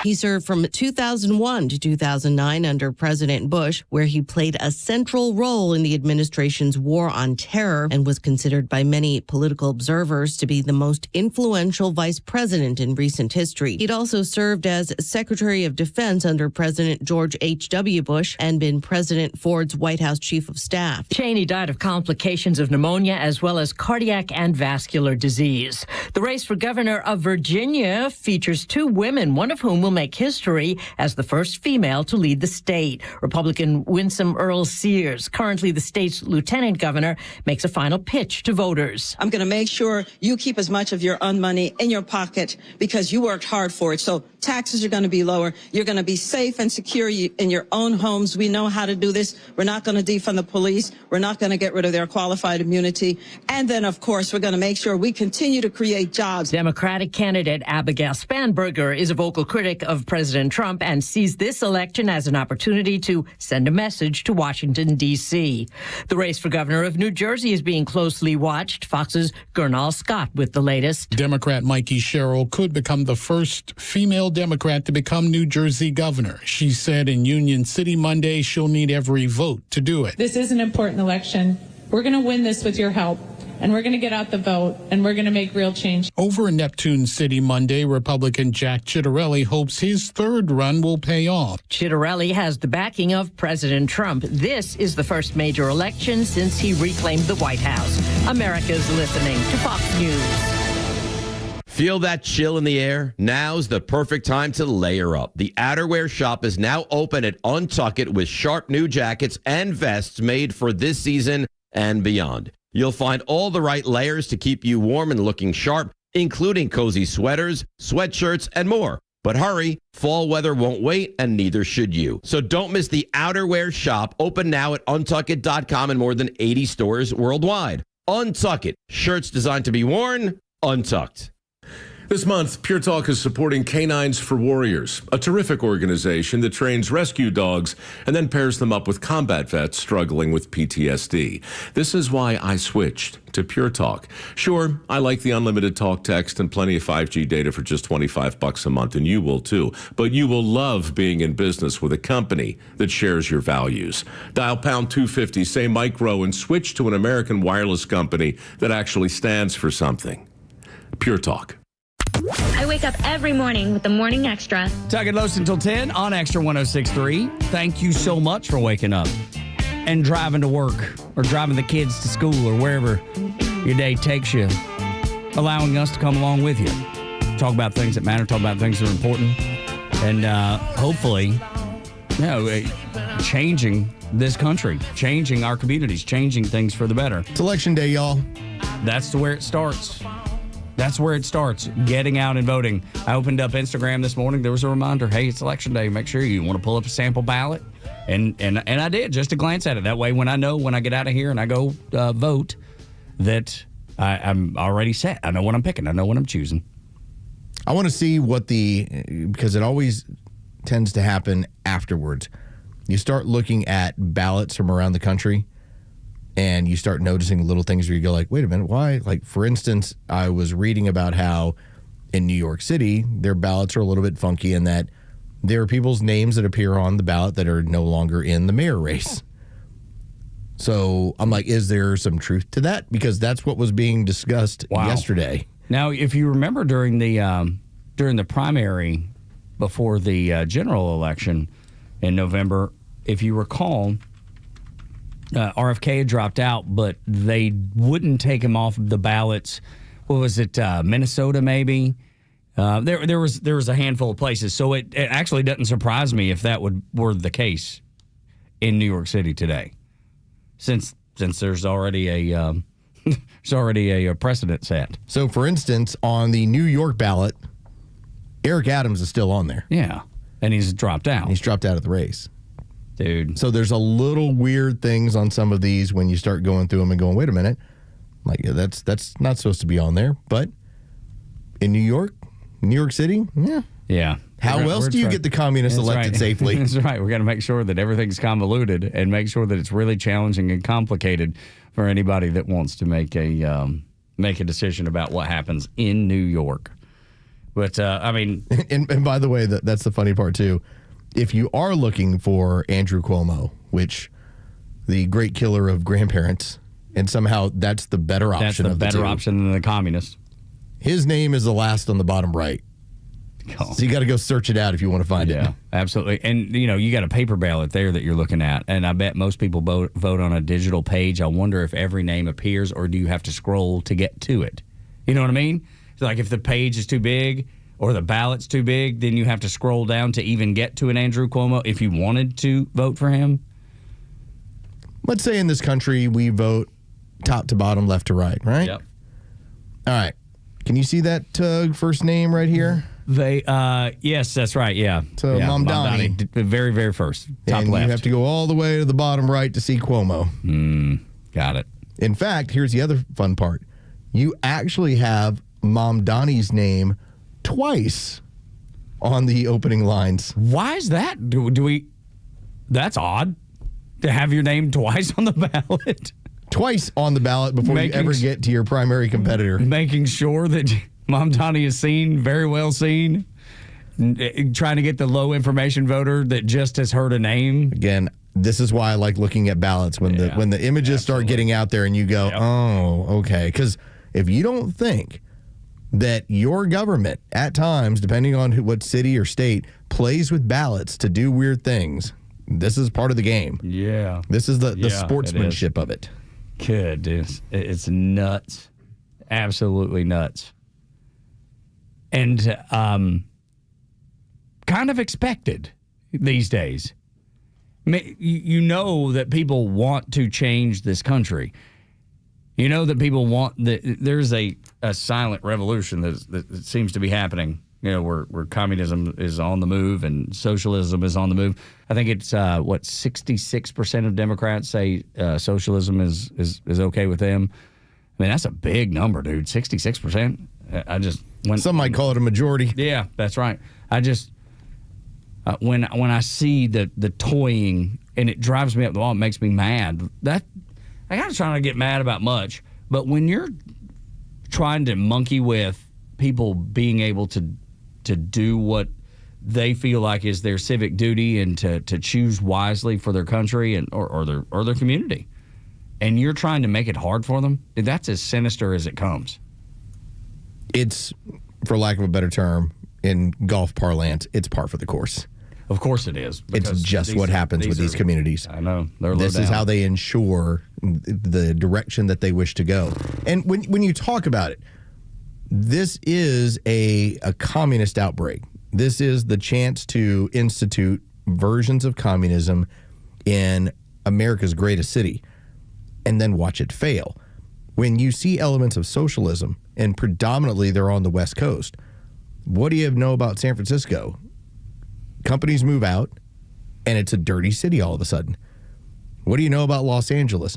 He served from 2001 to 2009 under President Bush, where he played a central role in the administration's war on terror and was considered by many political observers to be the most influential vice president in recent history. He'd also served as Secretary of Defense under President George H.W. Bush and been President Ford's White House Chief of Staff. Cheney died of complications of pneumonia as well as cardiac and vascular disease. The race for governor of Virginia features 2 women, one of whom will make history as the first female to lead the state. Republican Winsome Earl Sears, currently the state's lieutenant governor, makes a final pitch to voters. I'm going to make sure you keep as much of your own money in your pocket because you worked hard for it. So taxes are going to be lower. You're going to be safe and secure in your own homes. We know how to do this. We're not going to defund the police. We're not going to get rid of their qualified immunity. And then, of course, we're going to make sure we continue to create jobs. Democratic candidate Abigail Spanberger is a vocal critic of President Trump and sees this election as an opportunity to send a message to Washington, D.C. The race for governor of New Jersey is being closely watched. Fox's Gernal Scott with the latest. Democrat Mikey Sherrill could become the first female Democrat to become New Jersey governor. She said in Union City Monday she'll need every vote to do it. This is an important election. We're going to win this with your help. And we're going to get out the vote, and we're going to make real change. Over in Neptune City Monday, Republican Jack Ciattarelli hopes his third run will pay off. Ciattarelli has the backing of President Trump. This is the first major election since he reclaimed the White House. America's listening to Fox News. Feel that chill in the air? Now's the perfect time to layer up. The outerwear shop is now open at Untuckit with sharp new jackets and vests made for this season and beyond. You'll find all the right layers to keep you warm and looking sharp, including cozy sweaters, sweatshirts, and more. But hurry, fall weather won't wait, and neither should you. So don't miss the outerwear shop, open now at untuckit.com in more than 80 stores worldwide. Untuckit, shirts designed to be worn, untucked. This month, Pure Talk is supporting Canines for Warriors, a terrific organization that trains rescue dogs and then pairs them up with combat vets struggling with PTSD. This is why I switched to Pure Talk. Sure, I like the unlimited talk, text, and plenty of 5G data for just $25 a month, and you will too. But you will love being in business with a company that shares your values. Dial pound 250, say micro, and switch to an American wireless company that actually stands for something. Pure Talk. I wake up every morning with the Morning Xtra. Tug and Los until 10 on Extra 106.3. Thank you so much for waking up and driving to work or driving the kids to school or wherever your day takes you, allowing us to come along with you. Talk about things that matter, talk about things that are important. and hopefully, changing this country, changing our communities, changing things for the better. It's Election Day, y'all. That's where it starts. That's where it starts, getting out and voting. I opened up Instagram this morning. There was a reminder, hey, it's Election Day. Make sure you want to pull up a sample ballot. And I did, just to glance at it. That way, when I get out of here and I go vote, that I'm already set. I know what I'm picking. I know what I'm choosing. I want to see because it always tends to happen afterwards. You start looking at ballots from around the country, and you start noticing little things where you go like, wait a minute, why? Like, for instance, I was reading about how in New York City, their ballots are a little bit funky in that there are people's names that appear on the ballot that are no longer in the mayor race. So I'm like, is there some truth to that? Because that's what was being discussed yesterday. Now, if you remember during the primary before the general election in November, if you recall, RFK had dropped out, but they wouldn't take him off the ballots. What was it, Minnesota maybe? There was a handful of places, so it actually doesn't surprise me if that were the case in New York City today, since there's already a precedent set. So, for instance, on the New York ballot, Eric Adams is still on there. Yeah, and he's dropped out. He's dropped out of the race. Dude. So there's a little weird things on some of these when you start going through them and going, wait a minute. Like, that's not supposed to be on there. But in New York City, yeah. Yeah. How else do you get the communists elected safely? That's right. We got to make sure that everything's convoluted and make sure that it's really challenging and complicated for anybody that wants to make a decision about what happens in New York. But, I mean... And by the way, that's the funny part, too. If you are looking for Andrew Cuomo, which the great killer of grandparents, and somehow that's the better option. That's the better option than the communist. His name is the last on the bottom right. Oh. So you got to go search it out if you want to find it. Yeah, absolutely. And, you got a paper ballot there that you're looking at, and I bet most people vote on a digital page. I wonder if every name appears, or do you have to scroll to get to it? You know what I mean? So like if the page is too big or the ballot's too big, then you have to scroll down to even get to an Andrew Cuomo if you wanted to vote for him. Let's say in this country we vote top to bottom, left to right, right? Yep. All right. Can you see that Tug first name right here? Yes, that's right. Yeah. So Mamdani. Very, very first. Top and left. You have to go all the way to the bottom right to see Cuomo. Got it. In fact, here's the other fun part. You actually have Mamdani's name twice on the opening lines. Why is that? Do we? That's odd to have your name twice on the ballot. Twice on the ballot before you ever get to your primary competitor. Making sure that Mamdani is seen, very well seen. Trying to get the low information voter that just has heard a name. Again, this is why I like looking at ballots when the images start getting out there and you go, oh, okay. Because if you don't think that your government, at times, depending on what city or state, plays with ballots to do weird things, this is part of the game. Yeah. This is the sportsmanship of it. Good. It's nuts. Absolutely nuts. And kind of expected these days. You know that people want to change this country. You know that people want there's a silent revolution that seems to be happening. Where communism is on the move and socialism is on the move. I think it's 66% of Democrats say socialism is okay with them. I mean, that's a big number, dude. 66%. Some might call it a majority. Yeah, that's right. I just when I see the toying and it drives me up the wall, it makes me mad. I'm not trying to get mad about much, but when you're trying to monkey with people being able to do what they feel like is their civic duty and to choose wisely for their country and or their community, and you're trying to make it hard for them, that's as sinister as it comes. It's, for lack of a better term, in golf parlance, it's par for the course. Of course it is. It's just what happens with these communities. I know. This is how they ensure the direction that they wish to go. And when you talk about it, this is a communist outbreak. This is the chance to institute versions of communism in America's greatest city and then watch it fail. When you see elements of socialism, and predominantly they're on the West Coast, what do you know about San Francisco? Companies move out, and it's a dirty city all of a sudden. What do you know about Los Angeles?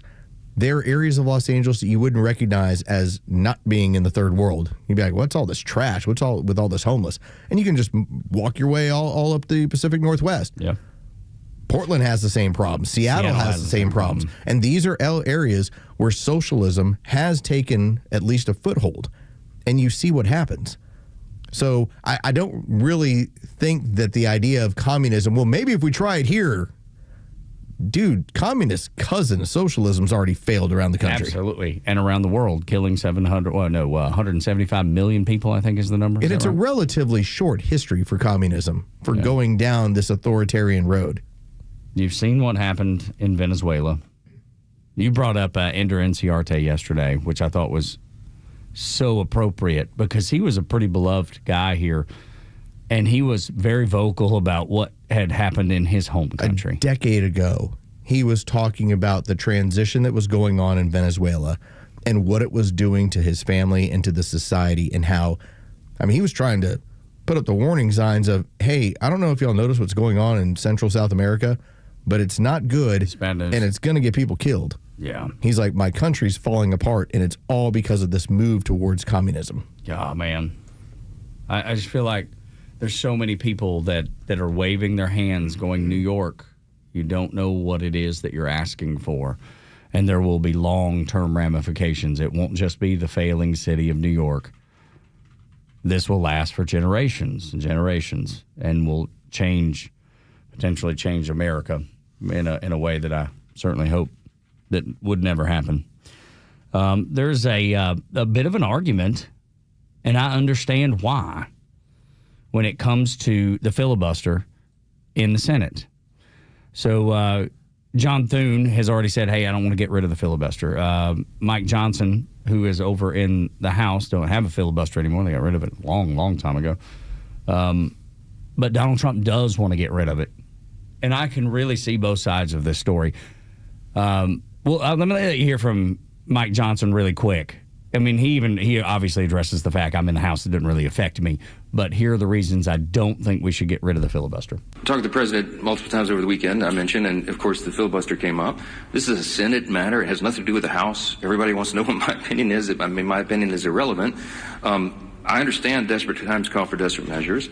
There are areas of Los Angeles that you wouldn't recognize as not being in the third world. You'd be like, what's all this trash? What's all with all this homeless? And you can just walk your way all up the Pacific Northwest. Yeah. Portland has the same problem. Seattle has the same problems. And these are areas where socialism has taken at least a foothold. And you see what happens. So I don't really think that the idea of communism, well, maybe if we try it here, dude, communist cousin socialism's already failed around the country. Absolutely. And around the world, killing 175 million people, I think is the number. And it's a relatively short history for communism, for going down this authoritarian road. You've seen what happened in Venezuela. You brought up Ender Inciarte yesterday, which I thought was so appropriate because he was a pretty beloved guy here, and he was very vocal about what had happened in his home country. A decade ago, he was talking about the transition that was going on in Venezuela and what it was doing to his family and to the society, and how, I mean, he was trying to put up the warning signs of, hey, I don't know if y'all notice what's going on in Central South America, but it's not good, and it's going to get people killed. Yeah. He's like, my country's falling apart, and it's all because of this move towards communism. Yeah, man. I just feel like there's so many people that are waving their hands going, New York, you don't know what it is that you're asking for. And there will be long-term ramifications. It won't just be the failing city of New York. This will last for generations and generations and will potentially change America in a way that I certainly hope that would never happen. There's a bit of an argument, and I understand why, when it comes to the filibuster in the Senate. So John Thune has already said, hey, I don't want to get rid of the filibuster. Mike Johnson, who is over in the House, don't have a filibuster anymore. They got rid of it a long, long time ago. But Donald Trump does want to get rid of it. And I can really see both sides of this story. Let me let you hear from Mike Johnson really quick. I mean, he obviously addresses the fact I'm in the House. It didn't really affect me. But here are the reasons I don't think we should get rid of the filibuster. I talked to the president multiple times over the weekend, I mentioned, and of course the filibuster came up. This is a Senate matter. It has nothing to do with the House. Everybody wants to know what my opinion is. I mean, my opinion is irrelevant. I understand desperate times call for desperate measures.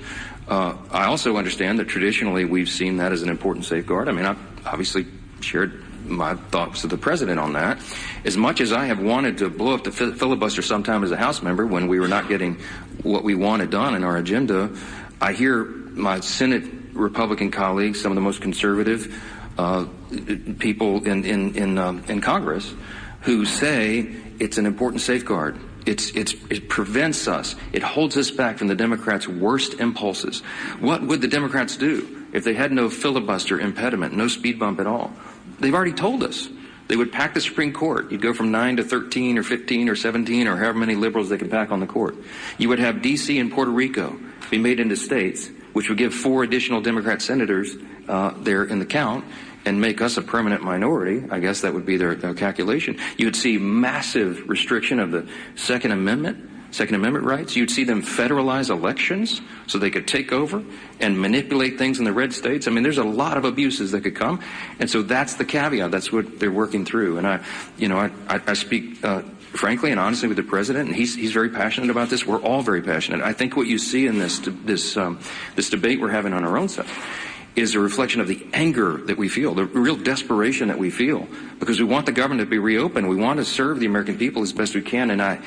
I also understand that traditionally we've seen that as an important safeguard. I mean, I obviously shared my thoughts with the president on that. As much as I have wanted to blow up the filibuster sometime as a House member when we were not getting what we wanted done in our agenda, I hear my Senate Republican colleagues, some of the most conservative people in Congress, who say it's an important safeguard. It prevents us. It holds us back from the Democrats' worst impulses. What would the Democrats do if they had no filibuster impediment, no speed bump at all? They've already told us. They would pack the Supreme Court. You'd go from 9 to 13 or 15 or 17 or however many liberals they could pack on the court. You would have D.C. and Puerto Rico be made into states, which would give 4 additional Democrat senators there in the count and make us a permanent minority. I guess that would be their calculation. You would see massive restriction of the Second Amendment rights. You'd see them federalize elections so they could take over and manipulate things in the red states. I mean, there's a lot of abuses that could come. And so that's the caveat. That's what they're working through. And I speak frankly and honestly with the president, and he's very passionate about this. We're all very passionate. I think what you see in this debate we're having on our own side is a reflection of the anger that we feel, the real desperation that we feel, because we want the government to be reopened. We want to serve the American people as best we can. And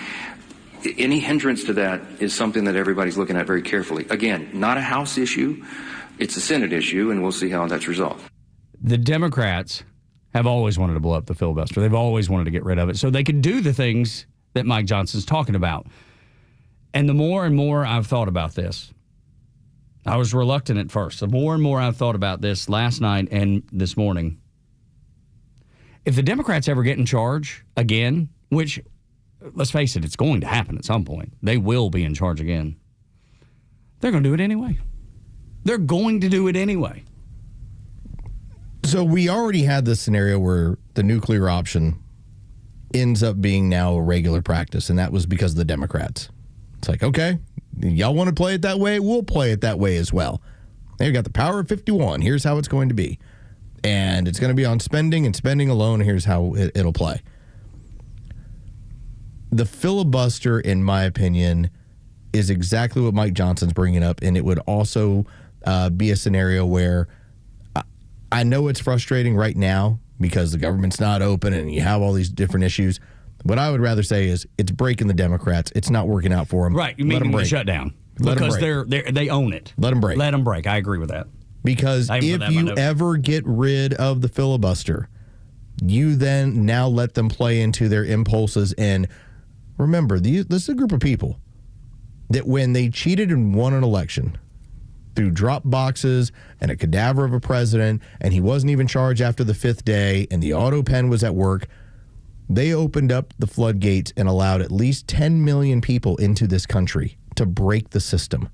any hindrance to that is something that everybody's looking at very carefully. Again, not a House issue. It's a Senate issue, and we'll see how that's resolved. The Democrats have always wanted to blow up the filibuster. They've always wanted to get rid of it so they could do the things that Mike Johnson's talking about. And the more and more I've thought about this, I was reluctant at first. The more and more I've thought about this last night and this morning, if the Democrats ever get in charge again, which, let's face it, it's going to happen at some point. They will be in charge again. They're going to do it anyway. They're going to do it anyway. So we already had this scenario where the nuclear option ends up being now a regular practice, and that was because of the Democrats. It's like, okay, y'all want to play it that way? We'll play it that way as well. They've got the power of 51. Here's how it's going to be. And it's going to be on spending and spending alone. Here's how it'll play. The filibuster, in my opinion, is exactly what Mike Johnson's bringing up, and it would also be a scenario where I know it's frustrating right now because the government's not open and you have all these different issues. What I would rather say is it's breaking the Democrats. It's not working out for them. Right. You mean the shutdown. Because they own it. Let them break. Let them break. I agree with that. Because if you ever get rid of the filibuster, you then now let them play into their impulses. And remember, this is a group of people that when they cheated and won an election through drop boxes and a cadaver of a president, and he wasn't even charged after the 5th day, and the auto pen was at work, they opened up the floodgates and allowed at least 10 million people into this country to break the system.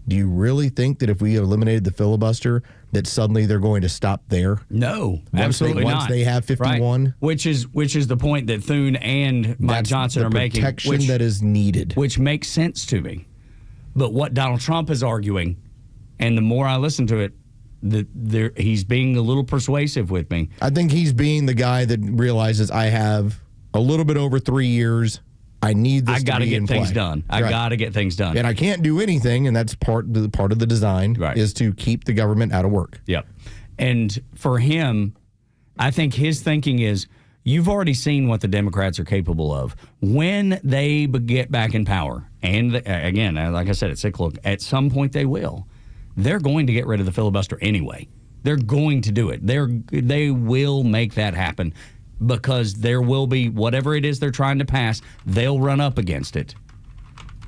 Do you really think that if we eliminated the filibuster, that suddenly they're going to stop there? No, absolutely not. Once they have 51? Right. Which is the point that Thune and Mike Johnson are making. Protection that is needed. Which makes sense to me. But what Donald Trump is arguing, and the more I listen to it, he's being a little persuasive with me. I think he's being the guy that realizes I have a little bit over 3 years. I need this. I got to get things done. I got to get things done, and I can't do anything. And that's part of the design is to keep the government out of work. Yep. And for him, I think his thinking is, you've already seen what the Democrats are capable of when they get back in power. And again, like I said, it's cyclical. At some point, they will. They're going to get rid of the filibuster anyway. They're going to do it. They will make that happen. Because there will be whatever it is they're trying to pass, they'll run up against it.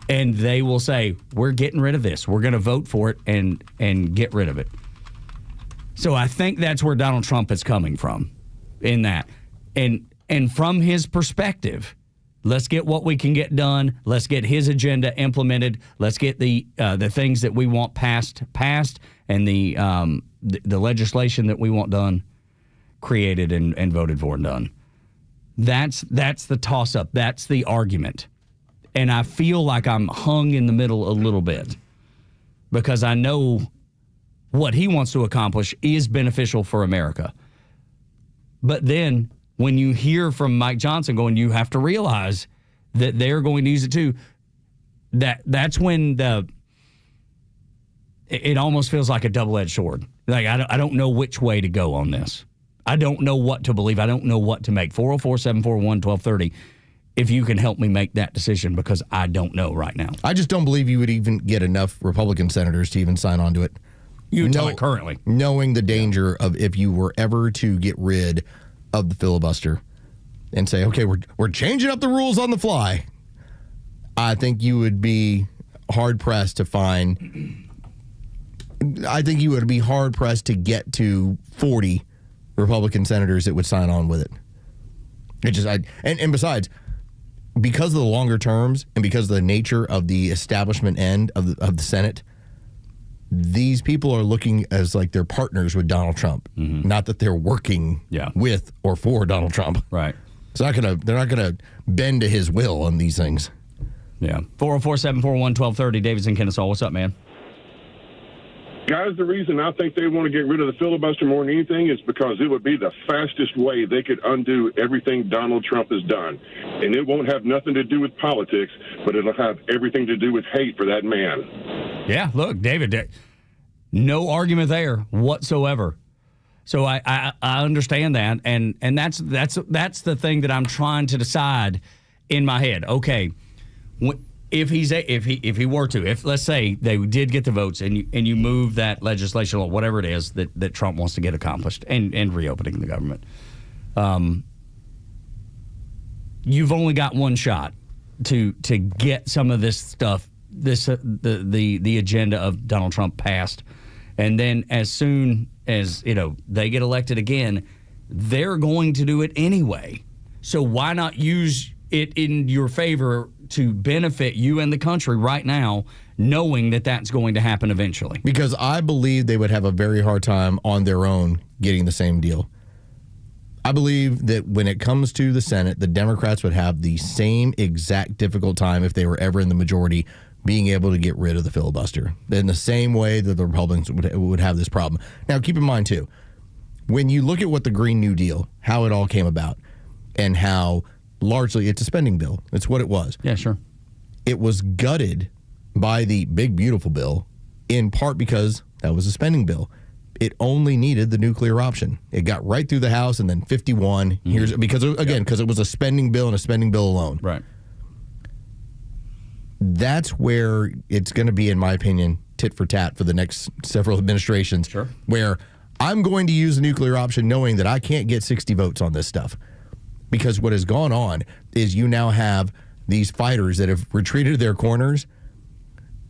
And they will say, we're getting rid of this. We're going to vote for it and get rid of it. So I think that's where Donald Trump is coming from in that. And from his perspective, let's get what we can get done. Let's get his agenda implemented. Let's get the things that we want passed, and the legislation that we want done, created and voted for and done. That's the toss-up. That's the argument. And I feel like I'm hung in the middle a little bit because I know what he wants to accomplish is beneficial for America. But then when you hear from Mike Johnson going, you have to realize that they're going to use it too, that's when it almost feels like a double-edged sword. Like I don't know which way to go on this. I don't know what to believe. I don't know what to make. 404-741-1230, if you can help me make that decision, because I don't know right now. I just don't believe you would even get enough Republican senators to even sign on to it. You know it currently. Knowing the danger of if you were ever to get rid of the filibuster and say, okay, we're changing up the rules on the fly, I think you would be hard-pressed to find... I think you would be hard-pressed to get to 40 Republican senators that would sign on with it. And besides, because of the longer terms and because of the nature of the establishment end of the Senate, these people are looking as like they're partners with Donald Trump, not that they're working with or for Donald Trump. Right. So they're not gonna bend to his will on these things. Yeah. 404-741-1230. David's in Kennesaw. What's up, man? Guys, the reason I think they want to get rid of the filibuster more than anything is because it would be the fastest way they could undo everything Donald Trump has done. And it won't have nothing to do with politics, but it'll have everything to do with hate for that man. Yeah, look, David, no argument there whatsoever. So I understand that, and that's the thing that I'm trying to decide in my head. Okay, if he were to, if let's say they did get the votes and you move that legislation or whatever it is that Trump wants to get accomplished and reopening the government, you've only got one shot to get some of this stuff, the agenda of Donald Trump passed, and then as soon as they get elected again, they're going to do it anyway. So why not use it in your favor to benefit you and the country right now, knowing that that's going to happen eventually. Because I believe they would have a very hard time on their own getting the same deal. I believe that when it comes to the Senate, the Democrats would have the same exact difficult time if they were ever in the majority being able to get rid of the filibuster in the same way that the Republicans would have this problem. Now, keep in mind, too, when you look at what the Green New Deal, how it all came about, and how largely it's a spending bill. It's what it was. Yeah, sure. It was gutted by the big, beautiful bill, in part because that was a spending bill. It only needed the nuclear option. It got right through the House, and then 51. Because it was a spending bill and a spending bill alone. Right. That's where it's going to be, in my opinion, tit for tat for the next several administrations. Sure. Where I'm going to use the nuclear option knowing that I can't get 60 votes on this stuff. Because what has gone on is you now have these fighters that have retreated to their corners.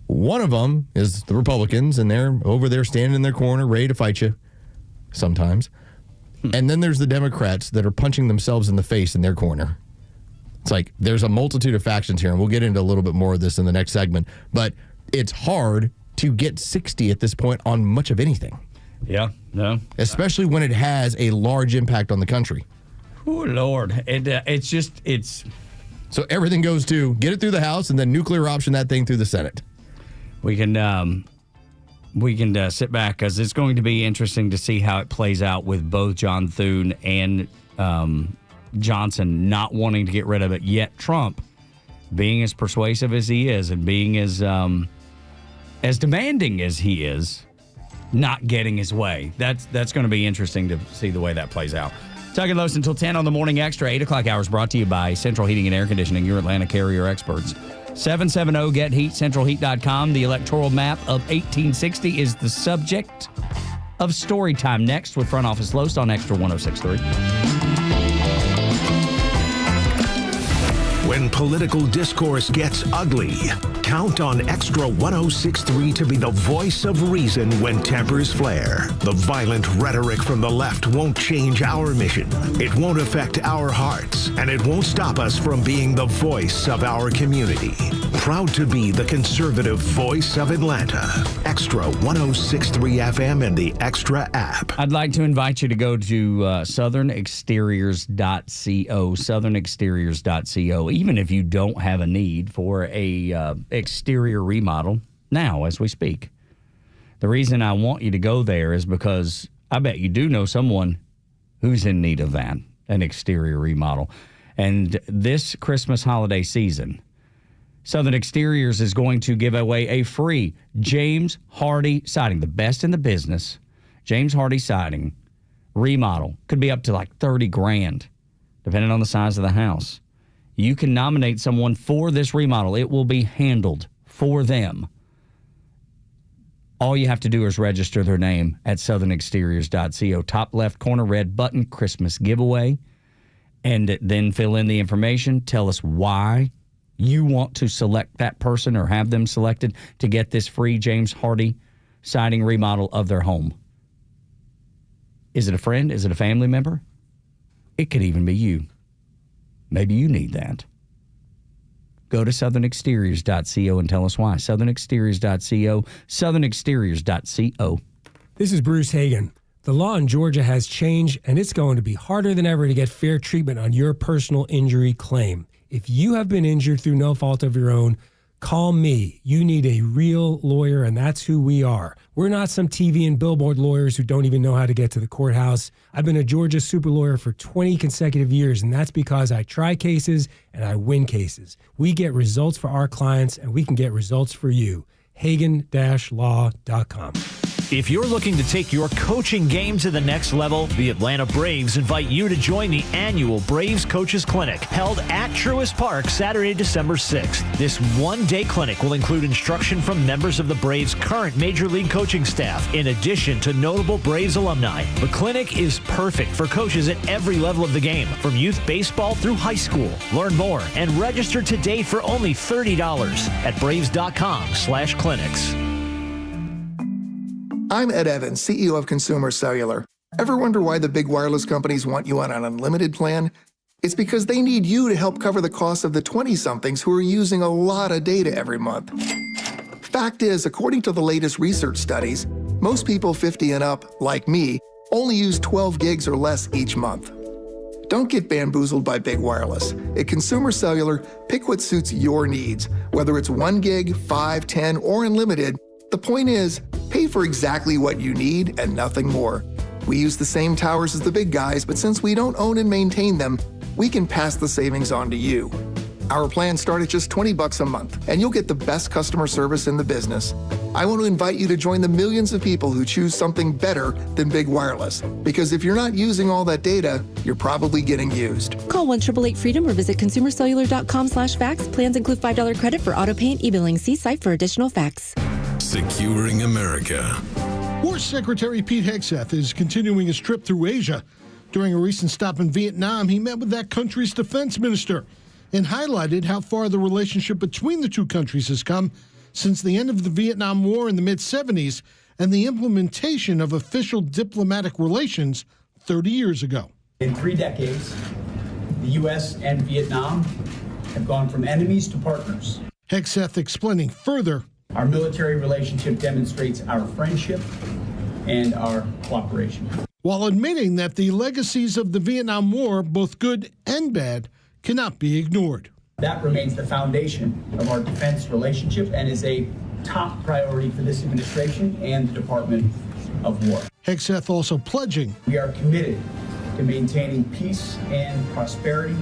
One of them is the Republicans, and they're over there standing in their corner, ready to fight you sometimes. And then there's the Democrats that are punching themselves in the face in their corner. It's like there's a multitude of factions here, and we'll get into a little bit more of this in the next segment. But it's hard to get 60 at this point on much of anything. Yeah, no. Especially when it has a large impact on the country. Oh, Lord. It's... So everything goes to get it through the House and then nuclear option that thing through the Senate. We can sit back because it's going to be interesting to see how it plays out with both John Thune and Johnson not wanting to get rid of it, yet Trump being as persuasive as he is and being as demanding as he is, not getting his way. That's going to be interesting to see the way that plays out. Tug and Los until 10 on the Morning Extra. 8 o'clock hours brought to you by Central Heating and Air Conditioning, your Atlanta carrier experts. 770-GET-HEAT, centralheat.com. The electoral map of 1860 is the subject of Storytime next with Front Office Los on Extra 106.3. When political discourse gets ugly, count on Extra 106.3 to be the voice of reason when tempers flare. The violent rhetoric from the left won't change our mission. It won't affect our hearts, and it won't stop us from being the voice of our community. Proud to be the conservative voice of Atlanta. Extra 106.3 FM and the Extra app. I'd like to invite you to go to southernexteriors.co, southernexteriors.co, even if you don't have a need for a exterior remodel now as we speak. The reason I want you to go there is because I bet you do know someone who's in need of that, an exterior remodel. And this Christmas holiday season, Southern Exteriors is going to give away a free James Hardy siding, the best in the business. James Hardy siding remodel could be up to like $30,000, depending on the size of the house. You can nominate someone for this remodel. It will be handled for them. All you have to do is register their name at southernexteriors.co. Top left corner, red button, Christmas giveaway. And then fill in the information. Tell us why you want to select that person or have them selected to get this free James Hardy siding remodel of their home. Is it a friend? Is it a family member? It could even be you. Maybe you need that. Go to southernexteriors.co and tell us why. southernexteriors.co, southernexteriors.co. This is Bruce Hagan. The law in Georgia has changed, and it's going to be harder than ever to get fair treatment on your personal injury claim. If you have been injured through no fault of your own, call me. You need a real lawyer, and that's who we are. We're not some TV and billboard lawyers who don't even know how to get to the courthouse. I've been a Georgia super lawyer for 20 consecutive years, and that's because I try cases and I win cases. We get results for our clients, and we can get results for you. Hagan-law.com. If you're looking to take your coaching game to the next level, the Atlanta Braves invite you to join the annual Braves Coaches Clinic held at Truist Park Saturday, December 6th. This one-day clinic will include instruction from members of the Braves' current Major League coaching staff, in addition to notable Braves alumni. The clinic is perfect for coaches at every level of the game, from youth baseball through high school. Learn more and register today for only $30 at braves.com/clinics. I'm Ed Evans, CEO of Consumer Cellular. Ever wonder why the big wireless companies want you on an unlimited plan? It's because they need you to help cover the cost of the 20-somethings who are using a lot of data every month. Fact is, according to the latest research studies, most people 50 and up, like me, only use 12 gigs or less each month. Don't get bamboozled by big wireless. At Consumer Cellular, pick what suits your needs. Whether it's 1 gig, 5, 10, or unlimited, the point is, pay for exactly what you need and nothing more. We use the same towers as the big guys, but since we don't own and maintain them, we can pass the savings on to you. Our plans start at just $20 a month, and you'll get the best customer service in the business. I want to invite you to join the millions of people who choose something better than big wireless. Because if you're not using all that data, you're probably getting used. Call 1-888-FREEDOM or visit consumercellular.com/facts. Plans include $5 credit for auto pay and e-billing. See site for additional facts. Securing America. War Secretary Pete Hegseth is continuing his trip through Asia. During a recent stop in Vietnam, he met with that country's defense minister and highlighted how far the relationship between the two countries has come since the end of the Vietnam War in the mid-'70s and the implementation of official diplomatic relations 30 years ago. In 3 decades, the U.S. and Vietnam have gone from enemies to partners. Hegseth explaining further, our military relationship demonstrates our friendship and our cooperation. While admitting that the legacies of the Vietnam War, both good and bad, cannot be ignored. That remains the foundation of our defense relationship and is a top priority for this administration and the Department of War. Hegseth also pledging, we are committed to maintaining peace and prosperity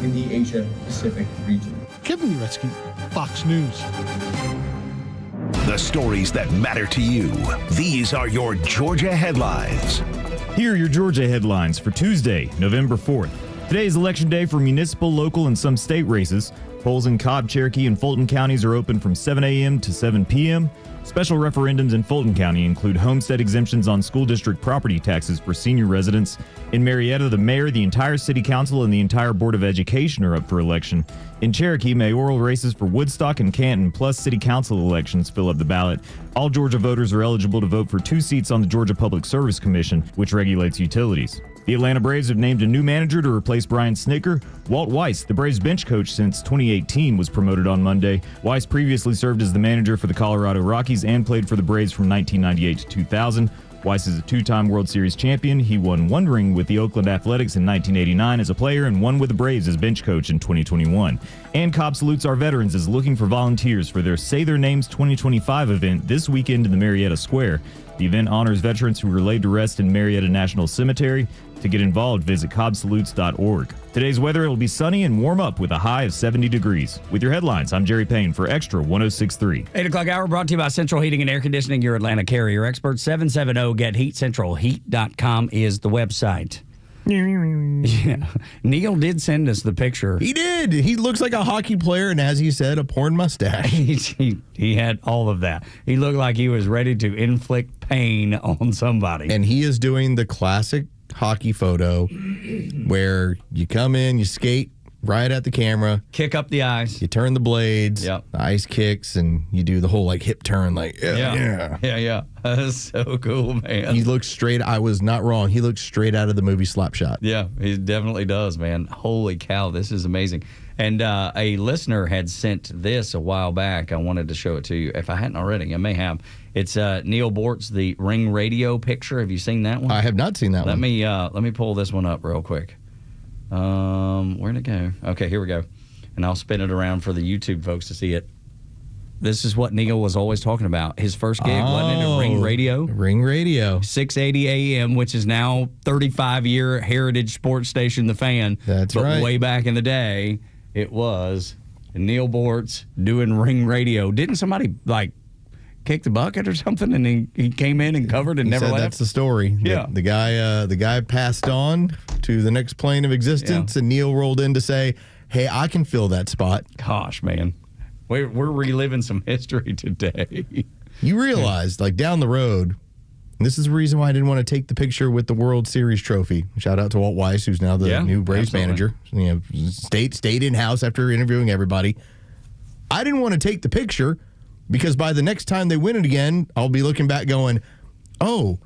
in the Asia-Pacific region. Kevin Uretsky, Fox News. The stories that matter to you. These are your Georgia headlines. Here are your Georgia headlines for Tuesday, November 4th. Today is Election Day for municipal, local, and some state races. Polls in Cobb, Cherokee, and Fulton counties are open from 7 a.m. to 7 p.m. Special referendums in Fulton County include homestead exemptions on school district property taxes for senior residents. In Marietta, the mayor, the entire city council, and the entire board of education are up for election. In Cherokee, mayoral races for Woodstock and Canton, plus city council elections fill up the ballot. All Georgia voters are eligible to vote for 2 seats on the Georgia Public Service Commission, which regulates utilities. The Atlanta Braves have named a new manager to replace Brian Snicker. Walt Weiss, the Braves bench coach since 2018, was promoted on Monday. Weiss previously served as the manager for the Colorado Rockies and played for the Braves from 1998 to 2000. Weiss is a 2-time World Series champion. He won 1 ring with the Oakland Athletics in 1989 as a player and 1 with the Braves as bench coach in 2021. And Cobb Salutes Our Veterans is looking for volunteers for their Say Their Names 2025 event this weekend in the Marietta Square. The event honors veterans who were laid to rest in Marietta National Cemetery. To get involved, visit cobbsalutes.org. Today's weather, it'll be sunny and warm up with a high of 70 degrees. With your headlines, I'm Jerry Payne for Extra 106.3. 8 o'clock hour brought to you by Central Heating and Air Conditioning, your Atlanta carrier expert. 770-GET-HEAT. CentralHeat.com is the website. Yeah. Neil did send us the picture. He did. He looks like a hockey player, and as he said, a porn mustache. he had all of that. He looked like he was ready to inflict pain on somebody. And he is doing the classic hockey photo where you come in, you skate right at the camera, kick up the ice, you turn the blades, yep. The ice kicks, and you do the whole like hip turn, like yeah. That's so cool, man. He looks straight. I was not wrong. He looks straight out of the movie Slapshot. Yeah, he definitely does, man. Holy cow, this is amazing. And a listener had sent this a while back. I wanted to show it to you. If I hadn't already, I may have. It's Neil Bortz, the Ring Radio picture. Have you seen that one? I have not seen that one. Let me pull this one up real quick. Where'd it go? Okay, here we go. And I'll spin it around for the YouTube folks to see it. This is what Neil was always talking about. His first gig, wasn't it? Ring Radio. Ring Radio. 680 AM, which is now 35-year heritage sports station, The Fan. That's right. But way back in the day, it was Neil Bortz doing Ring Radio. Didn't somebody, kick the bucket or something, and he came in and covered and he never said left? That's the story. Yeah. The guy passed on to the next plane of existence, and Neil rolled in to say, hey, I can fill that spot. Gosh, man. We're reliving some history today. You realize, down the road, and this is the reason why I didn't want to take the picture with the World Series trophy. Shout out to Walt Weiss, who's now the new Braves manager. Stayed in-house after interviewing everybody. I didn't want to take the picture because by the next time they win it again, I'll be looking back going, oh,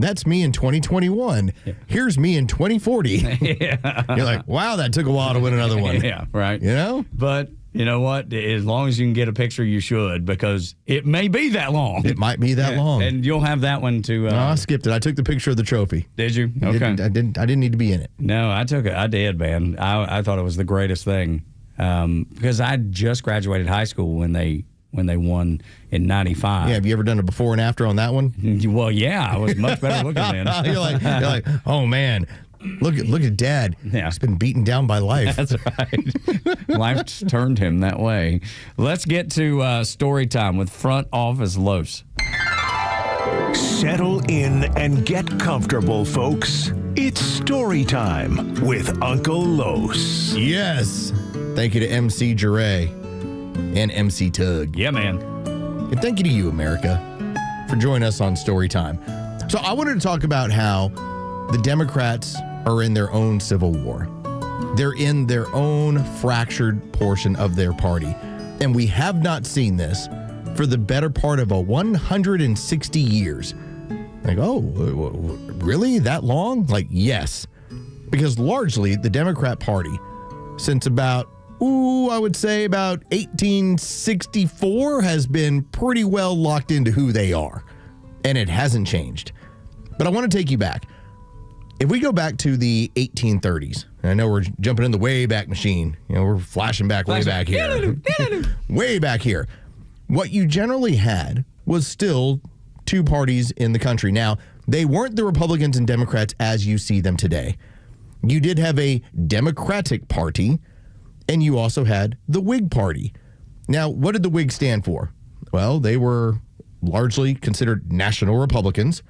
That's me in 2021. Here's me in 2040. Yeah. You're like, wow, that took a while to win another one. Yeah, right. You know? But you know what? As long as you can get a picture, you should, because it may be that long. It might be that long. And you'll have that one to... No, I skipped it. I took the picture of the trophy. Did you? Okay. I didn't need to be in it. No, I took it. I did, man. I thought it was the greatest thing because I just graduated high school when they won in 95. Yeah, have you ever done a before and after on that one? Well, yeah, I was much better looking then. you're like, oh man, look at Dad. Yeah. He's been beaten down by life. That's right. Life's turned him that way. Let's get to story time with Front Office Los. Settle in and get comfortable, folks. It's story time with Uncle Los. Yes. Thank you to MC Jure and MC Tug. Yeah, man. And thank you to you, America, for joining us on Story Time. So I wanted to talk about how the Democrats are in their own civil war. They're in their own fractured portion of their party. And we have not seen this for the better part of 160 years. Like, oh, really? That long? Like, yes. Because largely the Democrat Party, since about, I would say about 1864, has been pretty well locked into who they are. And it hasn't changed. But I want to take you back. If we go back to the 1830s, and I know we're jumping in the way back machine. You know, we're flashing back way back here. Way back here. What you generally had was still two parties in the country. Now, they weren't the Republicans and Democrats as you see them today. You did have a Democratic Party, and you also had the Whig Party. Now, what did the Whigs stand for? Well, they were largely considered national Republicans.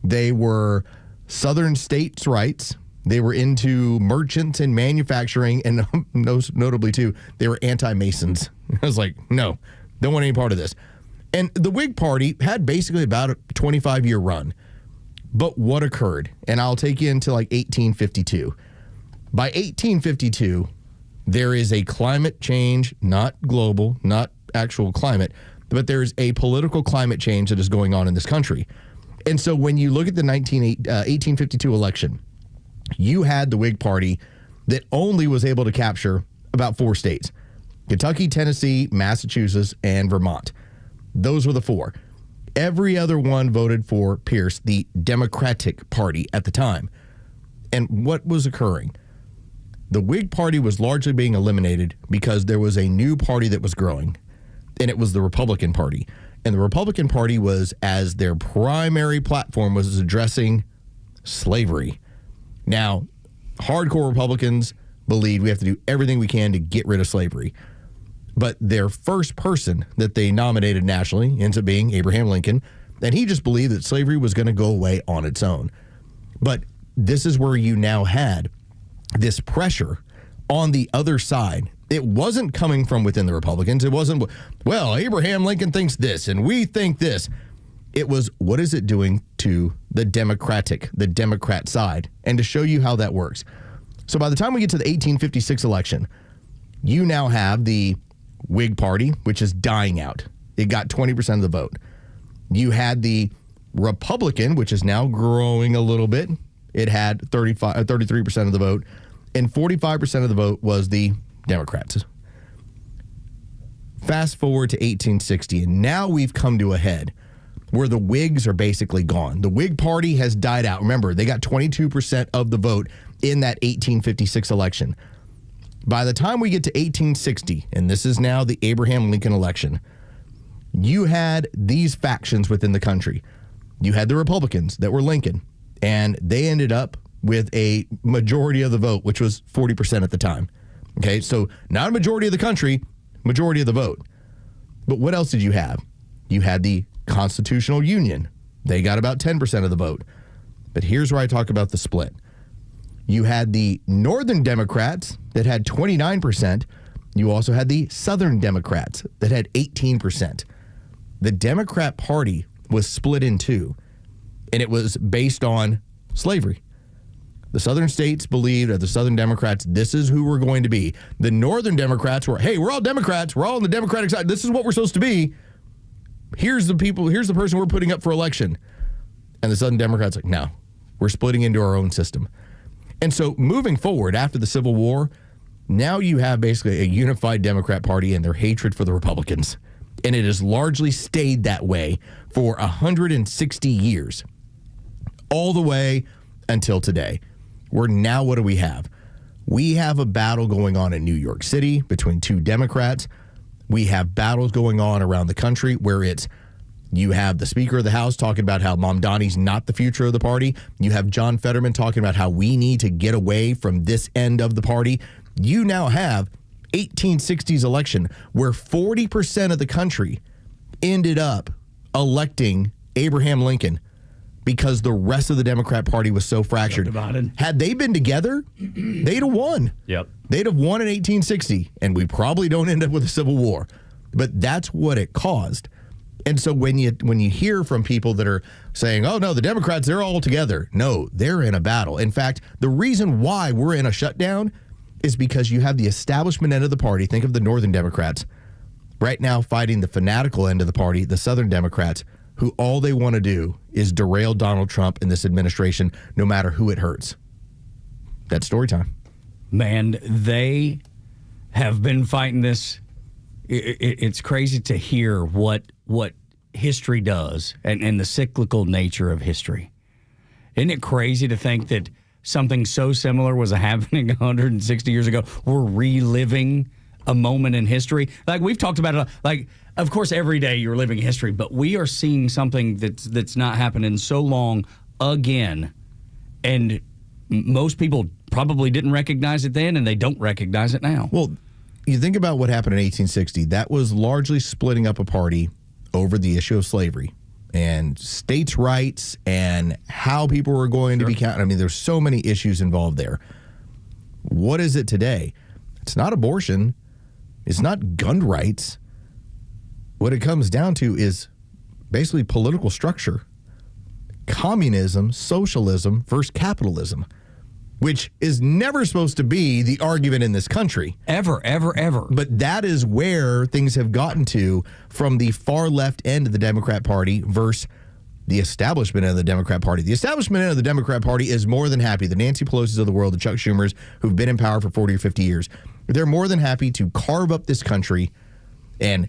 They were Southern states' rights. They were into merchants and manufacturing, and notably, too, they were anti-Masons. I was like, no, don't want any part of this. And the Whig Party had basically about a 25-year run. But what occurred? And I'll take you into like 1852. By 1852, there is a climate change, not global, not actual climate, but there's a political climate change that is going on in this country. And so when you look at the 1852 election, you had the Whig Party that only was able to capture about 4 states: Kentucky, Tennessee, Massachusetts, and Vermont. Those were the 4. Every other one voted for Pierce, the Democratic Party at the time. And what was occurring? The Whig Party was largely being eliminated because there was a new party that was growing, and it was the Republican Party. And the Republican Party was, as their primary platform, was addressing slavery. Now, hardcore Republicans believe we have to do everything we can to get rid of slavery. But their first person that they nominated nationally ends up being Abraham Lincoln, and he just believed that slavery was going to go away on its own. But this is where you now had this pressure on the other side. It wasn't coming from within the Republicans. It wasn't, well, Abraham Lincoln thinks this, and we think this. It was, what is it doing to the Democrat side? And to show you how that works. So by the time we get to the 1856 election, you now have the Whig Party, which is dying out. It got 20% of the vote. You had the Republican, which is now growing a little bit. It had 33% of the vote, and 45% of the vote was the Democrats. Fast forward to 1860, and now we've come to a head where the Whigs are basically gone. The Whig Party has died out. Remember, they got 22% of the vote in that 1856 election. By the time we get to 1860, and this is now the Abraham Lincoln election, you had these factions within the country. You had the Republicans that were Lincoln, and they ended up with a majority of the vote, which was 40% at the time. Okay, so not a majority of the country, majority of the vote. But what else did you have? You had the Constitutional Union. They got about 10% of the vote. But here's where I talk about the split. You had the Northern Democrats that had 29%. You also had the Southern Democrats that had 18%. The Democrat Party was split in two, and it was based on slavery. The Southern states believed, or the Southern Democrats, this is who we're going to be. The Northern Democrats were, hey, we're all Democrats. We're all on the Democratic side. This is what we're supposed to be. Here's the people. Here's the person we're putting up for election. And the Southern Democrats like, no, we're splitting into our own system. And so moving forward after the Civil War, now you have basically a unified Democrat Party and their hatred for the Republicans. And it has largely stayed that way for 160 years, all the way until today. Where now what do we have? We have a battle going on in New York City between two Democrats. We have battles going on around the country where you have the Speaker of the House talking about how Mamdani's not the future of the party. You have John Fetterman talking about how we need to get away from this end of the party. You now have 1860s election where 40% of the country ended up electing Abraham Lincoln because the rest of the Democrat Party was so fractured. Had they been together, they'd have won. Yep. They'd have won in 1860, and we probably don't end up with a civil war. But that's what it caused. And so when you hear from people that are saying, oh, no, the Democrats, they're all together. No, they're in a battle. In fact, the reason why we're in a shutdown is because you have the establishment end of the party. Think of the Northern Democrats right now fighting the fanatical end of the party, the Southern Democrats, who all they want to do is derail Donald Trump and this administration, no matter who it hurts. That's story time. Man, they have been fighting this. It's crazy to hear what history does and the cyclical nature of history. Isn't it crazy to think that something so similar was happening 160 years ago? We're reliving a moment in history. Like we've talked about it, like, of course, every day you're living history, but we are seeing something that's not happened in so long again. And most people probably didn't recognize it then, and they don't recognize it now. Well, you think about what happened in 1860. That was largely splitting up a party over the issue of slavery and states' rights and how people were going to be counted. I mean, there's so many issues involved there. What is it today? It's not abortion. It's not gun rights. What it comes down to is basically political structure. Communism, socialism versus capitalism, which is never supposed to be the argument in this country. Ever. But that is where things have gotten to from the far left end of the Democrat Party versus the establishment end of the Democrat Party. The establishment end of the Democrat Party is more than happy. The Nancy Pelosi's of the world, the Chuck Schumers, who've been in power for 40 or 50 years, they're more than happy to carve up this country and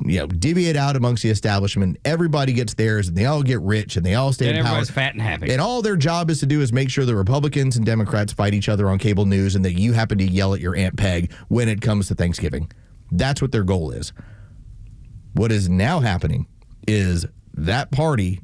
divvy it out amongst the establishment. Everybody gets theirs, and they all get rich, and they all stay in power. Everybody's fat and happy. And all their job is to do is make sure the Republicans and Democrats fight each other on cable news, and that you happen to yell at your Aunt Peg when it comes to Thanksgiving. That's what their goal is. What is now happening is that party,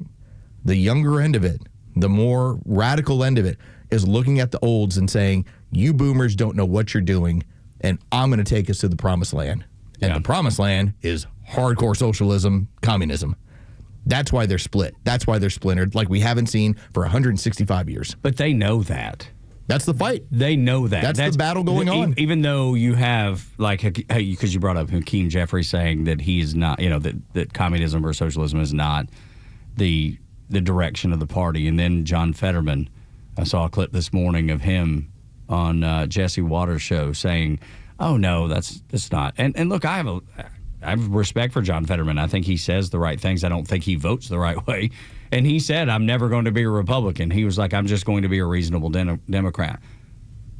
the younger end of it, the more radical end of it, is looking at the olds and saying, you boomers don't know what you're doing, and I'm going to take us to the promised land. And the promised land is hardcore socialism, communism. That's why they're split. That's why they're splintered, like we haven't seen for 165 years. But they know that. That's the fight. They know that. That's the battle going on. Even though you have, like, because you brought up Hakeem Jeffries saying that he is not, that communism or socialism is not the direction of the party. And then John Fetterman, I saw a clip this morning of him on Jesse Waters' show saying, oh, no, that's not. And look, I have respect for John Fetterman. I think he says the right things. I don't think he votes the right way. And he said, I'm never going to be a Republican. He was like, I'm just going to be a reasonable Democrat.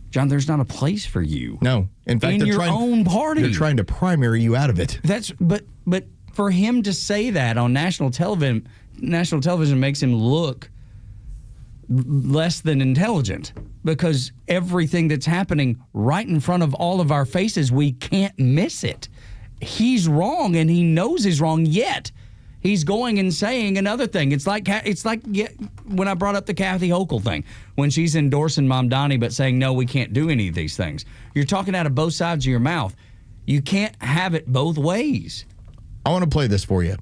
John, there's not a place for you. No. In fact, in your own party. They're trying to primary you out of it. But for him to say that on national television makes him look less than intelligent, because everything that's happening right in front of all of our faces, we can't miss it. He's wrong, and he knows he's wrong, yet he's going and saying another thing. It's like when I brought up the Kathy Hochul thing, when she's endorsing Mamdani but saying, no, we can't do any of these things. You're talking out of both sides of your mouth. You can't have it both ways. I want to play this for you.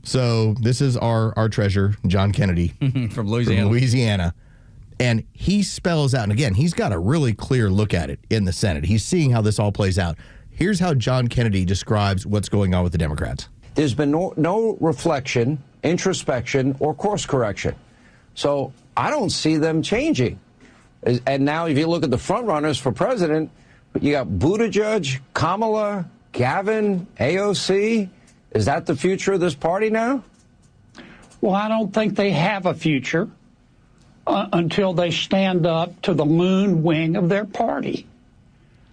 So this is our treasurer, John Kennedy. From Louisiana. And he spells out, and again, he's got a really clear look at it in the Senate. He's seeing how this all plays out. Here's how John Kennedy describes what's going on with the Democrats. There's been no reflection, introspection, or course correction. So I don't see them changing. And now if you look at the front runners for president, you got Buttigieg, Kamala, Gavin, AOC. Is that the future of this party now? Well, I don't think they have a future until they stand up to the loon wing of their party.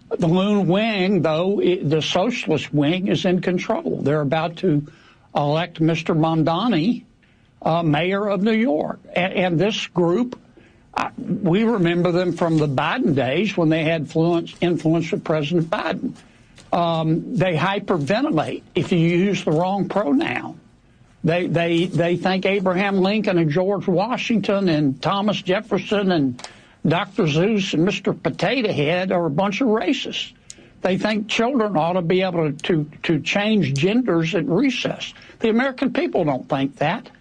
The loon wing, though, the socialist wing is in control. They're about to elect Mr. Mondani mayor of New York. And this group, we remember them from the Biden days when they had influence with President Biden. They hyperventilate if you use the wrong pronoun. They think Abraham Lincoln and George Washington and Thomas Jefferson and Dr. Zeus and Mr. Potato Head are a bunch of racists. They think children ought to be able to change genders at recess. The American people don't think that.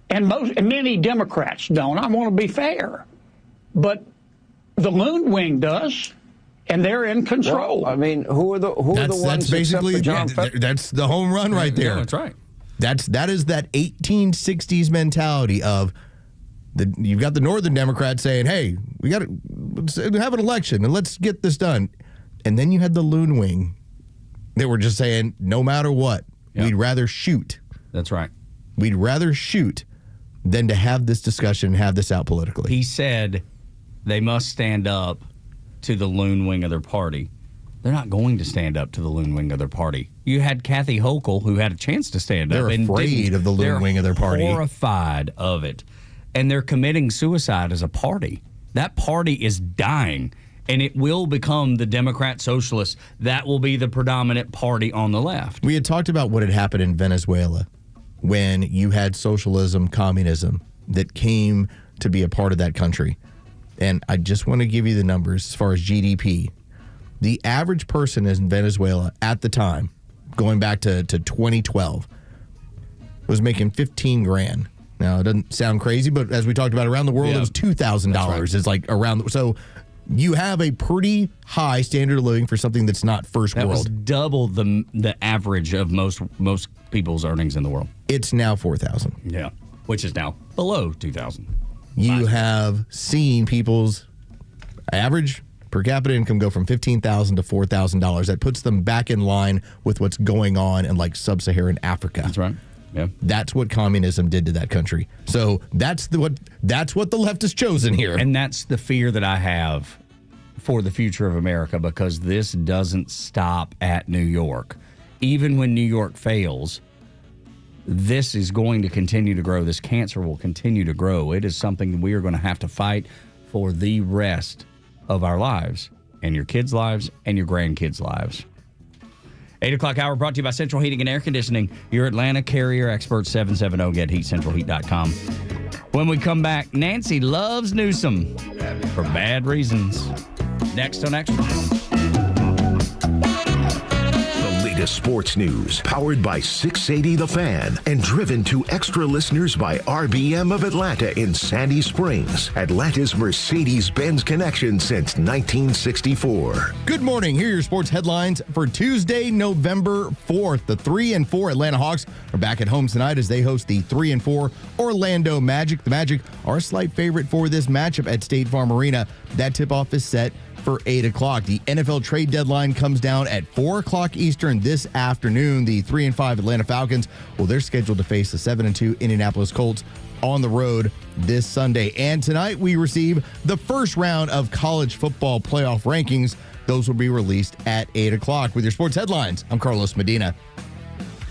And many Democrats don't. I want to be fair. But the loon wing does, and they're in control. Well, I mean, who are the ones that's basically John that's the home run right there. Yeah, that's right. That is that 1860s mentality of you've got the Northern Democrats saying, "Hey, we got to have an election and let's get this done," and then you had the loon wing. They were just saying, "No matter what, we'd rather shoot." That's right. We'd rather shoot than to have this discussion and have this out politically. He said they must stand up to the loon wing of their party. They're not going to stand up to the loon wing of their party. You had Kathy Hochul, who had a chance to stand up. They're afraid of the loon wing of their party. They're horrified of it. And they're committing suicide as a party. That party is dying, and it will become the Democrat Socialists. That will be the predominant party on the left. We had talked about what had happened in Venezuela when you had socialism, communism that came to be a part of that country. And I just want to give you the numbers as far as GDP. The average person in Venezuela at the time, going back to 2012, was making $15,000. Now, it doesn't sound crazy, but as we talked about around the world, it was $2,000. Right. It's like around. So you have a pretty high standard of living for something that's not first world. That was double the average of most people's earnings in the world. It's now $4,000. Yeah, which is now below $2,000. You have seen people's average per capita income go from $15,000 to $4,000. That puts them back in line with what's going on in like sub-Saharan Africa. That's right. Yeah. That's what communism did to that country. So that's what the left has chosen here. And that's the fear that I have for the future of America, because this doesn't stop at New York. Even when New York fails, this is going to continue to grow. This cancer will continue to grow. It is something we are going to have to fight for the rest of our lives, and your kids' lives, and your grandkids' lives. 8 o'clock hour brought to you by Central Heating and Air Conditioning, your Atlanta carrier expert, 770-GET-HEAT, centralheat.com. When we come back, Nancy loves Newsom for bad reasons. Next on Extra. Sports news powered by 680 The Fan and driven to extra listeners by RBM of Atlanta in Sandy Springs, Atlanta's Mercedes-Benz connection since 1964. Good morning. Here are your sports headlines for Tuesday, November 4th. The 3-4 Atlanta Hawks are back at home tonight as they host the 3-4 Orlando Magic. The Magic are a slight favorite for this matchup at State Farm Arena. That tip-off is set for 8 o'clock. The NFL trade deadline comes down at 4 o'clock Eastern this afternoon. The 3-5 Atlanta Falcons, well, they're scheduled to face the 7-2 Indianapolis Colts on the road this Sunday. And tonight we receive the first round of college football playoff rankings. Those will be released at 8 o'clock. With your sports headlines, I'm Carlos Medina.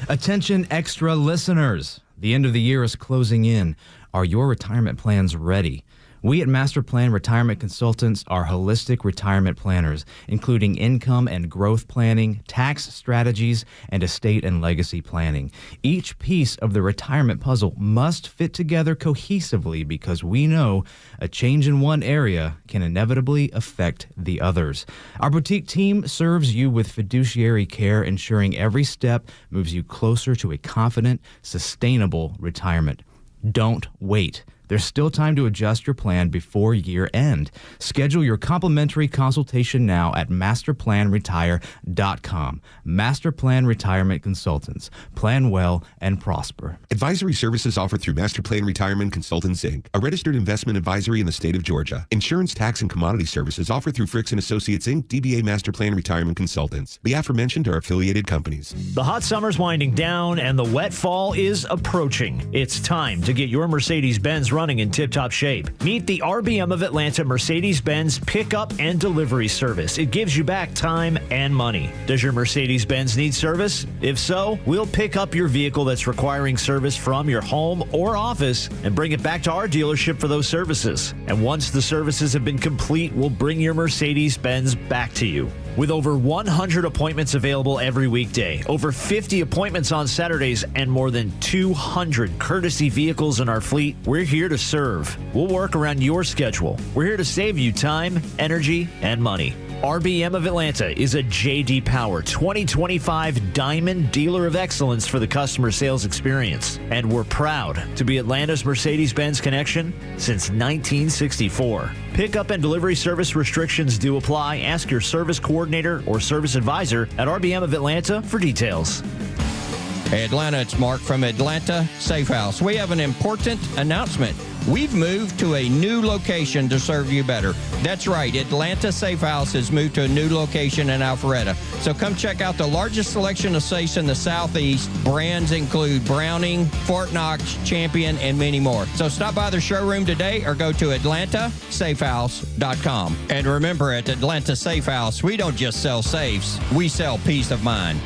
Attention extra listeners. The end of the year is closing in. Are your retirement plans ready? We at Master Plan Retirement Consultants are holistic retirement planners, including income and growth planning, tax strategies, and estate and legacy planning. Each piece of the retirement puzzle must fit together cohesively because we know a change in one area can inevitably affect the others. Our boutique team serves you with fiduciary care, ensuring every step moves you closer to a confident, sustainable retirement. Don't wait. There's still time to adjust your plan before year end. Schedule your complimentary consultation now at masterplanretire.com. Masterplan Retirement Consultants. Plan well and prosper. Advisory services offered through Master Plan Retirement Consultants, Inc., a registered investment advisory in the state of Georgia. Insurance, tax, and commodity services offered through Fricks & Associates, Inc., DBA Master Plan Retirement Consultants. The aforementioned are affiliated companies. The hot summer's winding down and the wet fall is approaching. It's time to get your Mercedes-Benz running in tip-top shape. Meet the RBM of Atlanta Mercedes-Benz pickup and delivery service. It gives you back time and money. Does your Mercedes-Benz need service? If so, we'll pick up your vehicle that's requiring service from your home or office and bring it back to our dealership for those services. And once the services have been complete, we'll bring your Mercedes-Benz back to you. With over 100 appointments available every weekday, over 50 appointments on Saturdays, and more than 200 courtesy vehicles in our fleet, we're here to serve. We'll work around your schedule. We're here to save you time, energy, and money. RBM of Atlanta is a J.D. Power 2025 Diamond Dealer of Excellence for the customer sales experience. And we're proud to be Atlanta's Mercedes-Benz connection since 1964. Pickup and delivery service restrictions do apply. Ask your service coordinator or service advisor at RBM of Atlanta for details. Hey Atlanta, it's Mark from Atlanta Safe House. We have an important announcement. We've moved to a new location to serve you better. That's right, Atlanta Safe House has moved to a new location in Alpharetta. So come check out the largest selection of safes in the Southeast. Brands include Browning, Fort Knox, Champion, and many more. So stop by the showroom today or go to atlantasafehouse.com. And remember, at Atlanta Safe House, we don't just sell safes, we sell peace of mind.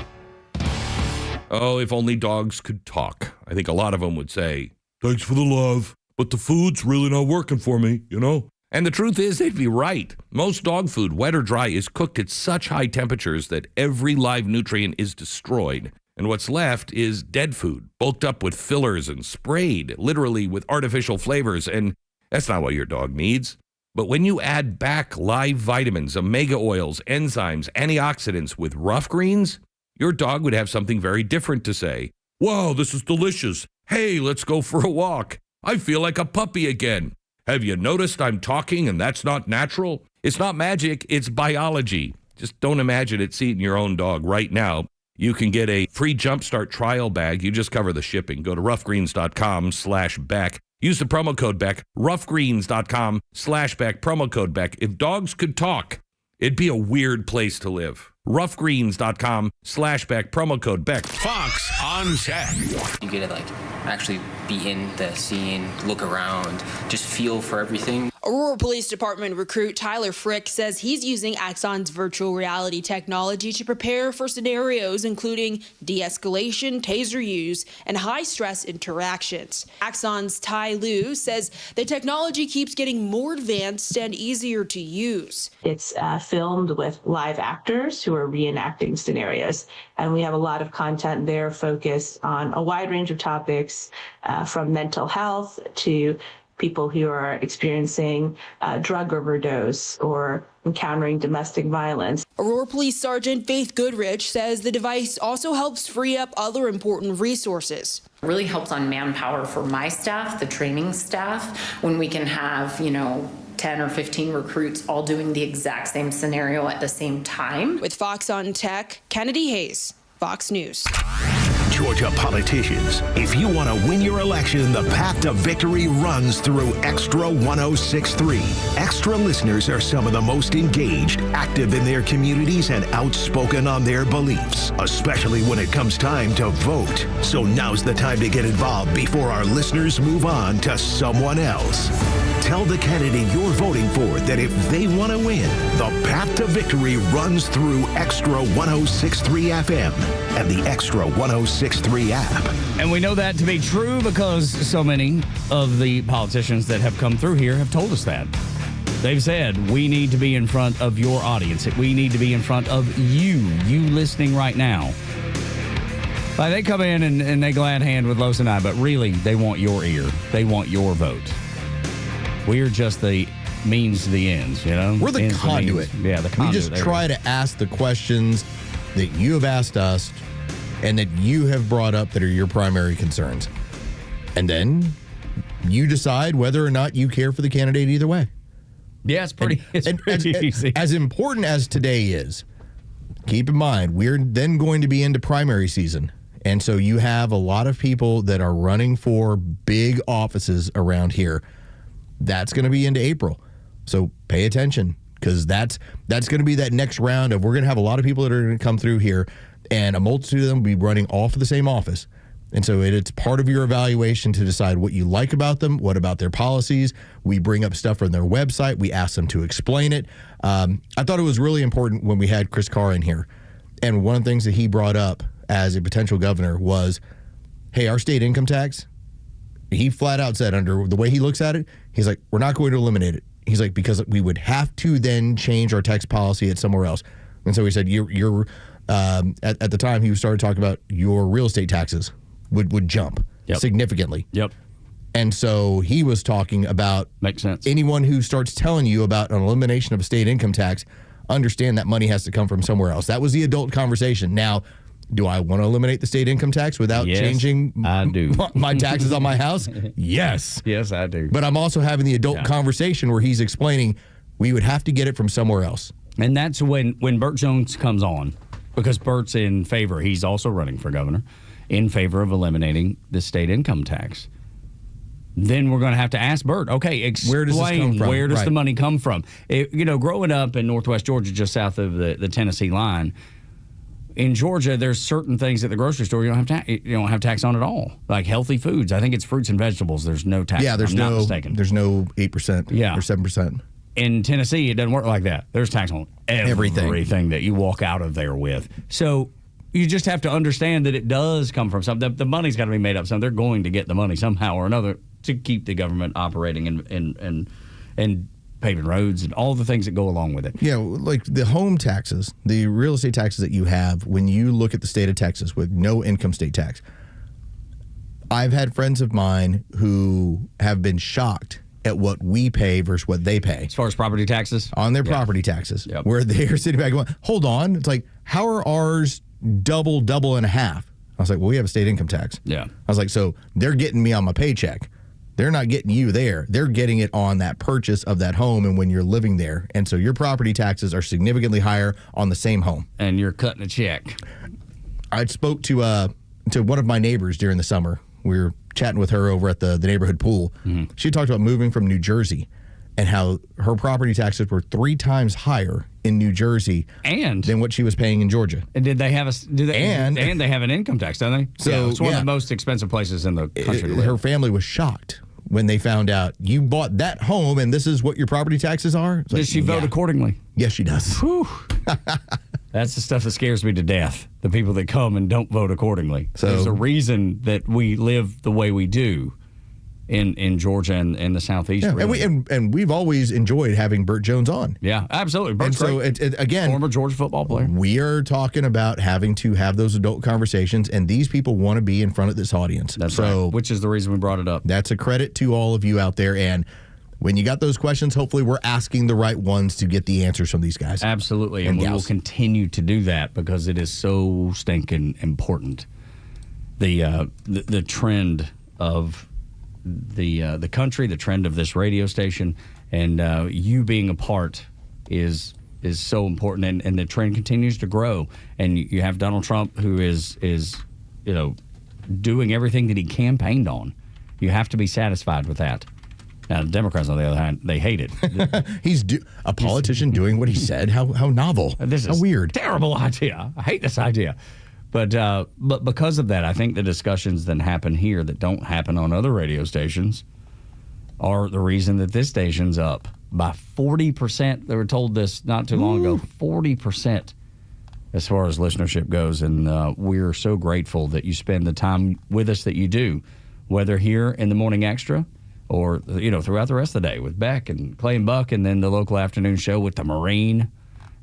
Oh, if only dogs could talk. I think a lot of them would say, "Thanks for the love, but the food's really not working for me, you know?" And the truth is, they'd be right. Most dog food, wet or dry, is cooked at such high temperatures that every live nutrient is destroyed. And what's left is dead food, bulked up with fillers and sprayed, literally with artificial flavors. And that's not what your dog needs. But when you add back live vitamins, omega oils, enzymes, antioxidants with Rough Greens, your dog would have something very different to say. "Wow, this is delicious. Hey, let's go for a walk. I feel like a puppy again. Have you noticed I'm talking and that's not natural?" It's not magic, it's biology. Just don't imagine it's eating your own dog right now. You can get a free Jumpstart trial bag. You just cover the shipping. Go to roughgreens.com/Beck. Use the promo code Beck. roughgreens.com/Beck. Promo code Beck. If dogs could talk, it'd be a weird place to live. roughgreens.com/Beck. Promo code Beck. Fox on Tech. You get to actually be in the scene, look around, just feel for everything. Aurora Police Department recruit Tyler Frick says he's using Axon's virtual reality technology to prepare for scenarios including de-escalation, taser use, and high-stress interactions. Axon's Ty Liu says the technology keeps getting more advanced and easier to use. It's filmed with live actors who are reenacting scenarios, and we have a lot of content there focused on a wide range of topics, from mental health to people who are experiencing drug overdose or encountering domestic violence. Aurora Police Sergeant Faith Goodrich says the device also helps free up other important resources. It really helps on manpower for my staff, the training staff, when we can have, 10 or 15 recruits all doing the exact same scenario at the same time. With Fox on Tech, Kennedy Hayes, Fox News. Georgia politicians, if you want to win your election, the path to victory runs through Extra 106.3. Extra listeners are some of the most engaged, active in their communities, and outspoken on their beliefs, especially when it comes time to vote. So now's the time to get involved before our listeners move on to someone else. Tell the candidate you're voting for that if they want to win, the path to victory runs through Extra 106.3 FM and the Extra 106.3 app. And we know that to be true because so many of the politicians that have come through here have told us that. They've said, we need to be in front of your audience. We need to be in front of you listening right now. Like they come in and they glad hand with Los and I, but really they want your ear. They want your vote. We're just the means to the ends, We're the conduit. Yeah, the conduit. We just try to ask the questions that you have asked us and that you have brought up that are your primary concerns. And then you decide whether or not you care for the candidate either way. Yeah, it's pretty easy. As important as today is, keep in mind, we're then going to be into primary season. And so you have a lot of people that are running for big offices around here. That's going to be into April. So pay attention, because that's going to be that next round of, we're going to have a lot of people that are going to come through here, and a multitude of them will be running all for the same office. And so it's part of your evaluation to decide what you like about them, what about their policies. We bring up stuff from their website. We ask them to explain it. I thought it was really important when we had Chris Carr in here. And one of the things that he brought up as a potential governor was, hey, our state income tax, he flat out said, under the way he looks at it, he's like, we're not going to eliminate it. He's like, because we would have to then change our tax policy at somewhere else. And so he said, you're at the time he started talking about your real estate taxes would jump significantly. Yep. And so he was talking about, makes sense, anyone who starts telling you about an elimination of a state income tax, understand that money has to come from somewhere else. That was the adult conversation. Now, do I want to eliminate the state income tax without changing my taxes on my house? Yes. Yes, I do. But I'm also having the adult conversation where he's explaining we would have to get it from somewhere else. And that's when Burt Jones comes on, because Burt's in favor. He's also running for governor, in favor of eliminating the state income tax. Then we're going to have to ask Burt, okay, explain where does this come from? Where does the money come from? Growing up in northwest Georgia, just south of the Tennessee line, in Georgia, there's certain things at the grocery store you don't have tax on at all, like healthy foods. I think it's fruits and vegetables. There's no tax. Yeah, there's not mistaken. There's no 8% or 7%. In Tennessee, it doesn't work like that. There's tax on everything that you walk out of there with. So you just have to understand that it does come from something. The money's got to be made up. They're going to get the money somehow or another to keep the government operating and paving roads and all the things that go along with it. Yeah, like the home taxes, the real estate taxes that you have when you look at the state of Texas with no income state tax. I've had friends of mine who have been shocked at what we pay versus what they pay. As far as property taxes? On their property taxes. Yep. Where they're sitting back going, hold on. It's like, how are ours double and a half? I was like, well, we have a state income tax. Yeah. I was like, so they're getting me on my paycheck. They're not getting you there. They're getting it on that purchase of that home and when you're living there. And so your property taxes are significantly higher on the same home. And you're cutting a check. I spoke to one of my neighbors during the summer. We were chatting with her over at the neighborhood pool. Mm-hmm. She talked about moving from New Jersey and how her property taxes were 3 times higher in New Jersey than what she was paying in Georgia. And did they have and they have an income tax, don't they? So it's one of the most expensive places in the country to live. Her family was shocked when they found out you bought that home and this is what your property taxes are. Does she vote accordingly? Yes, she does. That's the stuff that scares me to death. The people that come and don't vote accordingly. So, there's a reason that we live the way we do in Georgia and the Southeast. Yeah, really. and we've always enjoyed having Burt Jones on. Yeah, absolutely. Burt's and so again, former Georgia football player. We are talking about having to have those adult conversations, and these people want to be in front of this audience. That's right. Which is the reason we brought it up. That's a credit to all of you out there. And when you got those questions, hopefully we're asking the right ones to get the answers from these guys. Absolutely, and we will continue to do that because it is so stinking important. The trend of the country, the trend of this radio station, and you being a part is so important, and the trend continues to grow. And you have Donald Trump, who is doing everything that he campaigned on. You have to be satisfied with that. Now, the Democrats, on the other hand, they hate it. He's a politician doing what he said. How novel. This how is weird. Terrible idea. I hate this idea. But because of that, I think the discussions that happen here that don't happen on other radio stations are the reason that this station's up by 40%. They were told this not too long ago, 40% as far as listenership goes. And we're so grateful that you spend the time with us that you do, whether here in the Morning Extra or throughout the rest of the day with Beck and Clay and Buck, and then the local afternoon show with the Marine,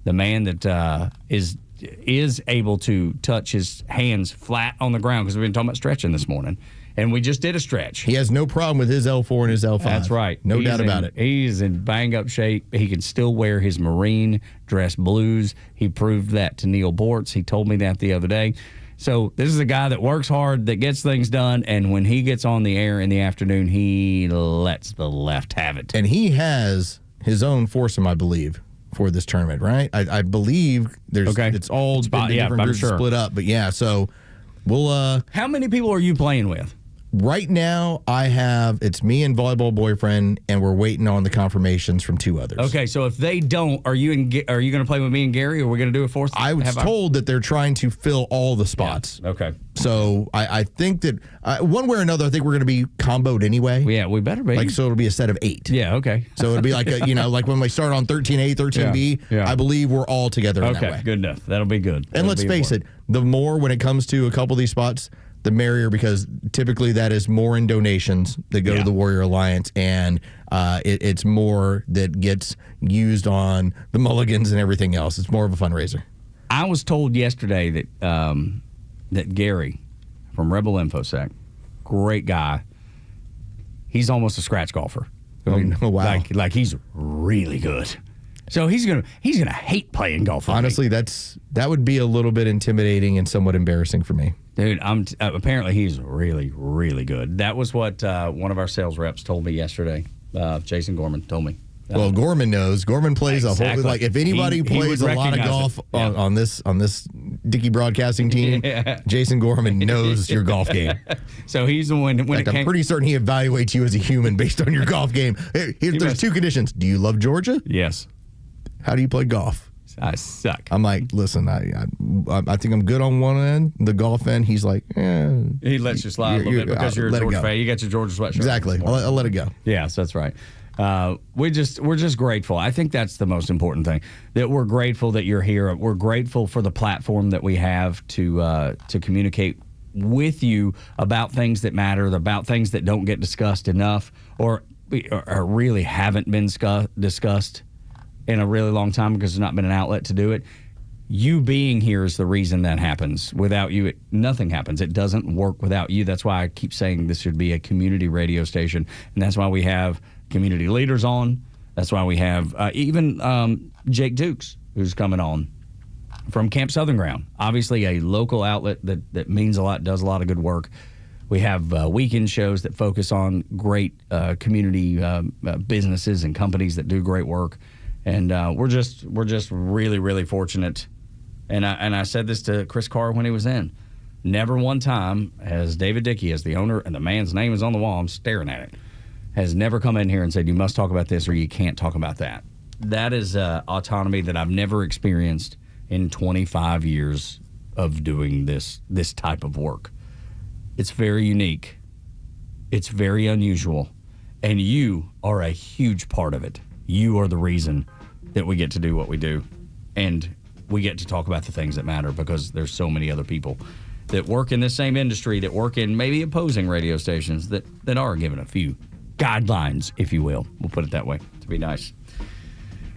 the man that is able to touch his hands flat on the ground, because we've been talking about stretching this morning, and we just did a stretch. He has no problem with his L4 and his L5. That's right. No doubt about it. He's in bang-up shape. He can still wear his Marine dress blues. He proved that to Neil Bortz. He told me that the other day. So this is a guy that works hard, that gets things done, and when he gets on the air in the afternoon, he lets the left have it. And he has his own foursome, I believe, for this tournament, right? I believe it's all different groups split up. But yeah, so we'll. How many people are you playing with? Right now, it's me and volleyball boyfriend, and we're waiting on the confirmations from two others. Okay, so if they don't, are you going to play with me and Gary, or are we going to do a fourth? I was told that they're trying to fill all the spots. Yeah. Okay. So I think that one way or another, I think we're going to be comboed anyway. Yeah, we better be. So it'll be a set of 8. Yeah, okay. So it'll be like, like when we start on 13A, 13B, yeah. I believe we're all together in that way. Okay, good enough. That'll be good. And let's face it, the more when it comes to a couple of these spots, the merrier, because typically that is more in donations that go to the Warrior Alliance, and it's more that gets used on the mulligans and everything else. It's more of a fundraiser. I was told yesterday that that Gary from Rebel InfoSec, great guy, he's almost a scratch golfer. Wow. Like he's really good. So he's gonna hate playing golf. Honestly, that would be a little bit intimidating and somewhat embarrassing for me. Dude, apparently he's really, really good. That was what one of our sales reps told me yesterday. Jason Gorman told me. Well, Gorman knows. Gorman plays a whole, like, if anybody plays a lot of golf on this Dickey Broadcasting team, Jason Gorman knows your golf game. So he's the one. I'm pretty certain he evaluates you as a human based on your golf game. There's 2 conditions. Do you love Georgia? Yes. How do you play golf? I suck. I'm like, listen, I think I'm good on one end, the golf end. He's like, he lets you slide a little bit because you're a Georgia fan. You got your Georgia sweatshirt. Exactly. I'll let it go. Yes, that's right. We're just grateful. I think that's the most important thing. That we're grateful that you're here. We're grateful for the platform that we have to communicate with you about things that matter, about things that don't get discussed enough, or really haven't been discussed in a really long time because there's not been an outlet to do it. You being here is the reason that happens. Without you, nothing happens. It doesn't work without you. That's why I keep saying this should be a community radio station, and that's why we have community leaders on. That's why we have even Jake Dukes, who's coming on from Camp Southern Ground. Obviously a local outlet that means a lot, does a lot of good work. We have weekend shows that focus on great community businesses and companies that do great work. And we're just really, really fortunate. And I said this to Chris Carr when he was in. Never one time has David Dickey, as the owner, and the man's name is on the wall, I'm staring at it, has never come in here and said, you must talk about this or you can't talk about that. That is autonomy that I've never experienced in 25 years of doing this type of work. It's very unique. It's very unusual. And you are a huge part of it. You are the reason that we get to do what we do, and we get to talk about the things that matter, because there's so many other people that work in the same industry, that work in maybe opposing radio stations that are given a few guidelines, if you will. We'll put it that way to be nice.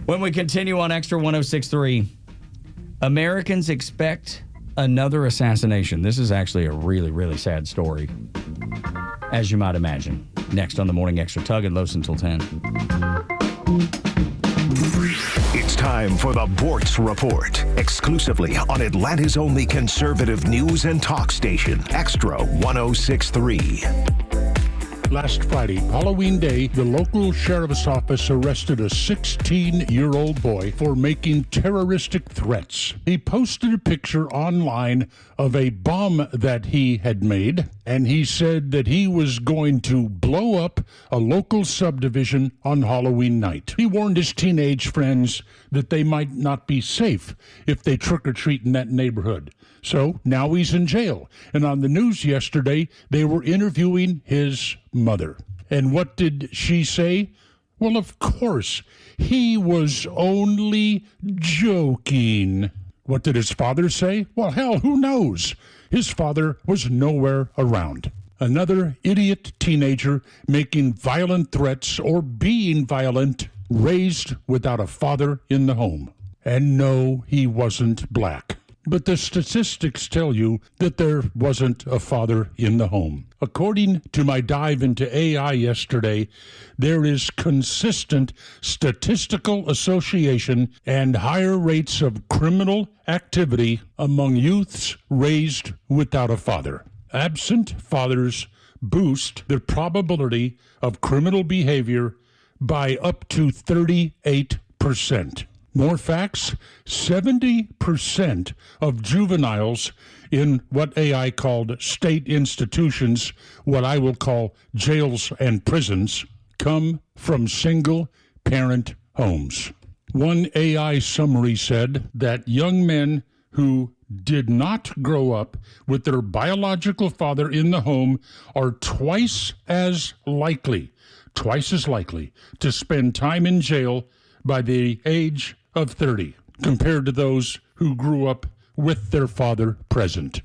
When we continue on Extra 106.3, Americans expect another assassination. This is actually a really, really sad story, as you might imagine. Next on the Morning Extra, Tug and Los until 10. It's time for the Bortz Report, exclusively on Atlanta's only conservative news and talk station, Extra 106.3. Last Friday, Halloween Day, the local sheriff's office arrested a 16-year-old boy for making terroristic threats. He posted a picture online of a bomb that he had made, and he said that he was going to blow up a local subdivision on Halloween night. He warned his teenage friends that they might not be safe if they trick-or-treat in that neighborhood. So now he's in jail. And on the news yesterday, they were interviewing his mother. And what did she say? Well, of course, he was only joking. What did his father say? Well, hell, who knows? His father was nowhere around. Another idiot teenager making violent threats or being violent, raised without a father in the home. And no, he wasn't black. but the statistics tell you that there wasn't a father in the home. According to my dive into AI yesterday, there is consistent statistical association and higher rates of criminal activity among youths raised without a father. Absent fathers boost the probability of criminal behavior by up to 38%. More facts, 70% of juveniles in what AI called state institutions, what I will call jails and prisons, come from single-parent homes. One AI summary said that young men who did not grow up with their biological father in the home are twice as likely to spend time in jail by the age of 30 compared to those who grew up with their father present.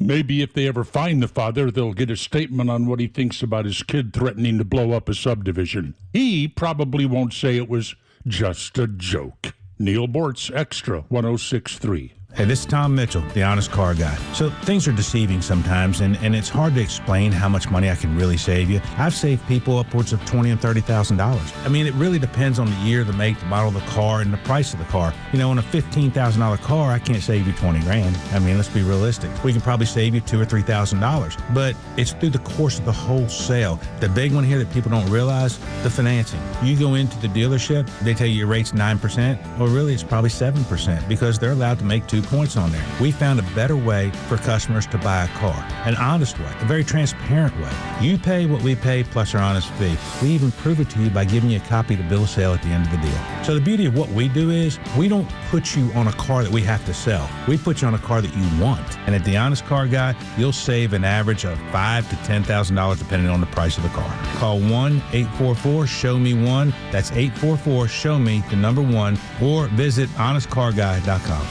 Maybe if they ever find the father, they'll get a statement on what he thinks about his kid threatening to blow up a subdivision. He probably won't say it was just a joke. Neil Bortz, Extra 106.3. Hey, this is Tom Mitchell, the Honest Car Guy. So things are deceiving sometimes, and it's hard to explain how much money I can really save you. I've saved people upwards of $20,000 and $30,000. I mean, it really depends on the year, the make, the model of the car, and the price of the car. You know, in a $15,000 car, I can't save you $20,000. I mean, let's be realistic. We can probably save you $2,000 or $3,000, but it's through the course of the whole sale. The big one here that people don't realize, the financing. You go into the dealership, they tell you your rate's 9%. Well, really, it's probably 7% because they're allowed to make 2 points on there. We found a better way for customers to buy a car, an honest way, a very transparent way. You pay what we pay plus our honest fee. We even prove it to you by giving you a copy of the bill of sale at the end of the deal. So the beauty of what we do is we don't put you on a car that we have to sell. We put you on a car that you want. And at the Honest Car Guy, you'll save an average of $5,000 to $10,000 depending on the price of the car. Call 1-844-SHOW-ME-1. That's 844-SHOW-ME, the number 1, or visit honestcarguy.com.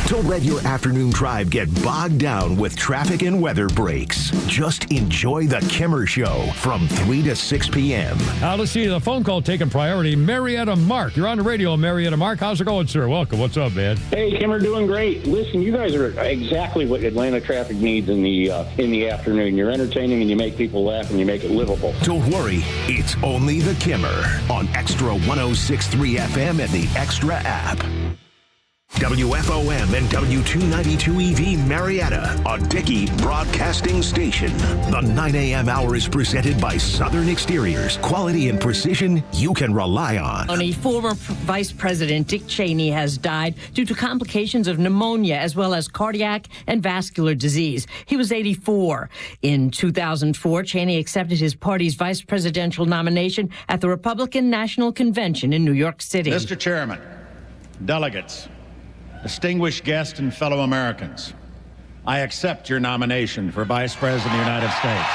Don't let your afternoon drive get bogged down with traffic and weather breaks. Just enjoy the Kimmer Show from 3 to 6 p.m. Let's see, the phone call taking priority. Marietta Mark. You're on the radio, Marietta Mark. How's it going, sir? Welcome. What's up, man? Hey, Kimmer, doing great. Listen, you guys are exactly what Atlanta traffic needs in the afternoon. You're entertaining and you make people laugh and you make it livable. Don't worry, it's only the Kimmer on Extra 106.3 FM and the Extra app. WFOM and W292 EV Marietta, a Dickey broadcasting station. The 9 a.m. hour is presented by Southern Exteriors. Quality and precision you can rely on. Former Vice President Dick Cheney has died due to complications of pneumonia as well as cardiac and vascular disease. He was 84. In 2004, Cheney accepted his party's vice presidential nomination at the Republican National Convention in New York City. Mr. Chairman, delegates, distinguished guests and fellow Americans, I accept your nomination for Vice President of the United States.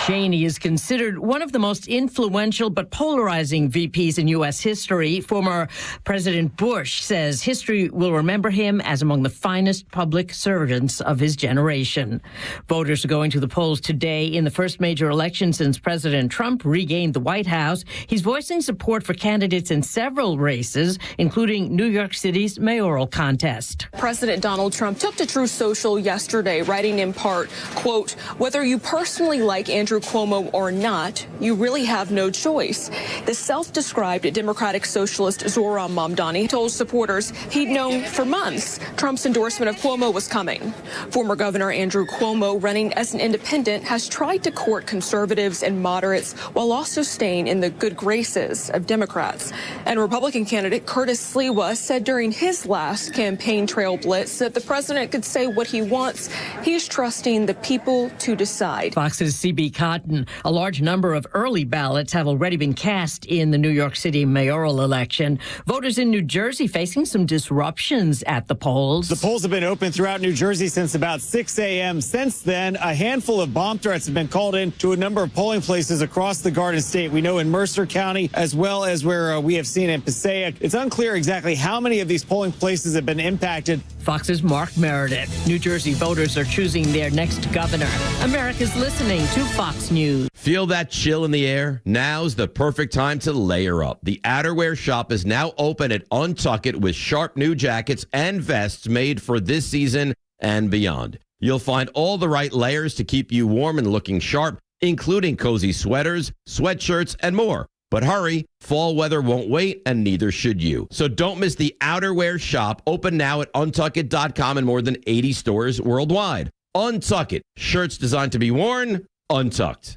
Cheney is considered one of the most influential but polarizing VPs in U.S. history. Former President Bush says history will remember him as among the finest public servants of his generation. Voters are going to the polls today in the first major election since President Trump regained the White House. He's voicing support for candidates in several races, including New York City's mayoral contest. President Donald Trump took to Truth Social yesterday, writing in part, quote, "Whether you personally like Andrew Cuomo or not, you really have no choice." The self-described Democratic socialist Zohran Mamdani told supporters he'd known for months Trump's endorsement of Cuomo was coming. Former Governor Andrew Cuomo, running as an independent, has tried to court conservatives and moderates while also staying in the good graces of Democrats. And Republican candidate Curtis Sliwa said during his last campaign trail blitz that the president could say what he wants. He's trusting the people to decide. Fox's CB Cotton. A large number of early ballots have already been cast in the New York City mayoral election. Voters in New Jersey facing some disruptions at the polls. The polls have been open throughout New Jersey since about 6 a.m. Since then, a handful of bomb threats have been called in to a number of polling places across the Garden State. We know in Mercer County, as well as where we have seen in Passaic. It's unclear exactly how many of these polling places have been impacted. Fox's Mark Meredith. New Jersey voters are choosing their next governor. America's listening to Fox News. Feel that chill in the air? Now's the perfect time to layer up. The outerwear shop is now open at Untuck It with sharp new jackets and vests made for this season and beyond. You'll find all the right layers to keep you warm and looking sharp, including cozy sweaters, sweatshirts, and more. But hurry, fall weather won't wait, and neither should you. So don't miss the outerwear shop, open now at untuckit.com in more than 80 stores worldwide. Untuck It, shirts designed to be worn, untucked.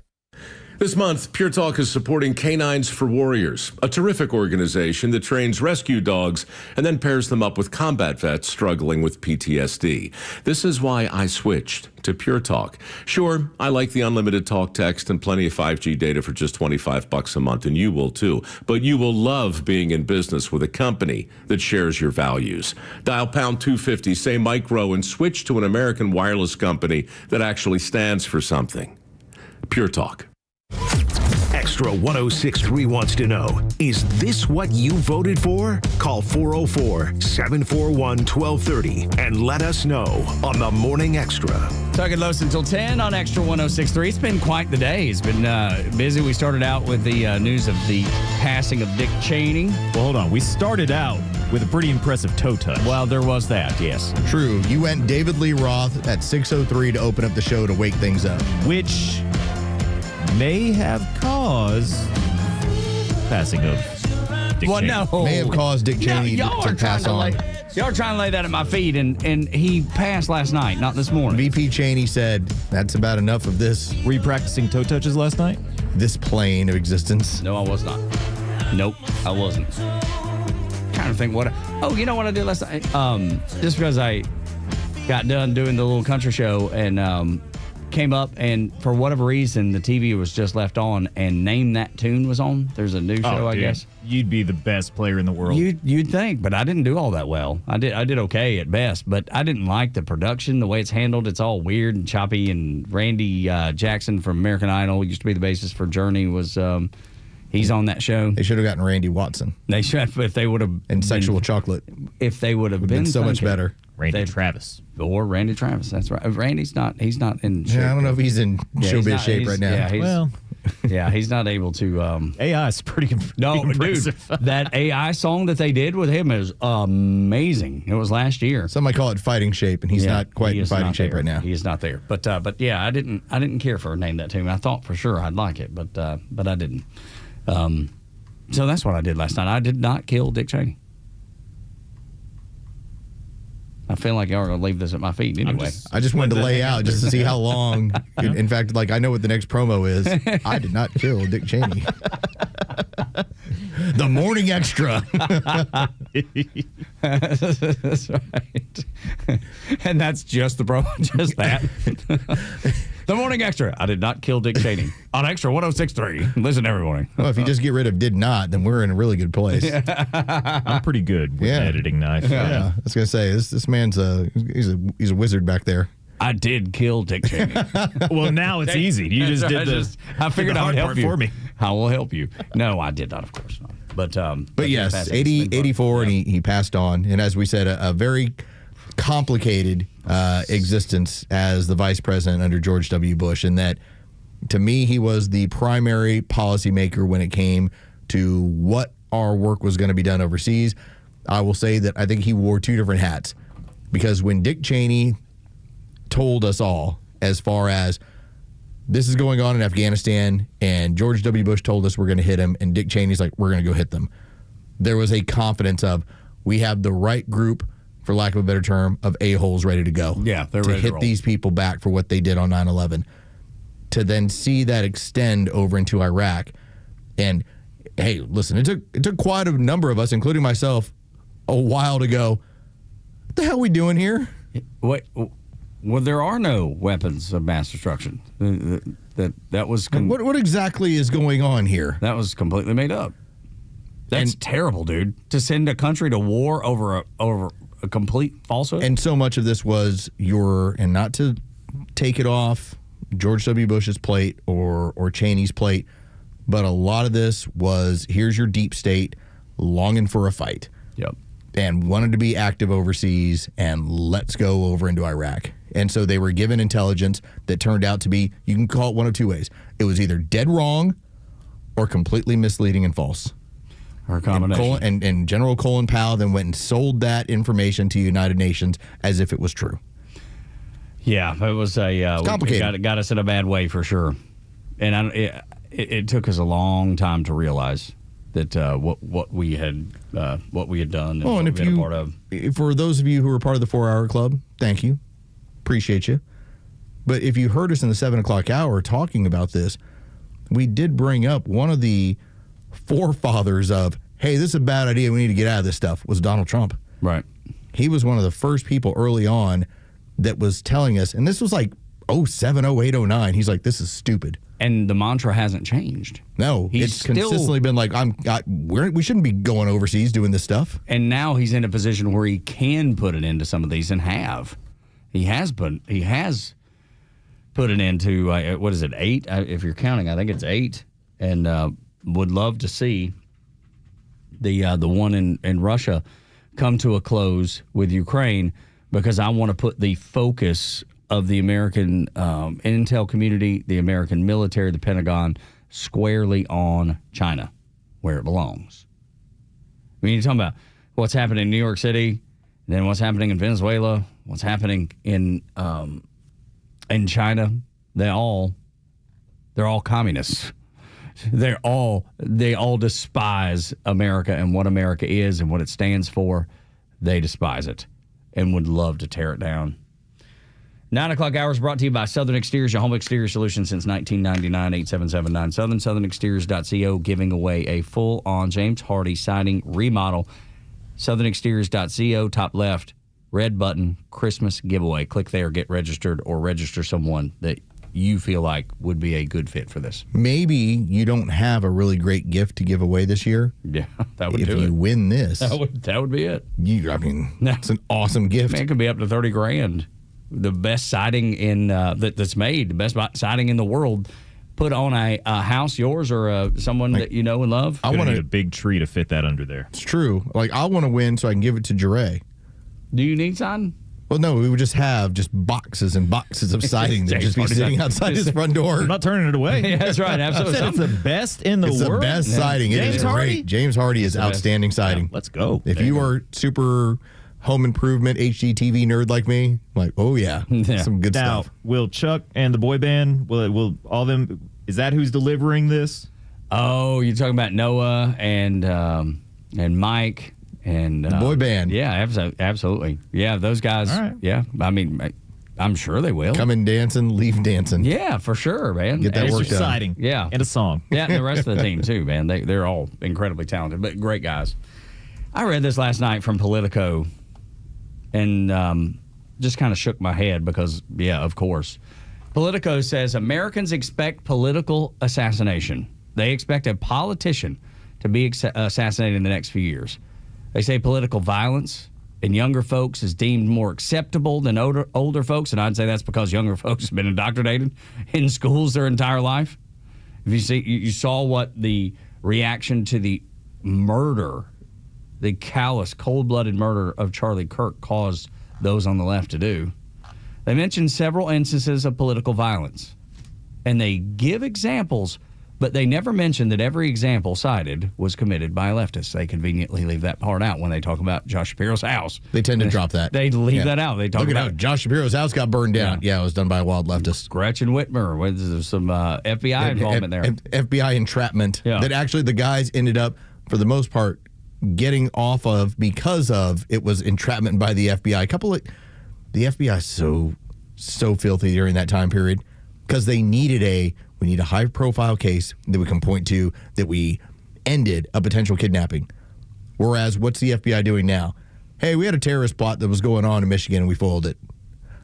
This month, Pure Talk is supporting Canines for Warriors, a terrific organization that trains rescue dogs and then pairs them up with combat vets struggling with PTSD. This is why I switched to Pure Talk. Sure, I like the unlimited talk, text, and plenty of 5G data for just $25 a month, and you will too. But you will love being in business with a company that shares your values. Dial pound 250, say micro, and switch to an American wireless company that actually stands for something. Pure Talk. Extra 1063 wants to know, is this what you voted for? Call 404-741-1230 and let us know on the Morning Extra. Tug and Los until 10 on Extra 1063. It's been quite the day. It's been busy. We started out with the news of the passing of Dick Cheney. Well, hold on. We started out with a pretty impressive toe touch. Well, there was that, yes. True. You went David Lee Roth at 6:03 to open up the show to wake things up. Which may have caused passing of Dick Cheney. No. May have caused Dick Cheney to pass on. Y'all are trying to lay that at my feet, and he passed last night, not this morning. VP Cheney said, that's about enough of this. Were you practicing toe touches last night? This plane of existence. No, I was not. Nope, I wasn't. Trying to think you know what I did last night? Just because I got done doing the little country show and came up, and for whatever reason, the TV was just left on, and Name That Tune was on. There's a new show, I guess. You'd be the best player in the world. You'd think, but I didn't do all that well. I did okay at best, but I didn't like the production, the way it's handled. It's all weird and choppy, and Randy Jackson from American Idol used to be the bassist for Journey, was he's on that show. They should have gotten Randy Watson. They should have, if they would have. And Sexual Chocolate. If they would have been so much better. Randy Travis. Or Randy Travis, that's right. Randy's not in shape. Yeah, I don't know if he's in showbiz shape right now. Yeah, he's not able to. AI is pretty impressive. Dude, that AI song that they did with him is amazing. It was last year. Some might call it fighting shape, and he's not quite in fighting shape right now. He is not there. But yeah, I didn't care for Name That Tune. I thought for sure I'd like it, but I didn't. So that's what I did last night. I did not kill Dick Cheney. I feel like y'all are going to leave this at my feet anyway. I just wanted to lay out just to see how long. In fact, I know what the next promo is. I did not kill Dick Cheney. The Morning Extra. That's right. And that's just the promo, just that. The Morning Extra. I did not kill Dick Cheney. On Extra 1063. Listen every morning. Well, if you just get rid of did not, then we're in a really good place. I'm pretty good with an editing knife. Yeah. I was going to say, this man's he's a wizard back there. I did kill Dick Cheney. Well, now it's easy. You just did I figured I would help you. For me. I will help you. No, I did not, of course not. But yes, 84, and he passed on. And as we said, a very complicated existence as the vice president under George W. Bush, in that, to me, he was the primary policymaker when it came to what our work was going to be done overseas. I will say that I think he wore two different hats, because when Dick Cheney told us all, as far as this is going on in Afghanistan, and George W. Bush told us we're going to hit him, and Dick Cheney's like, we're going to go hit them, there was a confidence of, we have the right group, for lack of a better term, of a-holes ready to go. Yeah, they're to ready to hit roll. these people back for what they did on 9/11. To then see that extend over into Iraq, and hey, listen, it took quite a number of us, including myself, a while to go, what the hell are we doing here? Wait, well, there are no weapons of mass destruction. That was what exactly is going on here? That was completely made up. That's terrible, dude. To send a country to war over a complete falsehood. And so much of this was and not to take it off George W. Bush's plate or Cheney's plate, but a lot of this was, here's your deep state longing for a fight. Yep. and wanted to be active overseas, and let's go over into Iraq. And so they were given intelligence that turned out to be, you can call it one of two ways. It was either dead wrong or completely misleading and false. Or a combination. And General Colin Powell then went and sold that information to United Nations as if it was true. Yeah, it was complicated. Got us in a bad way for sure. And it took us a long time to realize that what we had done and what we been a part of. For those of you who are part of the 4 Hour Club, thank you. Appreciate you. But if you heard us in the 7 o'clock hour talking about this, we did bring up one of the forefathers of, hey, this is a bad idea, we need to get out of this stuff, was Donald Trump. Right. He was one of the first people early on that was telling us, and this was like 07, 08, 09. He's like, this is stupid. And the mantra hasn't changed. No, it's consistently been like, we shouldn't be going overseas doing this stuff. And now he's in a position where he can put an end to some of these and have. He has put an end to, what is it, 8? If you're counting, I think it's 8. And would love to see the one in Russia come to a close with Ukraine, because I want to put the focus of the American intel community, the American military, the Pentagon, squarely on China, where it belongs. I mean, you're talking about what's happening in New York City, and then what's happening in Venezuela, what's happening in China. They're all communists. They all despise America and what America is and what it stands for. They despise it and would love to tear it down. 9 o'clock hours brought to you by Southern Exteriors, your home exterior solution since 1999, 8779 Southern, southernexteriors.co, giving away a full-on James Hardy siding remodel. southernexteriors.co, top left, red button, Christmas giveaway. Click there, get registered, or register someone that you feel like would be a good fit for this. Maybe you don't have a really great gift to give away this year. Yeah, that would do it. If you win this, that would be it. It's an awesome gift. Man, it could be up to $30,000. The best siding that's made, the best siding in the world, put on a house, yours or someone that you know and love. I want a big tree to fit that under there. It's true. Like, I want to win so I can give it to Jure. Do you need siding? Well, no, we would just have boxes and boxes of siding that just be sitting outside his front door. I'm not turning it away. Yeah, that's right. Absolutely. It's the best in the world. It's the best siding. It is great. James Hardy is outstanding siding. Yeah, let's go. If you are super home improvement HGTV nerd like me, like, oh yeah, some good stuff. Now, will Chuck and the boy band, will all them, is that who's delivering this? Oh, you're talking about Noah and Mike and the boy band. Yeah, absolutely. Yeah, those guys. All right. Yeah, I mean, I'm sure they will. Come in dancing, leave dancing. Yeah, for sure, man. Get that work done. Exciting. Yeah. And a song. Yeah, and the rest of the team too, man. They're all incredibly talented, but great guys. I read this last night from Politico, and just kind of shook my head because, yeah, of course. Politico says Americans expect political assassination. They expect a politician to be assassinated in the next few years. They say political violence in younger folks is deemed more acceptable than older folks, and I'd say that's because younger folks have been indoctrinated in schools their entire life. If you saw what the reaction to the murder, the callous, cold-blooded murder of Charlie Kirk caused those on the left to do. They mentioned several instances of political violence, and they give examples, but they never mention that every example cited was committed by leftists. They conveniently leave that part out when they talk about Josh Shapiro's house. They tend to drop that. They leave that out. They talk about how Josh Shapiro's house got burned down. Yeah, it was done by a wild leftist. Gretchen Whitmer, with some FBI involvement there. FBI entrapment that actually the guys ended up, for the most part, getting off of because of it was entrapment by the FBI. The FBI is so filthy during that time period because they needed we need a high profile case that we can point to that we ended a potential kidnapping. Whereas what's the FBI doing now? Hey, we had a terrorist plot that was going on in Michigan and we foiled it.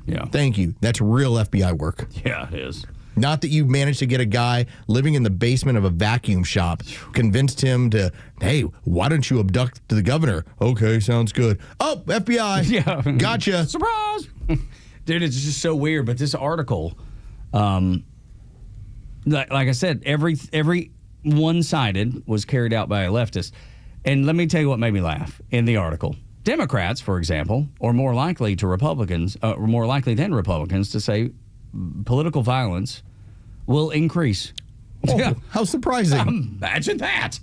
Yeah. Thank you. That's real FBI work. Yeah, it is. Not that you managed to get a guy living in the basement of a vacuum shop, convinced him to, hey, why don't you abduct the governor? Okay, sounds good. Oh, FBI. Yeah. Gotcha. Surprise. Dude, it's just so weird. But this article, like I said, every one-sided was carried out by a leftist. And let me tell you what made me laugh in the article. Democrats, for example, are more likely than Republicans to say political violence will increase. Oh, how surprising. Imagine that.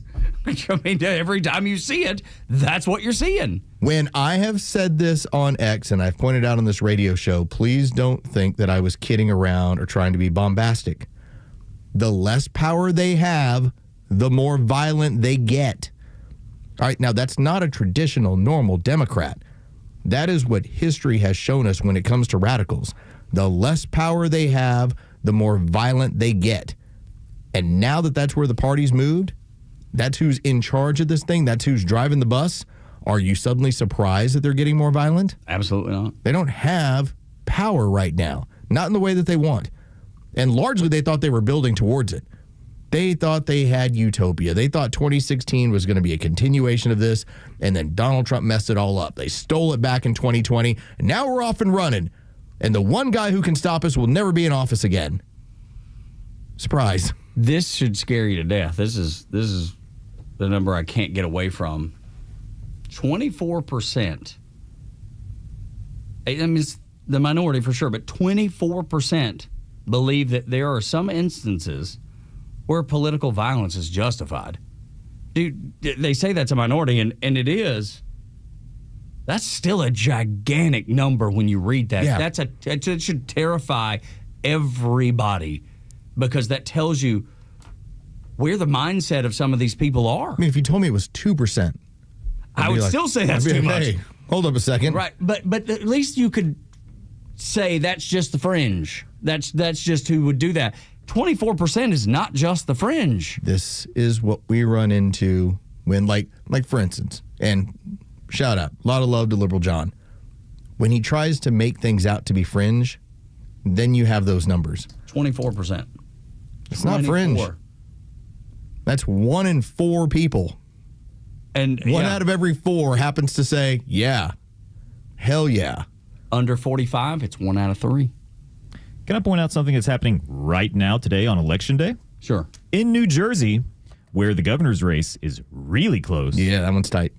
I mean, every time you see it, that's what you're seeing. When I have said this on X and I've pointed out on this radio show, please don't think that I was kidding around or trying to be bombastic. The less power they have, the more violent they get. All right, now that's not a traditional, normal Democrat. That is what history has shown us when it comes to radicals. The less power they have, the more violent they get. And now that that's where the party's moved, that's who's in charge of this thing, that's who's driving the bus, are you suddenly surprised that they're getting more violent? Absolutely not. They don't have power right now, not in the way that they want. And largely they thought they were building towards it. They thought they had utopia. They thought 2016 was going to be a continuation of this, and then Donald Trump messed it all up. They stole it back in 2020, and now we're off and running. And the one guy who can stop us will never be in office again. Surprise. This should scare you to death. This is the number I can't get away from. 24%. I mean, it's the minority for sure, but 24% believe that there are some instances where political violence is justified. Dude, they say that's a minority, and it is. That's still a gigantic number when you read that. Yeah. It should terrify everybody, because that tells you where the mindset of some of these people are. I mean, if you told me it was 2%, I would still say that's too much. Hey, hold up a second. Right, but at least you could say that's just the fringe. That's just who would do that. 24% is not just the fringe. This is what we run into when, like for instance, and shout out, a lot of love to Liberal John. When he tries to make things out to be fringe, then you have those numbers. 24%. It's not fringe. That's 1 in 4 people. And one out of every 4 happens to say, yeah, hell yeah. Under 45, it's 1 out of 3. Can I point out something that's happening right now today on Election Day? Sure. In New Jersey, where the governor's race is really close. Yeah, that one's tight.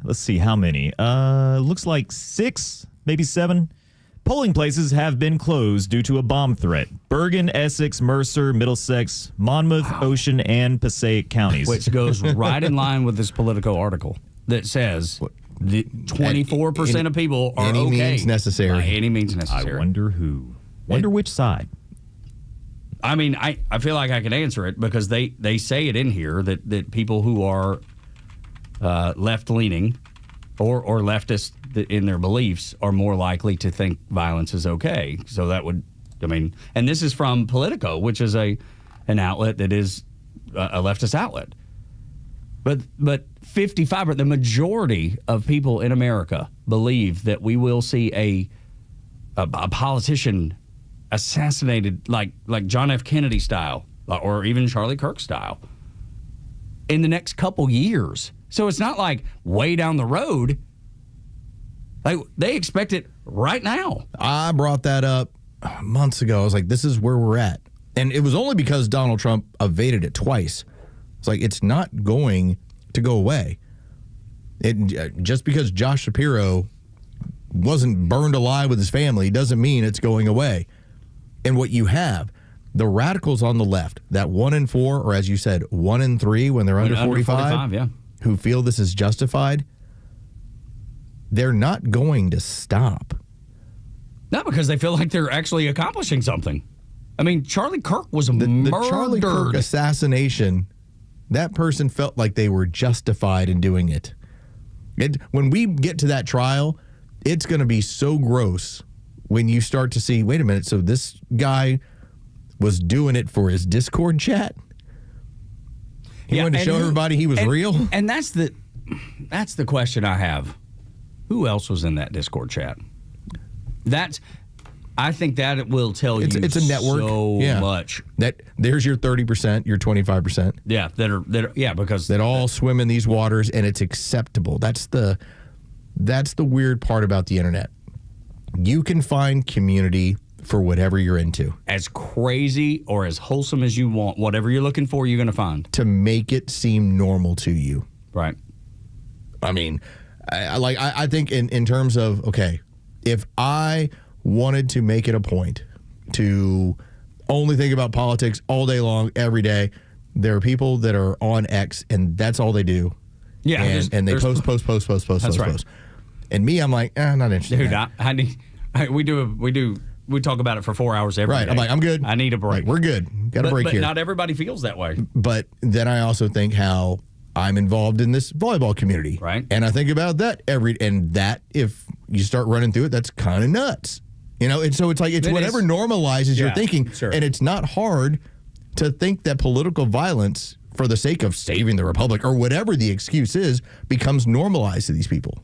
Let's see how many. Looks like 6, maybe 7. Polling places have been closed due to a bomb threat. Bergen, Essex, Mercer, Middlesex, Monmouth, Ocean, and Passaic counties. Which goes right in line with this Politico article that says the 24% of people are any okay. means necessary. By any means necessary. I wonder who. Wonder which side. I mean, I feel like I can answer it because they say it in here that people who are left-leaning or leftist in their beliefs are more likely to think violence is okay. So that would, I mean, and this is from Politico, which is an outlet that is a leftist outlet. But 55, but the majority of people in America believe that we will see a politician assassinated like John F. Kennedy style or even Charlie Kirk style in the next couple years. So it's not like way down the road. Like they expect it right now. I brought that up months ago. I was like, this is where we're at. And it was only because Donald Trump evaded it twice. It's like, it's not going to go away. Just because Josh Shapiro wasn't burned alive with his family doesn't mean it's going away. And what you have, the radicals on the left, that 1 in 4, or as you said, 1 in 3 when they're under 45, yeah, who feel this is justified, they're not going to stop. Not because they feel like they're actually accomplishing something. I mean, Charlie Kirk was murdered. The Charlie Kirk assassination, that person felt like they were justified in doing it. When we get to that trial, it's going to be so gross when you start to see, wait a minute, so this guy was doing it for his Discord chat? He wanted to show everybody he was real? And that's the question I have. Who else was in that Discord chat? I think that it will tell you it's a network. So much. That there's your 30%, your 25%. Yeah, that are because that all swim in these waters and it's acceptable. That's the weird part about the internet. You can find community for whatever you're into. As crazy or as wholesome as you want, whatever you're looking for, you're going to find. To make it seem normal to you. Right. I mean, I think in terms of, okay, if I wanted to make it a point to only think about politics all day long, every day, there are people that are on X and that's all they do. Yeah. And they post. That's right. And me, I'm like, not interested. Dude, we talk about it for 4 hours every day. Right. I'm like, I'm good. I need a break. Like, we're good. Got a break here. But not everybody feels that way. But then I also think how I'm involved in this volleyball community. Right. And I think about that if you start running through it, that's kind of nuts. And so it's like, it's whatever normalizes your thinking. Sure. And it's not hard to think that political violence, for the sake of saving the republic or whatever the excuse is, becomes normalized to these people.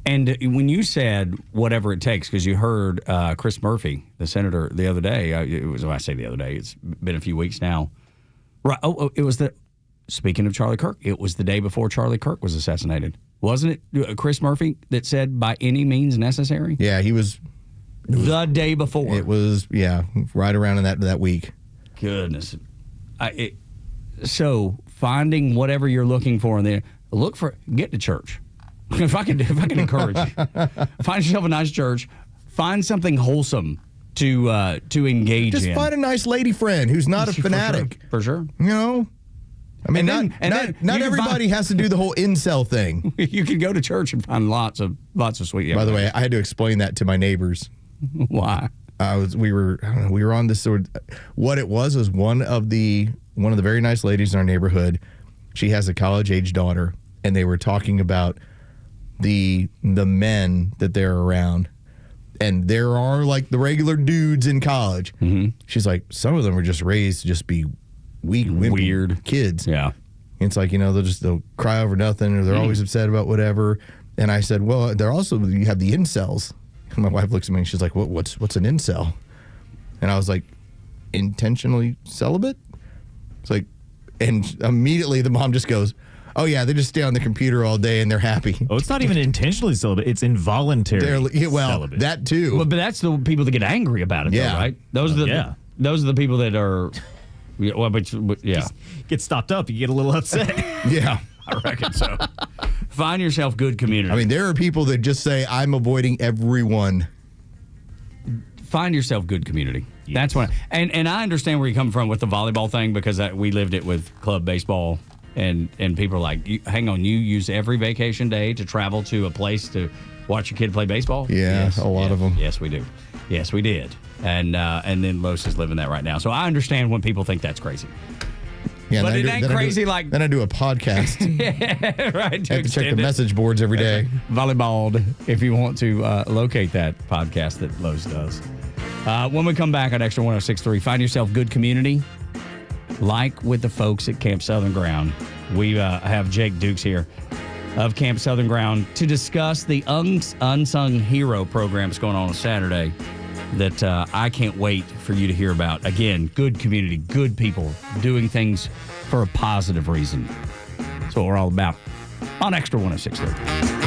And when you said whatever it takes, because you heard Chris Murphy, the senator, the other day, I say the other day, it's been a few weeks now. Right. It was speaking of Charlie Kirk, it was the day before Charlie Kirk was assassinated. Wasn't it Chris Murphy that said by any means necessary? Yeah, it was the day before. It was, right around in that week. Goodness. So finding whatever you're looking for in there, get to church. If I can encourage you, find yourself a nice church, find something wholesome to engage in. Just find a nice lady friend who's not a fanatic. For sure. I mean, not everybody has to do the whole incel thing. You can go to church and find lots of sweet. By the way, I had to explain that to my neighbors. Why? We were on this sort of, what it was one of the very nice ladies in our neighborhood. She has a college-age daughter, and they were talking about the men that they're around. And there are like the regular dudes in college. Mm-hmm. She's like, some of them are just raised to just be weak, weird kids. Yeah. And it's like, they'll cry over nothing, or they're always upset about whatever. And I said, well, you have the incels. And my wife looks at me and she's like, what's an incel? And I was like, intentionally celibate? It's like, and immediately the mom just goes, oh, yeah, they just stay on the computer all day and they're happy. Oh, it's not even intentionally celibate. It's involuntary celibate. That too. But that's the people that get angry about it, though, right? Those are the people that are, Just get stopped up, you get a little upset. Yeah. I reckon so. Find yourself good community. I mean, there are people that just say, I'm avoiding everyone. Find yourself good community. Yes. That's what. And I understand where you come from with the volleyball thing, because we lived it with club baseball. And people are like, hang on, you use every vacation day to travel to a place to watch your kid play baseball? Yeah, a lot of them. Yes, we do. Yes, we did. And then Los is living that right now. So I understand when people think that's crazy. Yeah, but it ain't crazy like... Then I do a podcast. Yeah, right. I have to check the message boards every day. Volleyballed, if you want to locate that podcast that Los does. When we come back on Extra 106.3, find yourself good community. Like with the folks at Camp Southern Ground. We have Jake Dukes here of Camp Southern Ground to discuss the Unsung Hero program that's going on Saturday that I can't wait for you to hear about. Again, good community, good people doing things for a positive reason. That's what we're all about on Extra 106.3.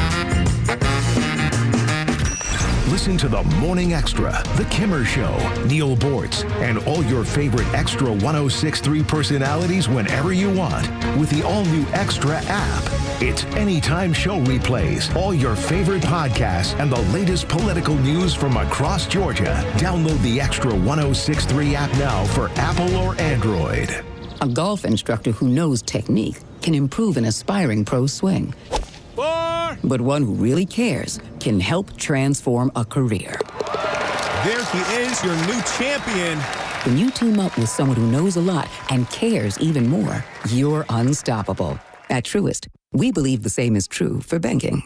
Listen to the Morning Extra, The Kimmer Show, Neil Bortz, and all your favorite Extra 106.3 personalities whenever you want with the all-new Extra app. It's anytime show replays, all your favorite podcasts, and the latest political news from across Georgia. Download the Extra 106.3 app now for Apple or Android. A golf instructor who knows technique can improve an aspiring pro's swing. But one who really cares can help transform a career. There he is, your new champion. When you team up with someone who knows a lot and cares even more, you're unstoppable. At Truist, we believe the same is true for banking.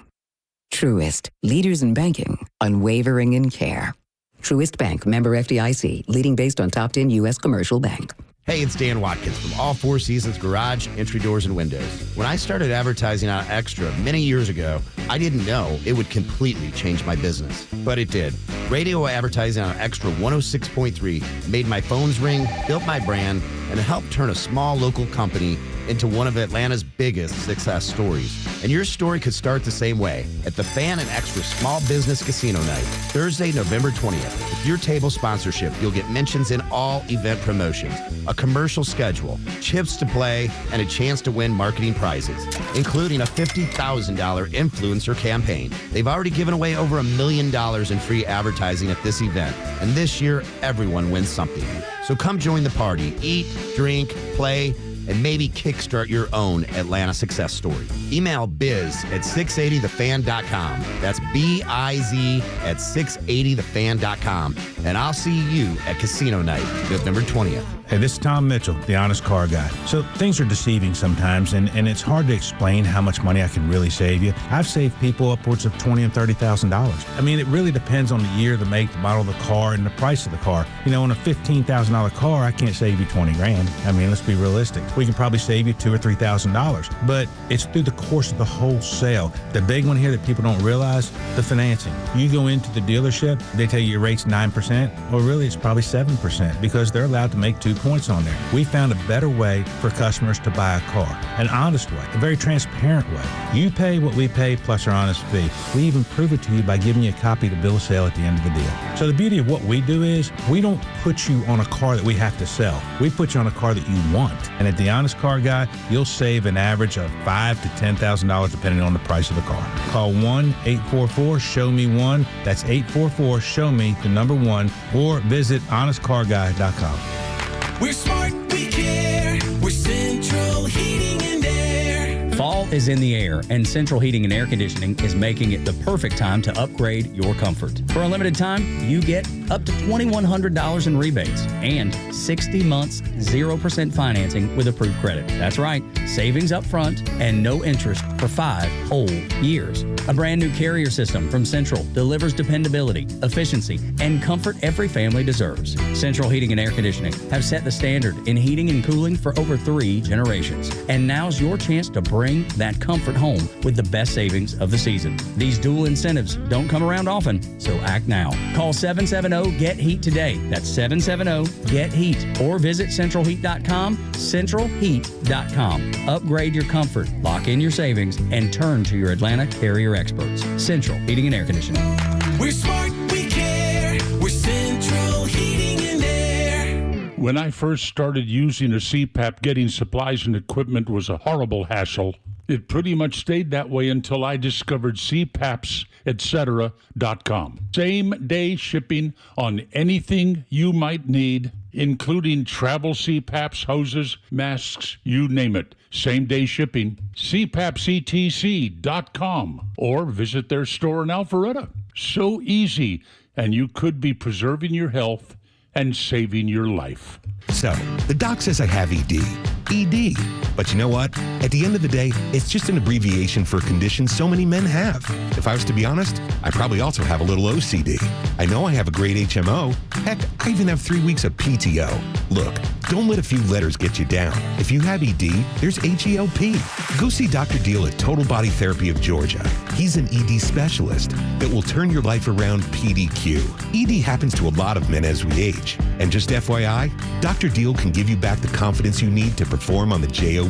Truist, leaders in banking, unwavering in care. Truist Bank, member FDIC, leading based on top 10 U.S. commercial bank. Hey, it's Dan Watkins from All Four Seasons Garage, Entry Doors, and Windows. When I started advertising on Extra many years ago, I didn't know it would completely change my business. But it did. Radio advertising on Extra 106.3 made my phones ring, built my brand, and helped turn a small local company into one of Atlanta's biggest success stories. And your story could start the same way at the Fan and Extra Small Business Casino Night, Thursday, November 20th. With your table sponsorship, you'll get mentions in all event promotions, a commercial schedule, chips to play, and a chance to win marketing prizes, including a $50,000 influencer campaign. They've already given away over $1 million in free advertising at this event, and this year, everyone wins something. So come join the party, eat, drink, play, and maybe kickstart your own Atlanta success story. Email biz@680thefan.com. That's BIZ at 680thefan.com. And I'll see you at Casino Night, November 20th. Hey, this is Tom Mitchell, the honest car guy. So things are deceiving sometimes, and it's hard to explain how much money I can really save you. I've saved people upwards of $20,000 and $30,000. I mean, it really depends on the year, the make, the model of the car, and the price of the car. You know, in a $15,000 car, I can't save you $20,000. I mean, let's be realistic. We can probably save you $2,000 or $3,000, but it's through the course of the whole sale. The big one here that people don't realize, the financing. You go into the dealership, they tell you your rate's 9%, or really it's probably 7% because they're allowed to make 2 points on there. We found a better way for customers to buy a car, an honest way, a very transparent way. You pay what we pay plus our honest fee. We even prove it to you by giving you a copy of the bill of sale at the end of the deal. So the beauty of what we do is we don't put you on a car that we have to sell. We put you on a car that you want. And at the Honest Car Guy, you'll save an average of $5,000 to $10,000 depending on the price of the car. Call 1-844-SHOW-ME-1. That's 844-SHOW-ME1, or visit honestcarguy.com. We're smart, we care. We're Central Heating and Air. Fall is in the air, and Central Heating and Air Conditioning is making it the perfect time to upgrade your comfort. For a limited time, you get up to $2,100 in rebates and 60 months, 0% financing with approved credit. That's right, savings up front and no interest for 5 whole years. A brand new carrier system from Central delivers dependability, efficiency, and comfort every family deserves. Central Heating and Air Conditioning have set the standard in heating and cooling for over 3 generations. And now's your chance to bring that comfort home with the best savings of the season. These dual incentives don't come around often, so act now. Call 770-GET-HEAT today. That's 770-GET-HEAT. Or visit centralheat.com, centralheat.com. Upgrade your comfort, lock in your savings, and turn to your Atlanta carrier experts. Central Heating and Air Conditioning. We're smart, we care. We're Central Heating and Air. When I first started using a CPAP, getting supplies and equipment was a horrible hassle. It pretty much stayed that way until I discovered CPAPs, etc.com. Same-day shipping on anything you might need, including travel CPAPs, hoses, masks, you name it. Same-day shipping. CPAPsETC.com, or visit their store in Alpharetta. So easy, and you could be preserving your health and saving your life. So, the doc says I have ED. ED. But you know what? At the end of the day, it's just an abbreviation for a condition so many men have. If I was to be honest, I probably also have a little OCD. I know I have a great HMO. Heck, I even have 3 weeks of PTO. Look, don't let a few letters get you down. If you have ED, there's HELP. Go see Dr. Deal at Total Body Therapy of Georgia. He's an ED specialist that will turn your life around PDQ. ED happens to a lot of men as we age. And just FYI, Dr. Deal can give you back the confidence you need to perform on the JOB.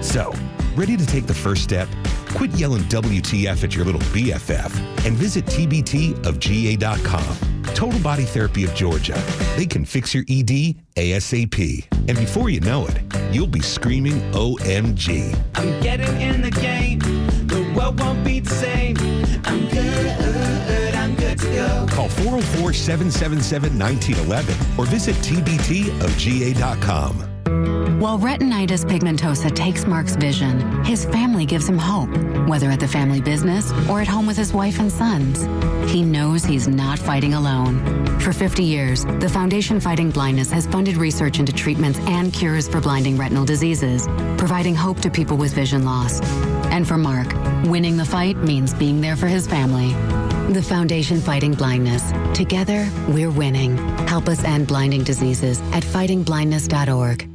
So, ready to take the first step? Quit yelling WTF at your little BFF and visit tbtofga.com. Total Body Therapy of Georgia. They can fix your ED ASAP. And before you know it, you'll be screaming OMG. I'm getting in the game. The world won't be the same. I'm good. I'm good to go. Call 404-777-1911 or visit tbtofga.com. While retinitis pigmentosa takes Mark's vision, his family gives him hope, whether at the family business or at home with his wife and sons. He knows he's not fighting alone. For 50 years, the Foundation Fighting Blindness has funded research into treatments and cures for blinding retinal diseases, providing hope to people with vision loss. And for Mark, winning the fight means being there for his family. The Foundation Fighting Blindness. Together, we're winning. Help us end blinding diseases at fightingblindness.org.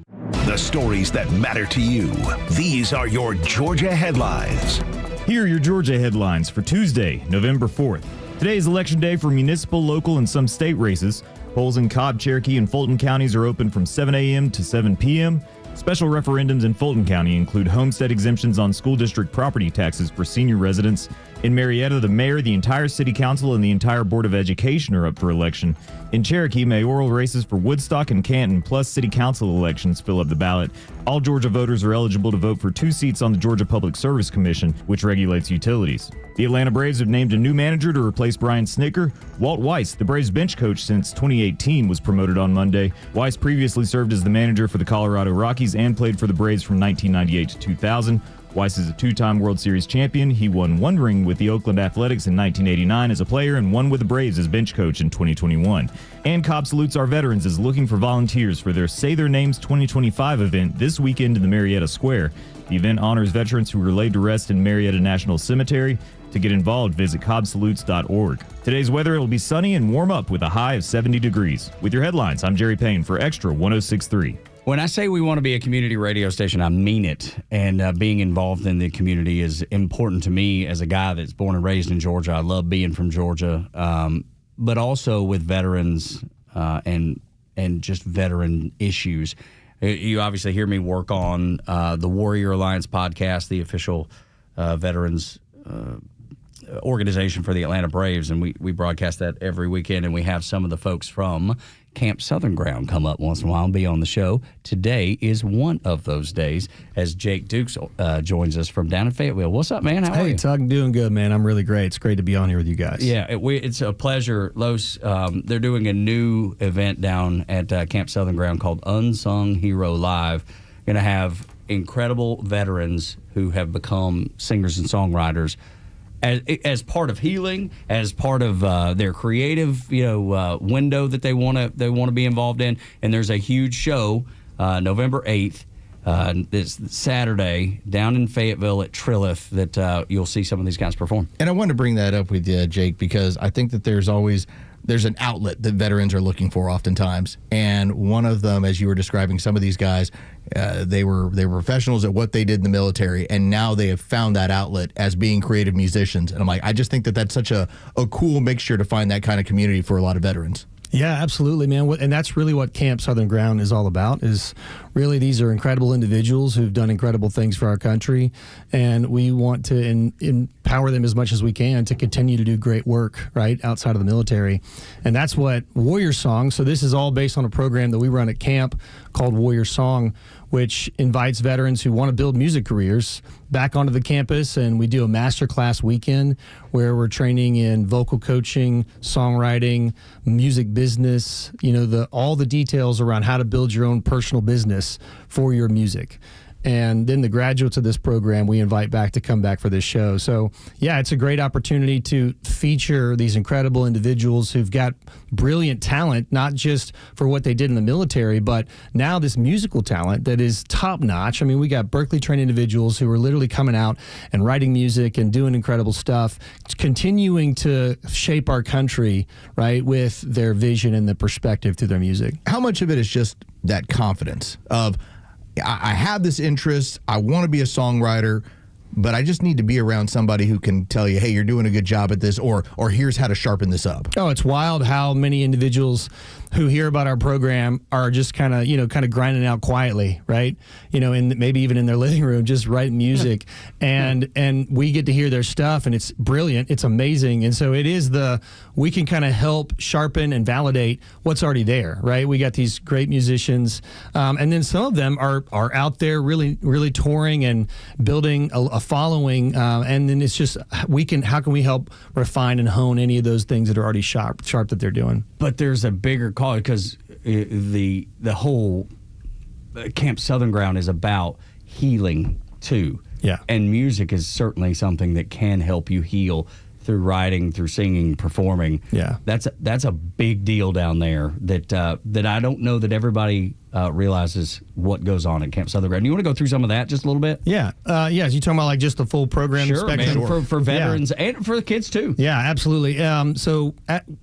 The stories that matter to you. These are your Georgia headlines. Here are your Georgia headlines for Tuesday, November 4th. Today is election day for municipal, local, and some state races. Polls in Cobb, Cherokee, and Fulton counties are open from 7 a.m. to 7 p.m. Special referendums in Fulton County include homestead exemptions on school district property taxes for senior residents. In Marietta, the mayor, the entire city council, and the entire board of education are up for election. In Cherokee, mayoral races for Woodstock and Canton, plus city council elections fill up the ballot. All Georgia voters are eligible to vote for 2 seats on the Georgia Public Service Commission, which regulates utilities. The Atlanta Braves have named a new manager to replace Brian Snicker. Walt Weiss, the Braves bench coach since 2018, was promoted on Monday. Weiss previously served as the manager for the Colorado Rockies and played for the Braves from 1998 to 2000. Weiss is a 2-time World Series champion. He won 1 ring with the Oakland Athletics in 1989 as a player and 1 with the Braves as bench coach in 2021. And Cobb Salutes Our Veterans is looking for volunteers for their Say Their Names 2025 event this weekend in the Marietta Square. The event honors veterans who were laid to rest in Marietta National Cemetery. To get involved, visit cobbsalutes.org. Today's weather, it'll be sunny and warm up with a high of 70 degrees. With your headlines, I'm Jerry Payne for Extra 106.3. When I say we want to be a community radio station, I mean it. And being involved in the community is important to me as a guy that's born and raised in Georgia. I love being from Georgia, but also with veterans and just veteran issues. You obviously hear me work on the Warrior Alliance podcast, the official veterans organization for the Atlanta Braves, and we broadcast that every weekend, and we have some of the folks from Camp Southern Ground come up once in a while and be on the show. Today is one of those days as Jake Dukes joins us from down in Fayetteville. What's up, man? How are you? Hey, Tug, doing good, man. I'm really great. It's great to be on here with you guys. Yeah, it's a pleasure. Los, they're doing a new event down at Camp Southern Ground called Unsung Hero Live. Going to have incredible veterans who have become singers and songwriters as part of healing, as part of their creative, window that they want to be involved in. And there's a huge show, November 8th, this Saturday down in Fayetteville at Trilith that you'll see some of these guys perform. And I want to bring that up with you, Jake, because I think that there's an outlet that veterans are looking for oftentimes. And one of them, as you were describing, some of these guys, they were professionals at what they did in the military, and now they have found that outlet as being creative musicians. And I'm like, I just think that that's such a cool mixture to find that kind of community for a lot of veterans. Yeah, absolutely, man. And that's really what Camp Southern Ground is all about, is really these are incredible individuals who've done incredible things for our country, and we want to empower them as much as we can to continue to do great work, right, outside of the military. And that's what Warrior Song, so this is all based on a program that we run at camp called Warrior Song, which invites veterans who want to build music careers back onto the campus, and we do a masterclass weekend where we're training in vocal coaching, songwriting, music business, all the details around how to build your own personal business for your music. And then the graduates of this program we invite back to come back for this show. So, yeah, it's a great opportunity to feature these incredible individuals who've got brilliant talent, not just for what they did in the military, but now this musical talent that is top notch. I mean, we got Berkeley trained individuals who are literally coming out and writing music and doing incredible stuff, continuing to shape our country, right, with their vision and the perspective through their music. How much of it is just that confidence of, I have this interest, I want to be a songwriter, but I just need to be around somebody who can tell you, hey, you're doing a good job at this, or here's how to sharpen this up. Oh, it's wild how many individuals who hear about our program are just kind of grinding out quietly, right? And maybe even in their living room, just writing music. and we get to hear their stuff, and it's brilliant. It's amazing. And so we can kind of help sharpen and validate what's already there, right? We got these great musicians. And then some of them are out there really, really touring and building a following. And then it's just, how can we help refine and hone any of those things that are already sharp that they're doing? But there's a bigger call, because the whole Camp Southern Ground is about healing too. Yeah. And music is certainly something that can help you heal through writing, through singing, performing. Yeah. That's a big deal down there that I don't know that everybody realizes what goes on at Camp Southern Ground. You want to go through some of that just a little bit? Yeah. As you talking about like just the full program spectrum? Man, for veterans and for the kids too. Yeah, absolutely.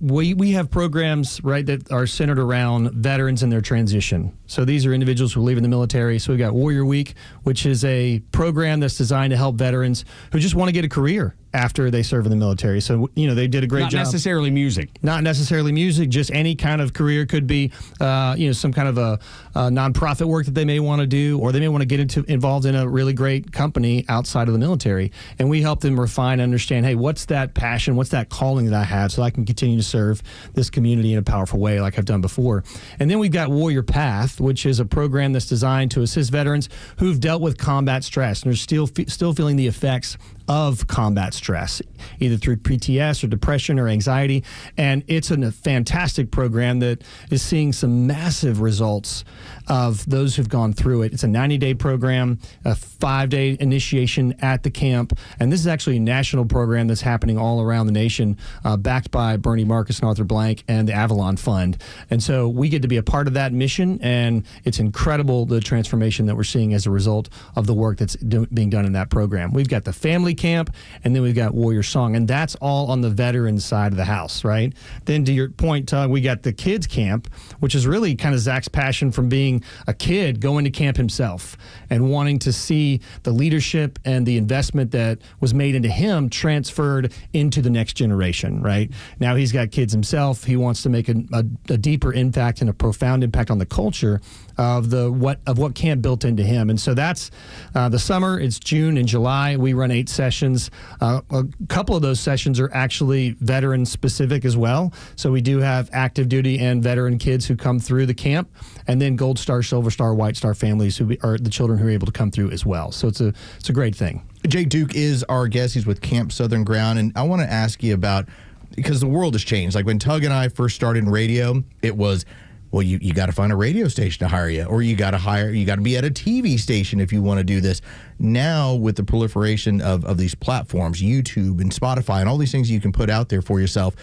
We have programs, right, that are centered around veterans and their transition. So these are individuals who are leaving the military. So we've got Warrior Week, which is a program that's designed to help veterans who just want to get a career after they serve in the military. So, they did a great job. Not necessarily music. Not necessarily music, just any kind of career. Could be, some kind of nonprofit work that they may want to do, or they may want to get involved in a really great company outside of the military. And we help them refine and understand, hey, what's that passion, what's that calling that I have, so I can continue to serve this community in a powerful way like I've done before. And then we've got Warrior Path, which is a program that's designed to assist veterans who've dealt with combat stress and are still feeling the effects of combat stress, either through PTS or depression or anxiety. And it's a fantastic program that is seeing some massive results of those who've gone through it. It's a 90-day program, a 5-day initiation at the camp. And this is actually a national program that's happening all around the nation, backed by Bernie Marcus and Arthur Blank and the Avalon Fund. And so we get to be a part of that mission, and it's incredible the transformation that we're seeing as a result of the work that's being done in that program. We've got the family camp, and then we've got Warrior Song, and that's all on the veteran side of the house, right? Then to your point, Tug, we got the kids camp, which is really kind of Zach's passion from being a kid going to camp himself and wanting to see the leadership and the investment that was made into him transferred into the next generation, right? Now he's got kids himself. He wants to make a deeper impact and a profound impact on the culture of what camp built into him. And so that's the summer. It's June and July. We run 8 sessions. A couple of those sessions are actually veteran specific as well. So we do have active duty and veteran kids who come through the camp, and then Gold Star, Silver Star, White Star families who are the children who are able to come through as well. So it's a great thing. Jake Duke is our guest. He's with Camp Southern Ground, and I want to ask you about, because the world has changed. Like when Tug and I first started in radio, it was, well, you got to find a radio station to hire you, or you got to be at a TV station if you want to do this. Now, with the proliferation of these platforms, YouTube and Spotify and all these things you can put out there for yourself,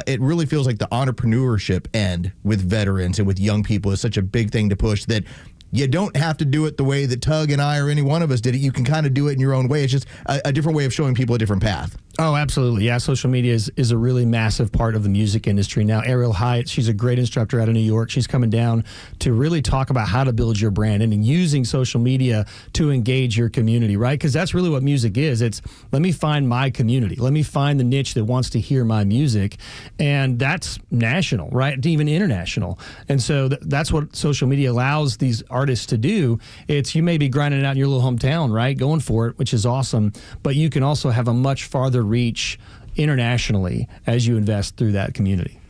it really feels like the entrepreneurship end with veterans and with young people is such a big thing to push that you don't have to do it the way that Tug and I or any one of us did it. You can kind of do it in your own way. It's just a different way of showing people a different path. Oh, absolutely. Yeah, social media is a really massive part of the music industry now. Ariel Hyatt, she's a great instructor out of New York. She's coming down to really talk about how to build your brand and using social media to engage your community, right? Because that's really what music is. It's, let me find my community. Let me find the niche that wants to hear my music. And that's national, right? Even international. And so that's what social media allows these artists to do. It's, you may be grinding it out in your little hometown, right? Going for it, which is awesome. But you can also have a much farther reach internationally as you invest through that community.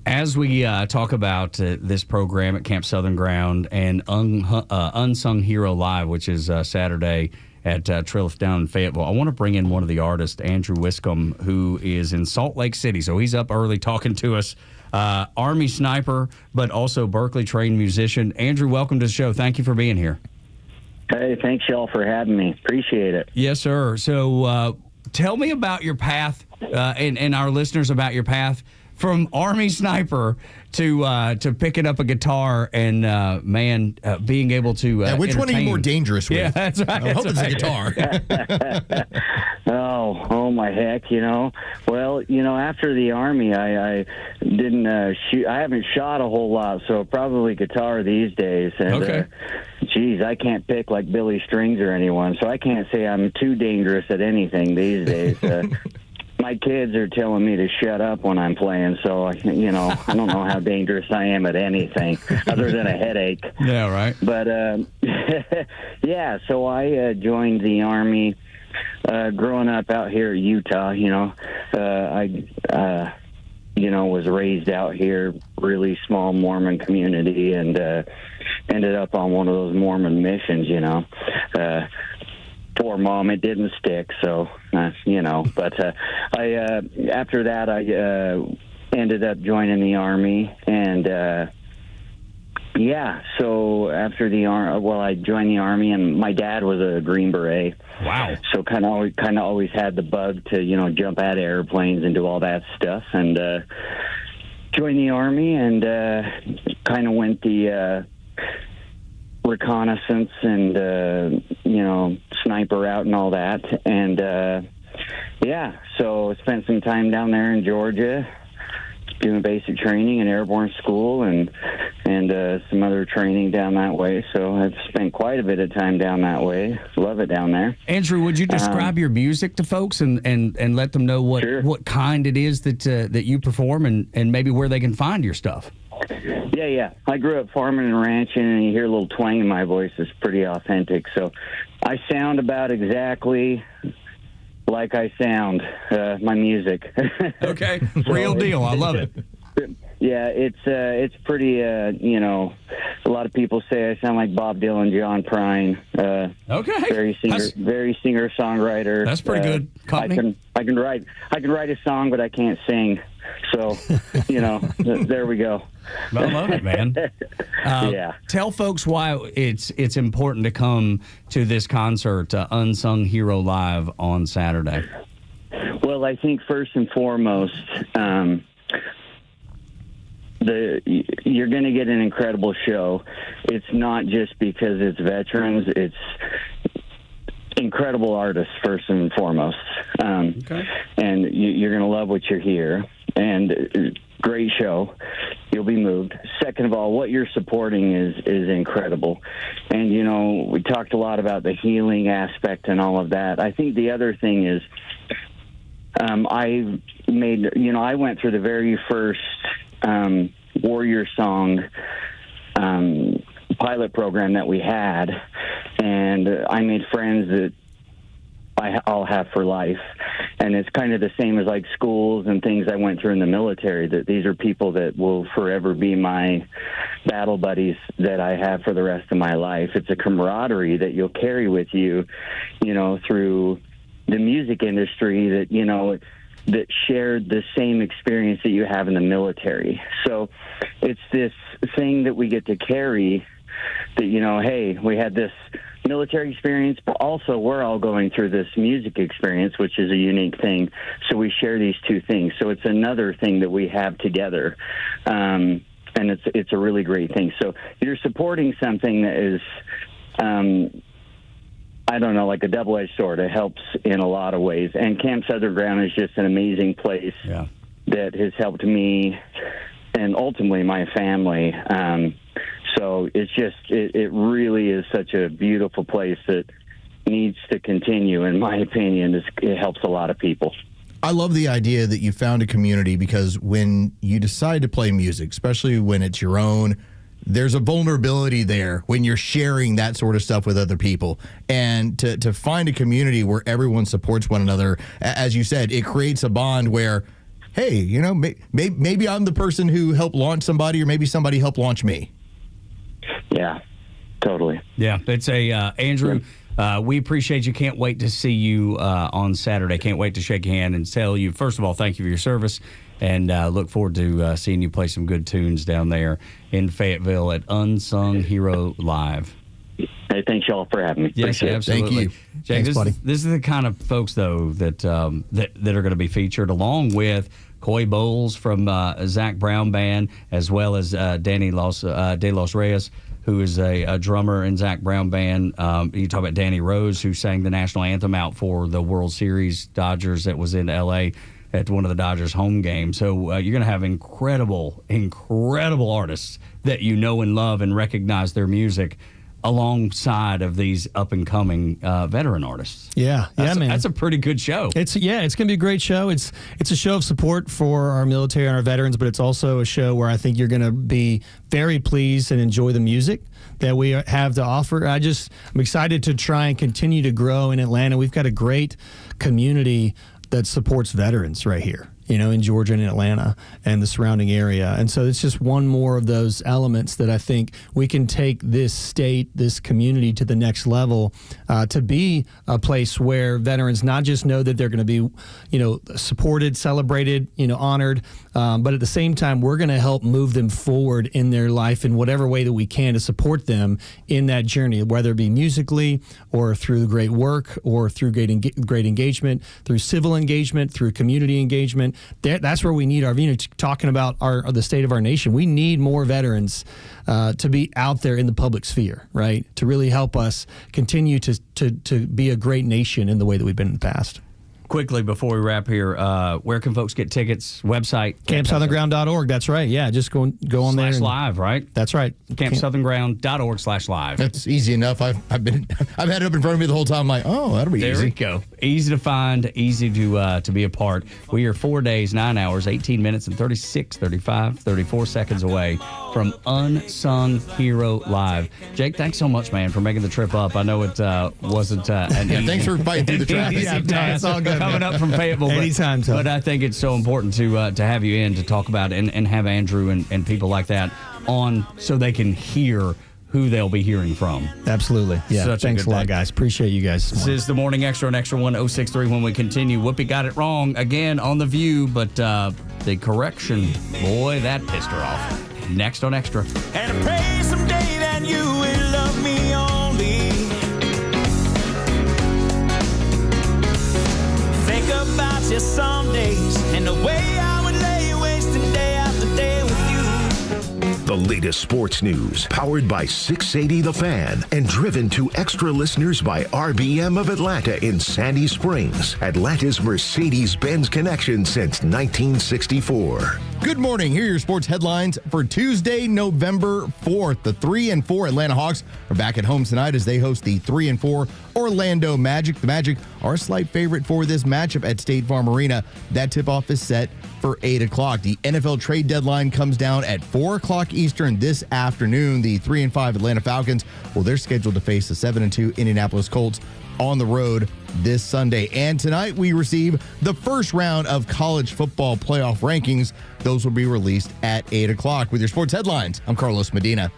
As we talk about this program at Camp Southern Ground and Unsung Hero Live, which is Saturday at Trilliff down in Fayetteville, I want to bring in one of the artists, Andrew Wiscombe, who is in Salt Lake City. So he's up early talking to us. Army sniper, but also Berkeley-trained musician. Andrew, welcome to the show. Thank you for being here. Hey, thanks, y'all, for having me. Appreciate it. Yes, sir. So tell me about your path and our listeners about your path from Army sniper to picking up a guitar and being able to which one are you more dangerous with? Yeah, that's right. I hope it's a guitar. oh my heck, Well, after the Army, I didn't shoot. I haven't shot a whole lot, so probably guitar these days. And, okay. Geez, I can't pick like Billy Strings or anyone, so I can't say I'm too dangerous at anything these days. My kids are telling me to shut up when I'm playing, so I don't know how dangerous I am at anything other than a headache. Yeah, right. But yeah, so I joined the Army growing up out here in Utah. I was raised out here, really small Mormon community, and ended up on one of those Mormon missions. Poor mom, it didn't stick, so but I after that I ended up joining the Army, and so after the I joined the Army, and my dad was a Green Beret. Wow. So kind of always had the bug to jump out of airplanes and do all that stuff, and joined the Army, and kind of went the reconnaissance and sniper out and all that, and so spent some time down there in Georgia doing basic training in airborne school and some other training down that way. So I've spent quite a bit of time down that way. Love it down there. Andrew, would you describe your music to folks and let them know what kind it is that you perform and maybe where they can find your stuff? Yeah. I grew up farming and ranching, and you hear a little twang in my voice. It's pretty authentic. So I sound about exactly like I sound, my music. Okay, real deal. I love it. Yeah, it's pretty, a lot of people say I sound like Bob Dylan, John Prine. Okay. Very singer-songwriter. That's pretty good company. I can write a song, but I can't sing. So, there we go. I love it, man. Yeah. Tell folks why it's important to come to this concert, Unsung Hero Live, on Saturday. Well, I think first and foremost, you're going to get an incredible show. It's not just because it's veterans; it's incredible artists first and foremost. Okay. And you're going to love what you hear. And great show. You'll be moved. Second of all, what you're supporting is incredible. And, we talked a lot about the healing aspect and all of that. I think the other thing is I went through the very first Warrior Song pilot program that we had, and I made friends that I'll have for life. And it's kind of the same as like schools and things I went through in the military, that these are people that will forever be my battle buddies that I have for the rest of my life. It's a camaraderie that you'll carry with you, through the music industry that shared the same experience that you have in the military. So it's this thing that we get to carry that, hey, we had this military experience, but also we're all going through this music experience, which is a unique thing. So we share these two things. So it's another thing that we have together. And it's a really great thing. So you're supporting something that is, like a double-edged sword. It helps in a lot of ways. And Camp Southern Ground is just an amazing place that has helped me and ultimately my family. So it's just, it really is such a beautiful place that needs to continue, in my opinion. It helps a lot of people. I love the idea that you found a community, because when you decide to play music, especially when it's your own, there's a vulnerability there when you're sharing that sort of stuff with other people. And to find a community where everyone supports one another, as you said, it creates a bond where, hey, maybe I'm the person who helped launch somebody, or maybe somebody helped launch me. Yeah, totally. Yeah, it's Andrew, we appreciate you. Can't wait to see you on Saturday. Can't wait to shake your hand and tell you, first of all, thank you for your service, and look forward to seeing you play some good tunes down there in Fayetteville at Unsung Hero Live. Hey, thanks y'all for having me. Yes, Appreciate absolutely. Thank you. Jay, Thanks, buddy. This is the kind of folks, though, that are going to be featured, along with Coy Bowles from Zach Brown Band, as well as Danny De Los Reyes, who is a drummer in Zach Brown Band. You talk about Danny Rose, who sang the national anthem out for the World Series Dodgers that was in L.A. at one of the Dodgers home games. So you're going to have incredible artists that you know and love and recognize their music alongside of these up-and-coming veteran artists. Yeah, man. That's a pretty good show. It's going to be a great show. It's a show of support for our military and our veterans, but it's also a show where I think you're going to be very pleased and enjoy the music that we have to offer. I'm excited to try and continue to grow in Atlanta. We've got a great community that supports veterans right here, in Georgia and in Atlanta and the surrounding area. And so it's just one more of those elements that I think we can take this state, this community to the next level, to be a place where veterans not just know that they're going to be, supported, celebrated, honored, but at the same time, we're going to help move them forward in their life in whatever way that we can to support them in that journey, whether it be musically or through great work or through great engagement, through civil engagement, through community engagement. That's where we need our, talking about the state of our nation. We need more veterans to be out there in the public sphere, right? To really help us continue to be a great nation in the way that we've been in the past. quickly before we wrap here, where can folks get tickets? Website? CampSouthernGround.org. That's right. Yeah, just go on there. /live, right? That's right. CampSouthernGround.org/live. That's easy enough. I've had it up in front of me the whole time. I'm like, oh, that'll be easy. There we go. Easy to find, easy to be a part. We are 4 days, 9 hours, 18 minutes, and 34 seconds away from Unsung Hero Live. Jake, thanks so much, man, for making the trip up. I know it wasn't an easy, thanks for fighting through the traffic. It's all good. Coming up from Fayetteville. Anytime, but I think it's so important to have you in to talk about it and have Andrew and people like that on so they can hear who they'll be hearing from. Absolutely. Yeah. Thanks a lot, guys. Appreciate you guys. This is the Morning Extra on Extra 1063. When we continue, Whoopi got it wrong again on The View, but the correction, boy, that pissed her off. Next on Extra. And I pray someday that you will love me only. Think about you some days and the way I would lay wasting day after day with you. The latest sports news, powered by 680 The Fan, and driven to extra listeners by RBM of Atlanta in Sandy Springs, Atlanta's Mercedes-Benz connection since 1964. Good morning. Here are your sports headlines for Tuesday, November 4th. The 3-4 Atlanta Hawks are back at home tonight as they host the 3-4 Orlando Magic. The Magic are a slight favorite for this matchup at State Farm Arena. That tip-off is set for 8 o'clock. The NFL trade deadline comes down at 4 o'clock Eastern this afternoon. The 3-5 Atlanta Falcons, well, they're scheduled to face the 7-2 Indianapolis Colts on the road this Sunday. And tonight we receive the first round of college football playoff rankings. Those will be released at 8 o'clock. With your sports headlines, I'm Carlos Medina.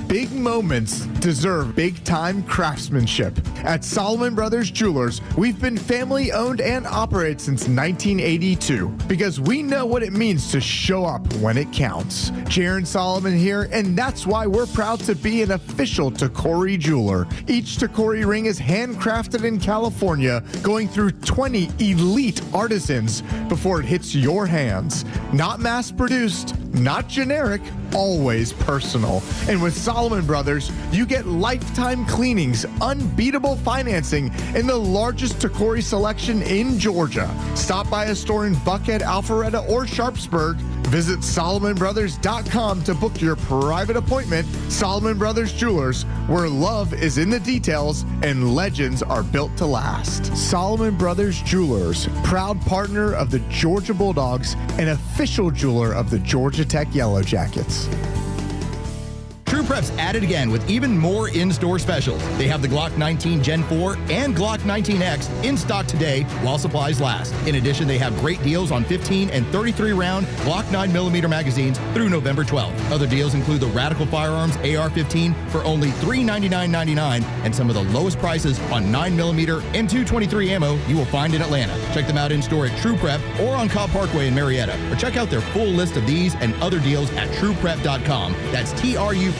Big moments deserve big-time craftsmanship. At Solomon Brothers Jewelers, we've been family-owned and operated since 1982 because we know what it means to show up when it counts. Jaron Solomon here, and that's why we're proud to be an official Tacori jeweler. Each Tacori ring is handcrafted in California, going through 20 elite artisans before it hits your hands. Not mass-produced, not generic, always personal. And with Solomon Brothers, you get lifetime cleanings, unbeatable financing, and the largest Tacori selection in Georgia. Stop by a store in Buckhead, Alpharetta, or Sharpsburg. Visit SolomonBrothers.com to book your private appointment. Solomon Brothers Jewelers, where love is in the details and legends are built to last. Solomon Brothers Jewelers, proud partner of the Georgia Bulldogs and official jeweler of the Georgia Tech Yellow Jackets. True Prep's at it again with even more in-store specials. They have the Glock 19 Gen 4 and Glock 19X in stock today while supplies last. In addition, they have great deals on 15 and 33-round Glock 9mm magazines through November 12th. Other deals include the Radical Firearms AR-15 for only $399.99 and some of the lowest prices on 9mm and .223 ammo you will find in Atlanta. Check them out in-store at True Prep or on Cobb Parkway in Marietta, or check out their full list of these and other deals at TruePrep.com. That's TRUPrep.com.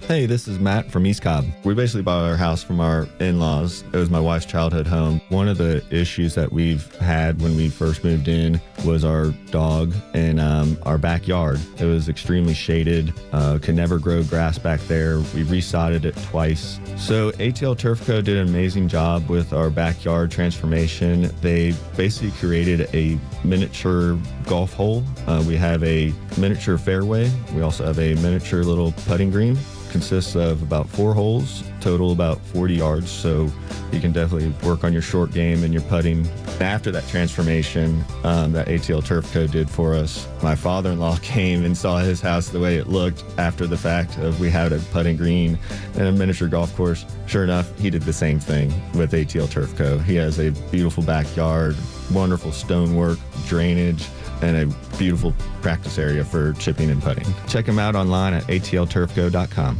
Hey, this is Matt from East Cobb. We basically bought our house from our in-laws. It was my wife's childhood home. One of the issues that we've had when we first moved in was our dog in our backyard. It was extremely shaded, could never grow grass back there. We resodded it twice. So ATL Turf Co. did an amazing job with our backyard transformation. They basically created a miniature golf hole. We have a miniature fairway. We also have a miniature little putting green. Consists of about 4 holes, total about 40 yards, so you can definitely work on your short game and your putting. After that transformation that ATL Turf Co. did for us, my father-in-law came and saw his house the way it looked after the fact of we had a putting green and a miniature golf course. Sure enough, he did the same thing with ATL Turf Co. He has a beautiful backyard, wonderful stonework, drainage, and a beautiful practice area for chipping and putting. Check them out online at atlturfco.com.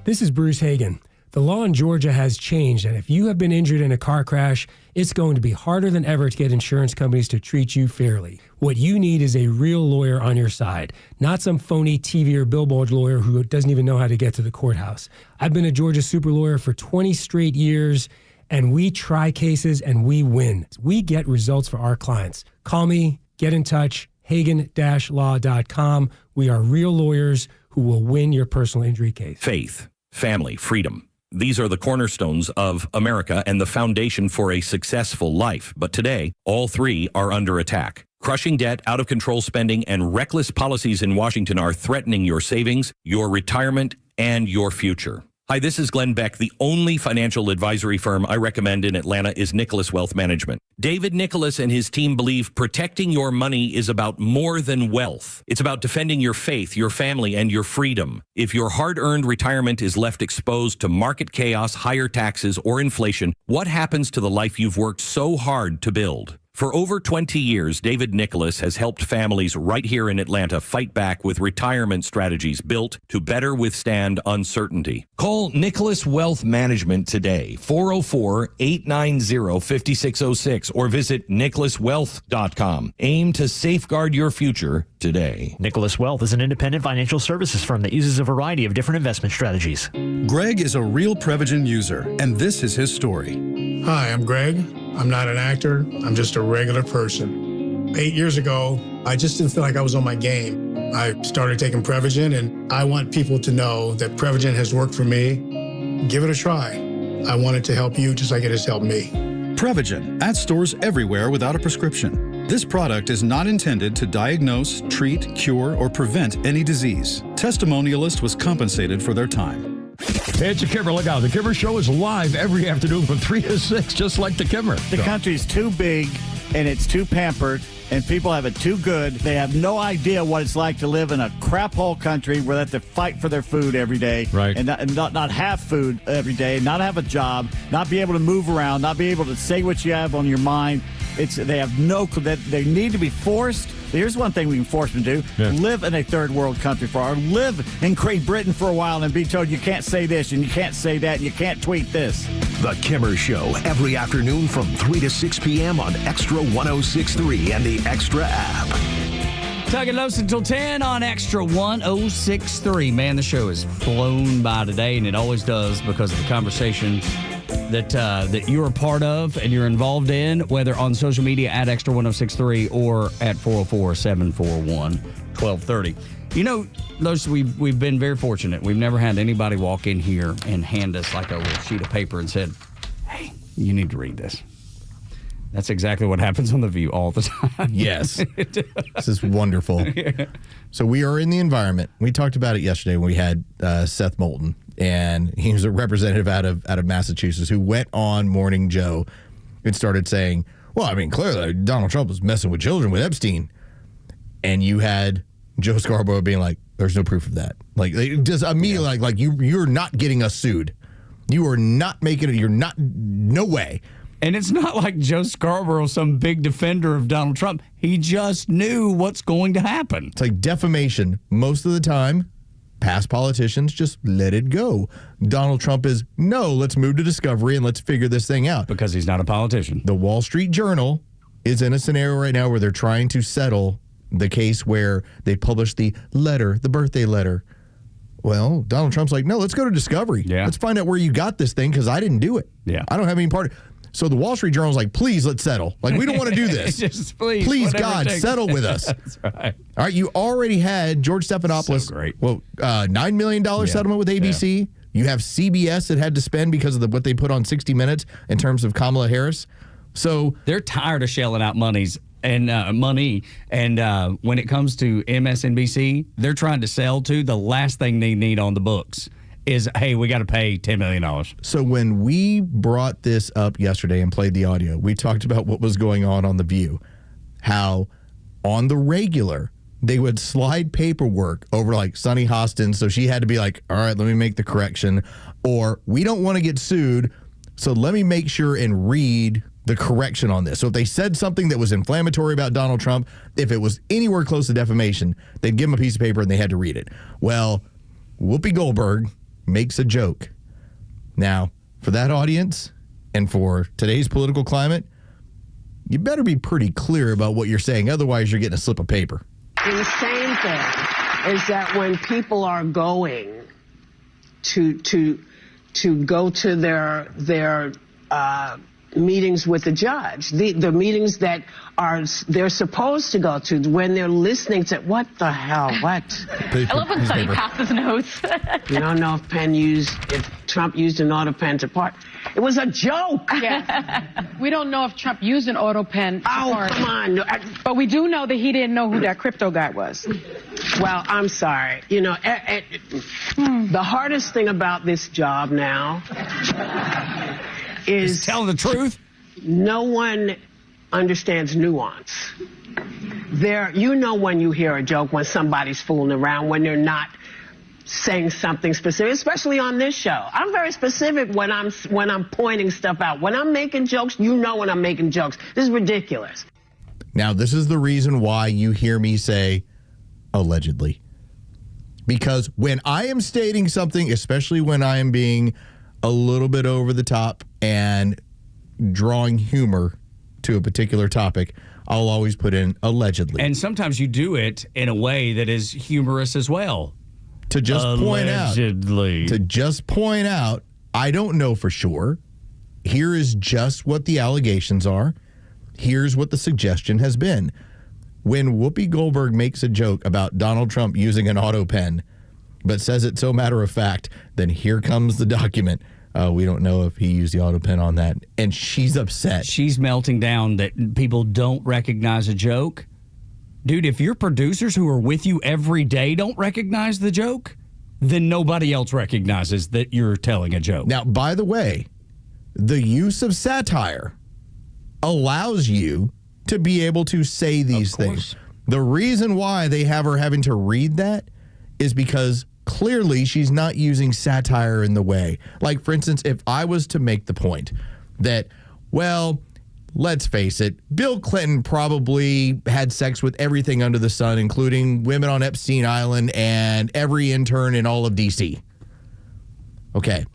This is Bruce Hagan. The law in Georgia has changed, and if you have been injured in a car crash, it's going to be harder than ever to get insurance companies to treat you fairly. What you need is a real lawyer on your side, not some phony TV or billboard lawyer who doesn't even know how to get to the courthouse. I've been a Georgia super lawyer for 20 straight years, and we try cases and we win. We get results for our clients. Call me. Get in touch, hagan-law.com. We are real lawyers who will win your personal injury case. Faith, family, freedom. These are the cornerstones of America and the foundation for a successful life. But today, all three are under attack. Crushing debt, out-of-control spending, and reckless policies in Washington are threatening your savings, your retirement, and your future. Hi, this is Glenn Beck. The only financial advisory firm I recommend in Atlanta is Nicholas Wealth Management. David Nicholas and his team believe protecting your money is about more than wealth. It's about defending your faith, your family, and your freedom. If your hard-earned retirement is left exposed to market chaos, higher taxes, or inflation, what happens to the life you've worked so hard to build? For over 20 years, David Nicholas has helped families right here in Atlanta fight back with retirement strategies built to better withstand uncertainty. Call Nicholas Wealth Management today, 404-890-5606, or visit nicholaswealth.com. Aim to safeguard your future today. Nicholas Wealth is an independent financial services firm that uses a variety of different investment strategies. Greg is a real Prevagen user, and this is his story. Hi, I'm Greg. I'm not an actor. I'm just a regular person. 8 years ago, I just didn't feel like I was on my game. I started taking Prevagen, and I want people to know that Prevagen has worked for me. Give it a try. I want it to help you just like it has helped me. Prevagen, at stores everywhere without a prescription. This product is not intended to diagnose, treat, cure, or prevent any disease. Testimonialist was compensated for their time. Hey, it's a Kimmer. Look out. The Kimmer Show is live every afternoon from 3 to 6, just like the Kimmer. The country's too big, and it's too pampered, and people have it too good. They have no idea what it's like to live in a crap hole country where they have to fight for their food every day. Right. And not have food every day, not have a job, not be able to move around, not be able to say what you have on your mind. They have no clue. They need to be forced. Here's one thing we can force them to do. Yeah. Live in a third world country or live in Great Britain for a while and be told you can't say this and you can't say that and you can't tweet this. The Kimmer Show, every afternoon from 3 to 6 p.m. on Extra 106.3 and the Extra app. Tug and Los until 10 on Extra 106.3. Man, the show has flown by today, and it always does because of the conversation that you're a part of and you're involved in, whether on social media at Extra 106.3 or at 404-741-1230. You know, Los, we've been very fortunate. We've never had anybody walk in here and hand us like a little sheet of paper and said, hey, you need to read this. That's exactly what happens on The View all the time. Yes. This is wonderful. Yeah. So we are in the environment. We talked about it yesterday when we had Seth Moulton, and he was a representative out of Massachusetts who went on Morning Joe and started saying, well, I mean, clearly Donald Trump was messing with children with Epstein. And you had Joe Scarborough being like, there's no proof of that. Like, just immediately, like you're not getting us sued. You are not making it. You're not, no way. And it's not like Joe Scarborough, some big defender of Donald Trump. He just knew what's going to happen. It's like defamation. Most of the time, past politicians just let it go. Donald Trump is, no, let's move to discovery and let's figure this thing out. Because he's not a politician. The Wall Street Journal is in a scenario right now where they're trying to settle the case where they published the letter, the birthday letter. Well, Donald Trump's like, no, let's go to discovery. Yeah. Let's find out where you got this thing because I didn't do it. Yeah. I don't have any part of it. So the Wall Street Journal's like, please, let's settle. Like, we don't want to do this. Just please God, settle with us. That's right. All right, you already had George Stephanopoulos. So great. Well, $9 million settlement with ABC. Yeah. You have CBS that had to spend because of what they put on 60 Minutes in terms of Kamala Harris. So they're tired of shelling out money. And when it comes to MSNBC, they're trying to sell to the last thing they need on the books is, hey, we got to pay $10 million. So when we brought this up yesterday and played the audio, we talked about what was going on The View, how on the regular, they would slide paperwork over like Sunny Hostin, so she had to be like, all right, let me make the correction, or we don't want to get sued, so let me make sure and read the correction on this. So if they said something that was inflammatory about Donald Trump, if it was anywhere close to defamation, they'd give them a piece of paper and they had to read it. Well, Whoopi Goldberg makes a joke. Now, for that audience and for today's political climate, you better be pretty clear about what you're saying. Otherwise, you're getting a slip of paper. The same thing is that when people are going to go to their meetings with the judge, the meetings that they're supposed to go to when they're listening to what the hell, what? I love when Sonny passes notes. You don't know if Trump used an auto pen to part. It was a joke. Yes. We don't know if Trump used an auto pen. Oh, come on. But we do know that he didn't know who that crypto guy was. Well, I'm sorry. You know, the hardest thing about this job now is telling the truth. No one understands nuance. You know when you hear a joke, when somebody's fooling around, when they're not saying something specific, especially on this show. I'm very specific when I'm pointing stuff out. When I'm making jokes, you know when I'm making jokes. This is ridiculous. Now, this is the reason why you hear me say allegedly. Because when I am stating something, especially when I am being a little bit over the top and drawing humor to a particular topic, I'll always put in allegedly. And sometimes you do it in a way that is humorous as well. To just point out, I don't know for sure. Here is just what the allegations are. Here's what the suggestion has been. When Whoopi Goldberg makes a joke about Donald Trump using an auto pen, but says it so matter of fact, then here comes the document. We don't know if he used the auto pen on that. And she's upset. She's melting down that people don't recognize a joke. Dude, if your producers who are with you every day don't recognize the joke, then nobody else recognizes that you're telling a joke. Now, by the way, the use of satire allows you to be able to say these things. The reason why they have her having to read that is because clearly she's not using satire in the way. Like, for instance, if I was to make the point that, well, let's face it, Bill Clinton probably had sex with everything under the sun, including women on Epstein Island and every intern in all of D.C. Okay,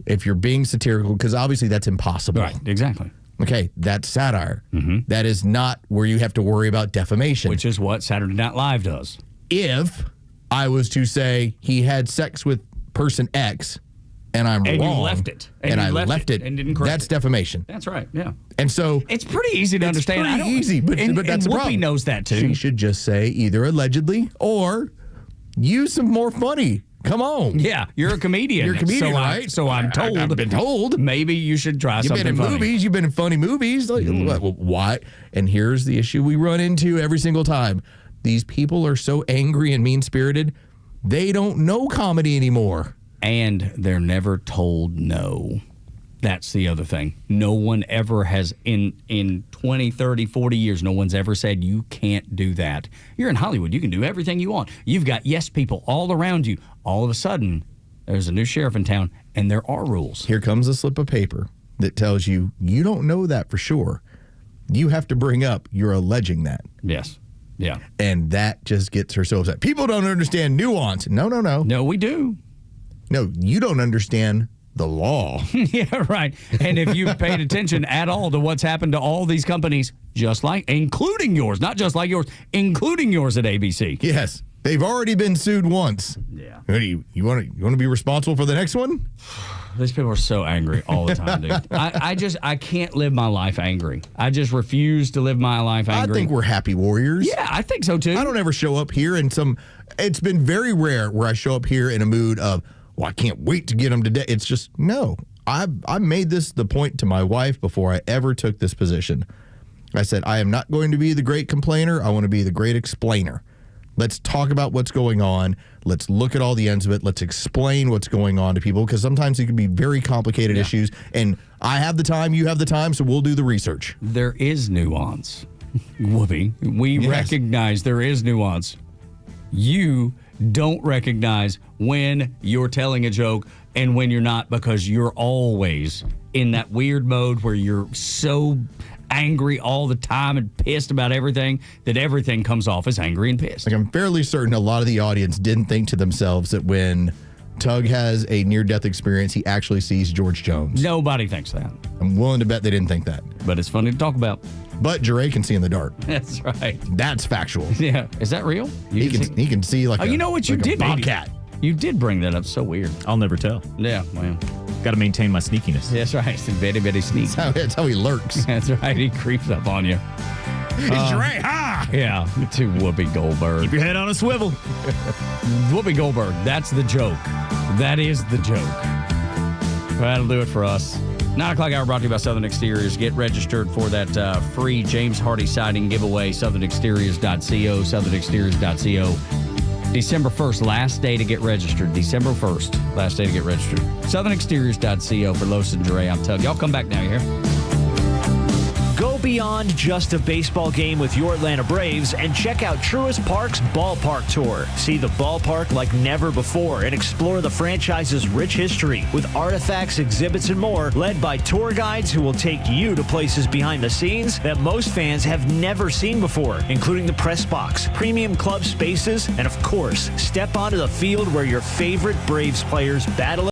if you're being satirical, because obviously that's impossible. Right, exactly. Okay, that's satire. That is not where you have to worry about defamation. Which is what Saturday Night Live does. If I was to say he had sex with person X, and I'm wrong. And you left it. And I left it. And didn't correct that's it. defamation. That's right, yeah. And so it's pretty easy to understand. It's pretty easy, but that's the Whoopi problem. knows that too. She should just say either allegedly or use some more funny. Come on. Yeah, you're a comedian. You're a comedian, so right? So I'm told. I've been told. Maybe you should try something You've been in funny. movies. You've been in funny movies. Like, why? And here's the issue we run into every single time. These people are so angry and mean-spirited, they don't know comedy anymore. And they're never told no. That's the other thing. No one ever has, in 20, 30, 40 years, no one's ever said, you can't do that. You're in Hollywood. You can do everything you want. You've got yes people all around you. All of a sudden, there's a new sheriff in town, and there are rules. Here comes a slip of paper that tells you, you don't know that for sure. You have to bring up you're alleging that. Yes. Yeah. And that just gets her so upset. People don't understand nuance. No. No, we do. No, you don't understand the law. Yeah, right. And if you've paid attention at all to what's happened to all these companies, just like, including yours, not just like yours, including yours at ABC. Yes. They've already been sued once. Yeah. You want to be responsible for the next one? These people are so angry all the time, dude. I can't live my life angry. I just refuse to live my life angry. I think we're happy warriors. Yeah, I think so too. I don't ever show up here in it's been very rare where I show up here in a mood of, well, I can't wait to get them today. It's just, no. I made this the point to my wife before I ever took this position. I said, I am not going to be the great complainer. I want to be the great explainer. Let's talk about what's going on. Let's look at all the ends of it. Let's explain what's going on to people, because sometimes it can be very complicated issues. And I have the time, you have the time, so we'll do the research. There is nuance, Whoopi. We recognize there is nuance. You don't recognize when you're telling a joke and when you're not, because you're always in that weird mode where you're so angry all the time and pissed about everything that everything comes off as angry and pissed. Like, I'm fairly certain a lot of the audience didn't think to themselves that when Tug has a near-death experience, he actually sees George Jones. Nobody thinks that. I'm willing to bet they didn't think that. But it's funny to talk about. But Jure can see in the dark. That's right. That's factual. Yeah. Is that real? He can see like you know what you did? bobcat. You did bring that up. So weird. I'll never tell. Yeah, well. Got to maintain my sneakiness. That's right. It's very, very sneaky. That's how he lurks. That's right. He creeps up on you. He's right. Ha! Yeah, to Whoopi Goldberg. Keep your head on a swivel. Whoopi Goldberg. That's the joke. That is the joke. That'll do it for us. 9 o'clock hour brought to you by Southern Exteriors. Get registered for that free James Hardy siding giveaway. SouthernExteriors.co. SouthernExteriors.co. December 1st, last day to get registered. December 1st, last day to get registered. SouthernExteriors.co for Los and Dre. I'm Tug. Y'all come back now, you hear? Go beyond just a baseball game with your Atlanta Braves and check out Truist Park's Ballpark Tour. See the ballpark like never before and explore the franchise's rich history with artifacts, exhibits, and more, led by tour guides who will take you to places behind the scenes that most fans have never seen before, including the press box, premium club spaces, and of course, step onto the field where your favorite Braves players battle